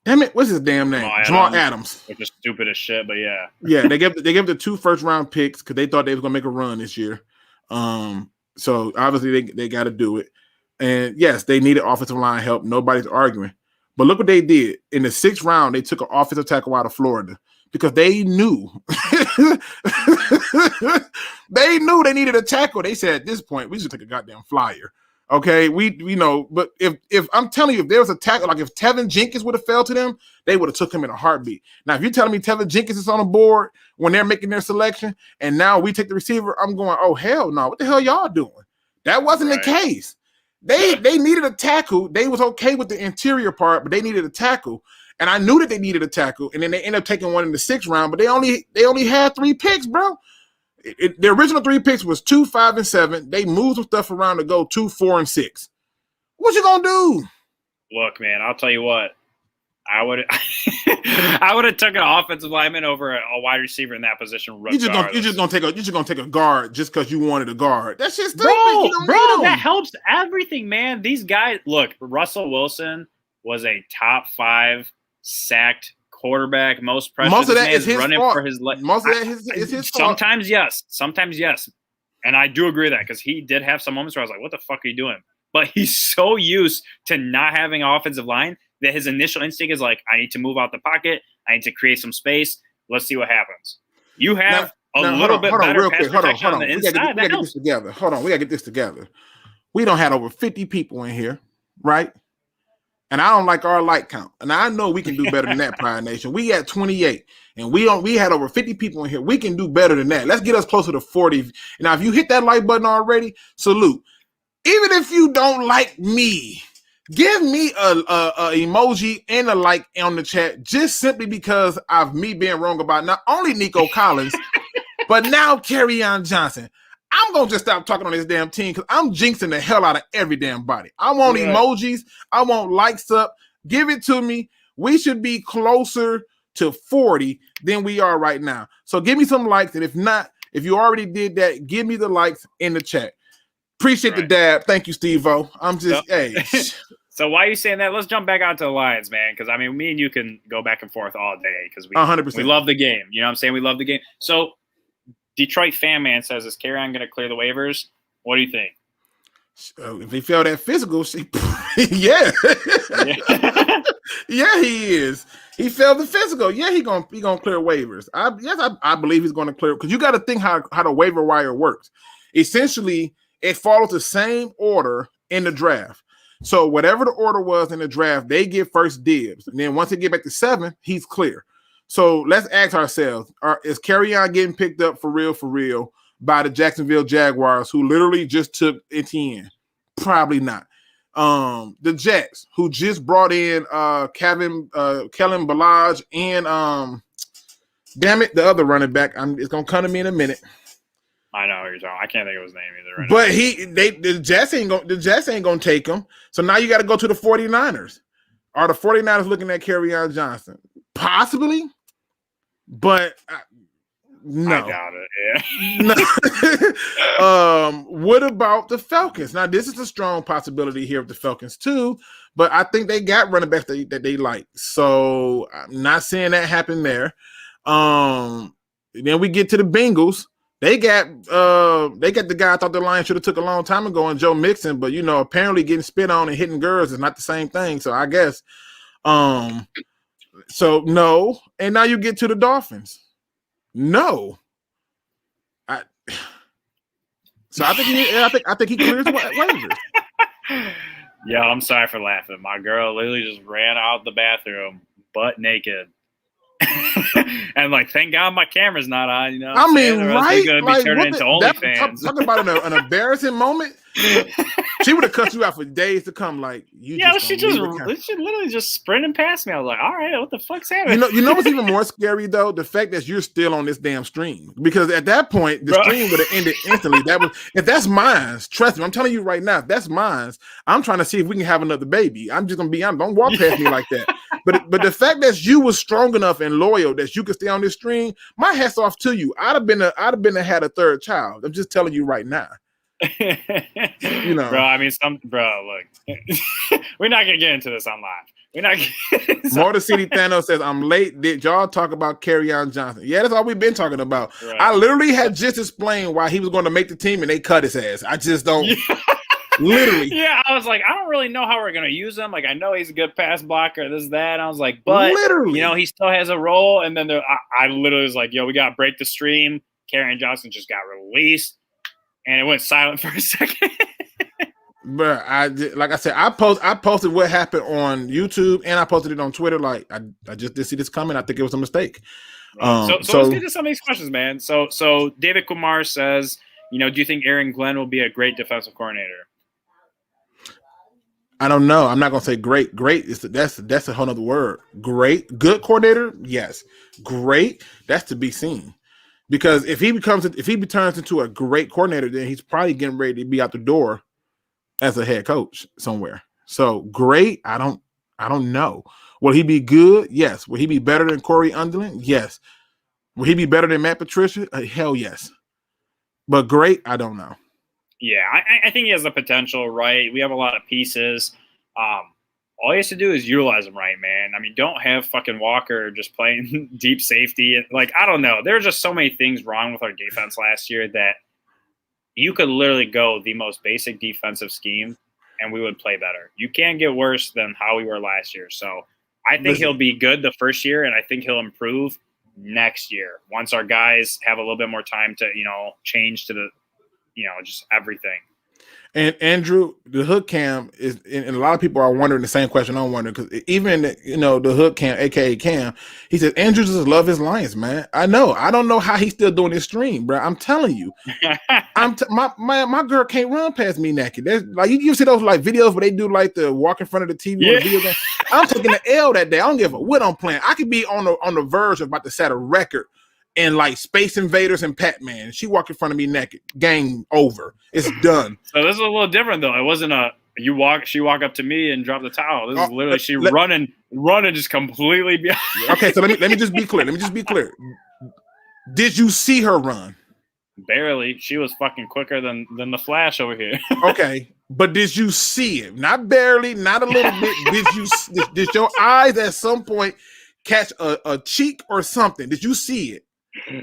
Damn it, what's his damn name? Jamal Adams. Which is stupid as shit, but yeah. Yeah, they gave the 2 first-round picks because they thought they was gonna make a run this year. So obviously they got to do it. And yes, they needed offensive line help. Nobody's arguing. But look what they did. In the 6th round, they took an offensive tackle out of Florida because they knew they needed a tackle. They said at this point, we should take a goddamn flyer. Okay, we know. But if I'm telling you, if there was a tackle, like if Tevin Jenkins would have fell to them, they would have took him in a heartbeat. Now, if you're telling me Tevin Jenkins is on the board when they're making their selection, and now we take the receiver, I'm going, oh hell no! What the hell y'all doing? That wasn't the case. They needed a tackle. They was okay with the interior part, but they needed a tackle. And I knew that they needed a tackle. And then they ended up taking one in the 6th round, but they only had 3 picks, bro. The original 3 picks was 2, 5, and 7. They moved some stuff around to go 2, 4, and 6. What you gonna do? Look, man, I'll tell you what. I would have took an offensive lineman over a wide receiver in that position. You're just gonna take a guard just because you wanted a guard. That's just stupid. Bro, that helps everything, man. These guys, look, Russell Wilson was a top 5 sacked quarterback. Most pressures. Most of that is his fault. Most of that is his fault. Sometimes yes, and I do agree with that because he did have some moments where I was like, "What the fuck are you doing?" But he's so used to not having an offensive line that his initial instinct is like, I need to move out the pocket. I need to create some space. Let's see what happens. You have a little bit better pass protection on the inside. We gotta get this together. Hold on. We got to get this together. We don't have over 50 people in here, right? And I don't like our like count. And I know we can do better than that, Pride Nation. We at 28, and we had over 50 people in here. We can do better than that. Let's get us closer to 40. Now, if you hit that like button already, salute. Even if you don't like me, give me a emoji and a like on the chat, just simply because of me being wrong about not only Nico Collins, but now Kerryon Johnson. I'm going to just stop talking on this damn team because I'm jinxing the hell out of every damn body. I want emojis. I want likes up. Give it to me. We should be closer to 40 than we are right now. So give me some likes. And if not, if you already did that, give me the likes in the chat. Appreciate the dab. Thank you, Steve-O. I'm just, hey. So why are you saying that? Let's jump back onto the Lions, man. Because, I mean, me and you can go back and forth all day because we 100%. We love the game. You know what I'm saying? We love the game. So Detroit Fan Man says, is Kerryon going to clear the waivers? What do you think? If he failed that physical, yeah. Yeah, he is. He failed the physical. Yeah, he gonna clear waivers. I believe he's going to clear because you got to think how the waiver wire works. Essentially, it follows the same order in the draft. So whatever the order was in the draft, they get first dibs. And then once they get back to 7, he's clear. So let's ask ourselves, is Kerryon getting picked up for real by the Jacksonville Jaguars, who literally just took Etienne? Probably not. The Jets, who just brought in Kellen Ballage and damn it, the other running back. It's gonna come to me in a minute. I know who you're talking. I can't think of his name either. Right but now. The Jets ain't gonna take him. So now you got to go to the 49ers. Are the 49ers looking at Kerryon Johnson? Possibly, but no. I doubt it. Yeah. No. What about the Falcons? Now this is a strong possibility here of the Falcons too, but I think they got running backs that they like. So I'm not saying that happened there. Then we get to the Bengals. They got the guy I thought the Lions should have took a long time ago, and Joe Mixon, but apparently getting spit on and hitting girls is not the same thing. So I guess, so no. And now you get to the Dolphins. No. So I think he clears waivers. Yeah, I'm sorry for laughing. My girl literally just ran out the bathroom butt naked. And like, thank God my camera's not on. I mean, right? They're gonna be turning into OnlyFans. Talking about an embarrassing moment. She would have cut you out for days to come. Like she literally just sprinting past me. I was like, all right, what the fuck's happening? You know what's even more scary though? The fact that you're still on this damn stream, because at that point the stream would have ended instantly. If that's mine, trust me, I'm telling you right now, if that's mine, I'm trying to see if we can have another baby. I'm just gonna be honest. Don't walk past me like that. But the fact that you was strong enough and loyal that you could stay on this stream, my hat's off to you. I'd have had a third child. I'm just telling you right now. Bro, I mean, look, we're not gonna get into this on live. We're not. Motor City Thanos says, "I'm late. Did y'all talk about Kerryon Johnson?" Yeah, that's all we've been talking about. Right. I literally had just explained why he was going to make the team, and they cut his ass. I just don't. Yeah. Literally. Yeah, I was like, I don't really know how we're gonna use him. Like, I know he's a good pass blocker, this, that. And I was like, but literally, he still has a role. And then I literally was like, yo, we gotta break the stream. Kerryon Johnson just got released. And it went silent for a second. But like I said, I posted what happened on YouTube, and I posted it on Twitter. Like I just did see this coming. I think it was a mistake. Right. So let's get to some of these questions, man. So David Kumar says, do you think Aaron Glenn will be a great defensive coordinator? I don't know. I'm not gonna say great. Great that's a whole other word. Great, good coordinator, yes. Great, that's to be seen. Because if he turns into a great coordinator, then he's probably getting ready to be out the door as a head coach somewhere. So great, I don't know. Will he be good? Yes. Will he be better than Corey Underlin? Yes. Will he be better than Matt Patricia? Hell yes. But great, I don't know. Yeah, I think he has the potential, right? We have a lot of pieces. All he has to do is utilize them right, man. I mean, don't have fucking Walker just playing deep safety. Like, I don't know. There are just so many things wrong with our defense last year that you could literally go the most basic defensive scheme and we would play better. You can't get worse than how we were last year. So I think he'll be good the first year, and I think he'll improve next year once our guys have a little bit more time to, change to the, just everything. And Andrew, the hood cam is, and a lot of people are wondering the same question I'm wondering, because even the hood cam, aka Cam, he says Andrew just love his Lions, man. I know. I don't know how he's still doing his stream, bro. I'm telling you, my girl can't run past me naked. There's like you see those like videos where they do like the walk in front of the TV. Yeah. The video game. I'm taking the L that day. I don't give a what I'm playing. I could be on the verge of about to set a record. And like Space Invaders and Pac-Man, she walked in front of me naked. Game over. It's done. So this is a little different though. It wasn't she walk up to me and drop the towel. This is literally running just completely beyond. Okay, so let me just be clear. Did you see her run? Barely. She was fucking quicker than the Flash over here. Okay, but did you see it? Not barely, not a little bit. Did your eyes at some point catch a cheek or something? Did you see it?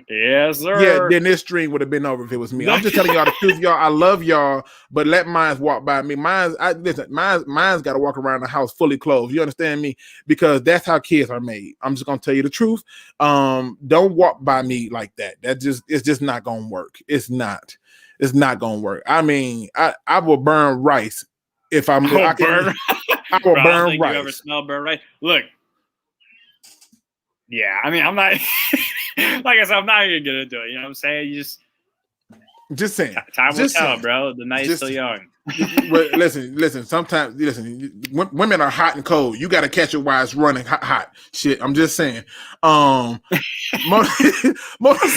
Yes, sir. Yeah, then this stream would have been over if it was me. I'm just telling y'all the truth, y'all. I love y'all, but let mine walk by me. Mine's got to walk around the house fully clothed. You understand me? Because that's how kids are made. I'm just gonna tell you the truth. Don't walk by me like that. It's just not gonna work. It's not gonna work. I mean, I will burn rice if I will burn rice. You ever smell burnt rice? Look. Yeah, I mean, I'm not like I said, I'm not gonna get into it. You know what I'm saying? You just saying. Time will tell, bro. The night's still young. But listen. Sometimes, women are hot and cold. You got to catch it while it's running hot. Shit, I'm just saying. Most Thanos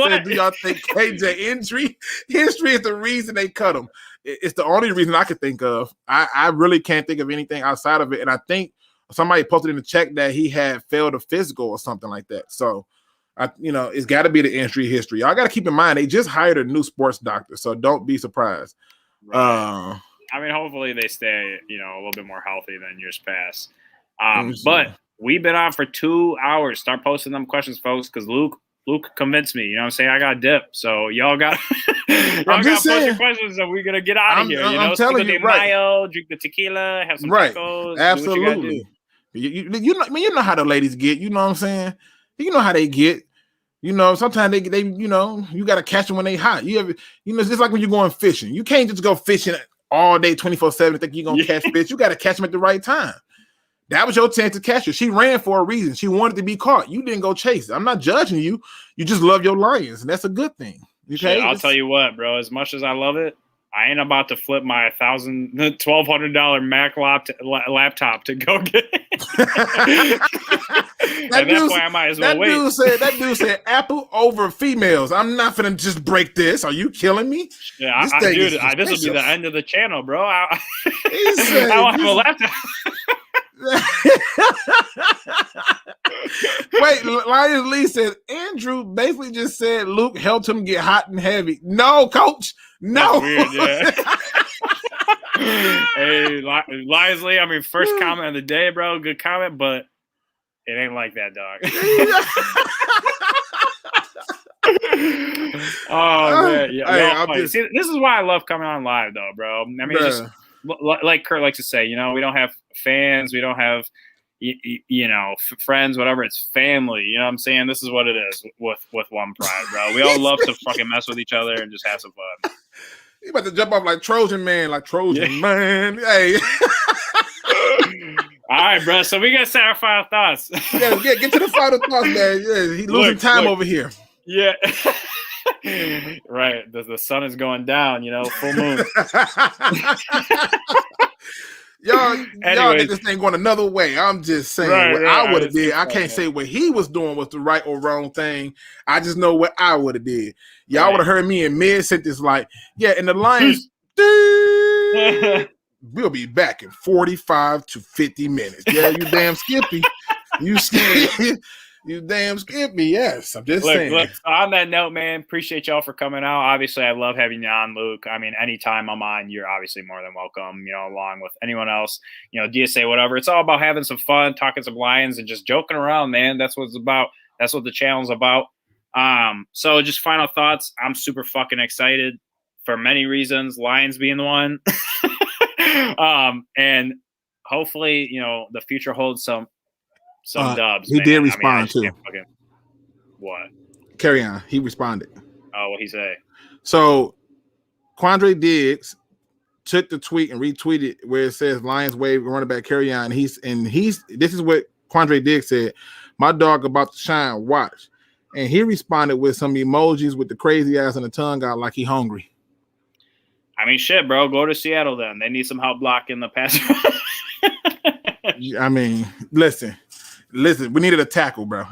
said, "Do y'all think KJ injury history is the reason they cut him?" It's the only reason I could think of. I really can't think of anything outside of it, and I think somebody posted in the chat that he had failed a physical or something like that. So, it's got to be the injury history. Y'all got to keep in mind they just hired a new sports doctor, so don't be surprised. Right. I mean, hopefully they stay, a little bit more healthy than years past. But we've been on for 2 hours. Start posting them questions, folks, because Luke Luke convinced me. You know what I'm saying? I got dip. So y'all got y'all got to post your questions and we're gonna get out of here. You know, I'm telling you, right. Mayo, drink the tequila, have some right. tacos. Absolutely. You know how the ladies get. You know what I'm saying? You know how they get. You know, sometimes they you know, you got to catch them when they hot. It's just like when you're going fishing. You can't just go fishing all day 24/7 think you're gonna catch fish. You got to catch them at the right time. That was your chance to catch her. She ran for a reason. She wanted to be caught. You didn't go chase it. I'm not judging you. You just love your lions, and that's a good thing. Okay, shit, I'll tell you what, bro. As much as I love it, I ain't about to flip my $1,200 Mac laptop to go get it. At that point, I might as well wait. That dude said Apple over females. I'm not gonna just break this. Are you killing me? Yeah, this will be the end of the channel, bro. I don't have a laptop. Wait, Lions Lee said Andrew basically just said Luke helped him get hot and heavy. No, coach. No. That's weird, yeah. Hey, Lions Lee, I mean, first comment of the day, bro. Good comment, but it ain't like that, dog. Oh, man. Yeah, See, this is why I love coming on live, though, bro. I mean, just like Kurt likes to say, you know, we don't have fans. We don't have, friends, whatever. It's family. You know what I'm saying? This is what it is with One Pride, bro. We all love to fucking mess with each other and just have some fun. You about to jump off like Trojan man. Man. Hey. All right, bro. So we got to say our final thoughts. Get to the final thoughts, man. Yeah, he's losing time over here. Yeah. Right. The sun is going down, full moon. Y'all think this thing going another way. I'm just saying what I would have did. I can't say what he was doing was the right or wrong thing. I just know what I would have did. Y'all would have heard me in mid-sentence like, and the Lions, we'll be back in 45 to 50 minutes. Yeah, you damn Skippy. You damn Skippy. Yes, I'm just saying. Look, on that note, man, appreciate y'all for coming out. Obviously, I love having you on, Luke. I mean, anytime I'm on, you're obviously more than welcome, along with anyone else, DSA, whatever. It's all about having some fun, talking some Lions, and just joking around, man. That's what it's about. That's what the channel's about. So just final thoughts. I'm super fucking excited for many reasons, Lions being the one. And hopefully, the future holds some dubs. He did respond too. What? Carry on. He responded. Oh, what'd he say? So Quandre Diggs took the tweet and retweeted where it says Lions wave running back carry on. This is what Quandre Diggs said. My dog about to shine. Watch. And he responded with some emojis with the crazy ass and the tongue out like he hungry. I mean, shit, bro. Go to Seattle then. They need some help blocking the pass. I mean, listen. We needed a tackle, bro.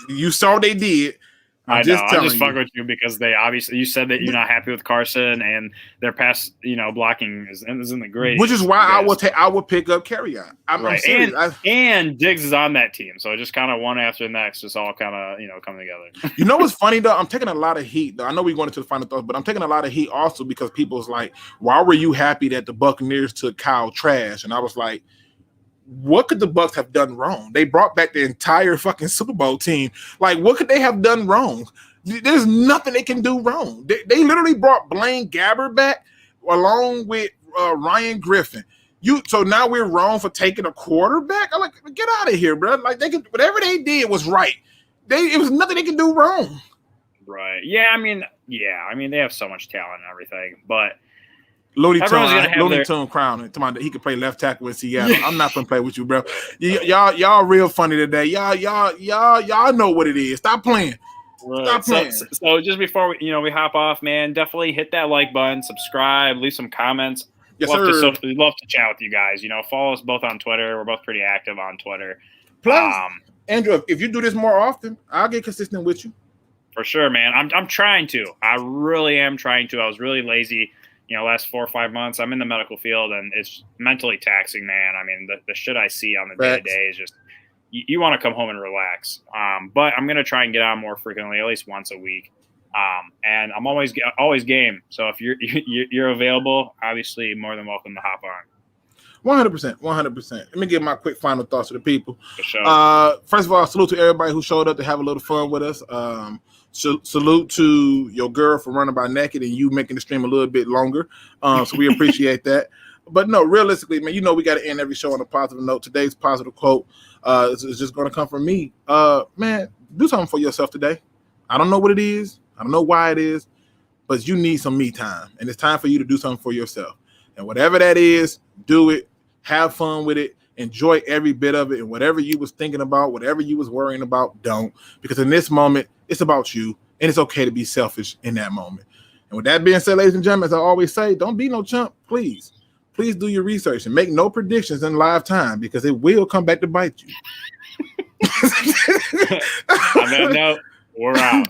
You saw what they did. I'm just fucking with you because they obviously, you said that you're not happy with Carson and their pass, blocking isn't the greatest. Which is why I would pick up Carryon. I'm serious. And Diggs is on that team, so just kind of one after the next, just all kind of coming together. You know what's funny though? I'm taking a lot of heat though. I know we're going into the final thoughts, but I'm taking a lot of heat also because people's like, why were you happy that the Buccaneers took Kyle Trask? And I was like, what could the Bucs have done wrong? They brought back the entire fucking Super Bowl team. Like, what could they have done wrong? There's nothing they can do wrong. They literally brought Blaine Gabbert back along with Ryan Griffin. So now we're wrong for taking a quarterback? I'm like, get out of here, bro. Like, whatever they did was right. It was nothing they can do wrong. Right. Yeah, I mean, they have so much talent and everything, but Looney Tune crown. He could play left tackle in Seattle. I'm not gonna play with you, bro. Y'all real funny today. Y'all know what it is. Stop playing. Right. Stop playing. So just before we hop off, man, definitely hit that like button, subscribe, leave some comments. Yes, sir. We'd love to chat with you guys. Follow us both on Twitter. We're both pretty active on Twitter. Plus, Andrew, if you do this more often, I'll get consistent with you. For sure, man. I'm trying to. I really am trying to. I was really lazy. Last 4 or 5 months, I'm in the medical field, and it's mentally taxing, man. I mean, the shit I see on the day-to-day is just you want to come home and relax. But I'm gonna try and get on more frequently, at least once a week. And I'm always game. So if you're available, obviously more than welcome to hop on. 100%. 100%. Let me give my quick final thoughts to the people. For sure. First of all, salute to everybody who showed up to have a little fun with us. Salute to your girl for running by naked and you making the stream a little bit longer. So we appreciate that. But no, realistically, man, we got to end every show on a positive note. Today's positive quote is just going to come from me. Man, do something for yourself today. I don't know what it is. I don't know why it is, but you need some me time. And it's time for you to do something for yourself. And whatever that is, do it. Have fun with it. Enjoy every bit of it. And whatever you was thinking about, whatever you was worrying about, don't. Because in this moment, it's about you. And it's okay to be selfish in that moment. And with that being said, ladies and gentlemen, as I always say, don't be no chump, please. Please do your research and make no predictions in live time because it will come back to bite you. On that note, we're out.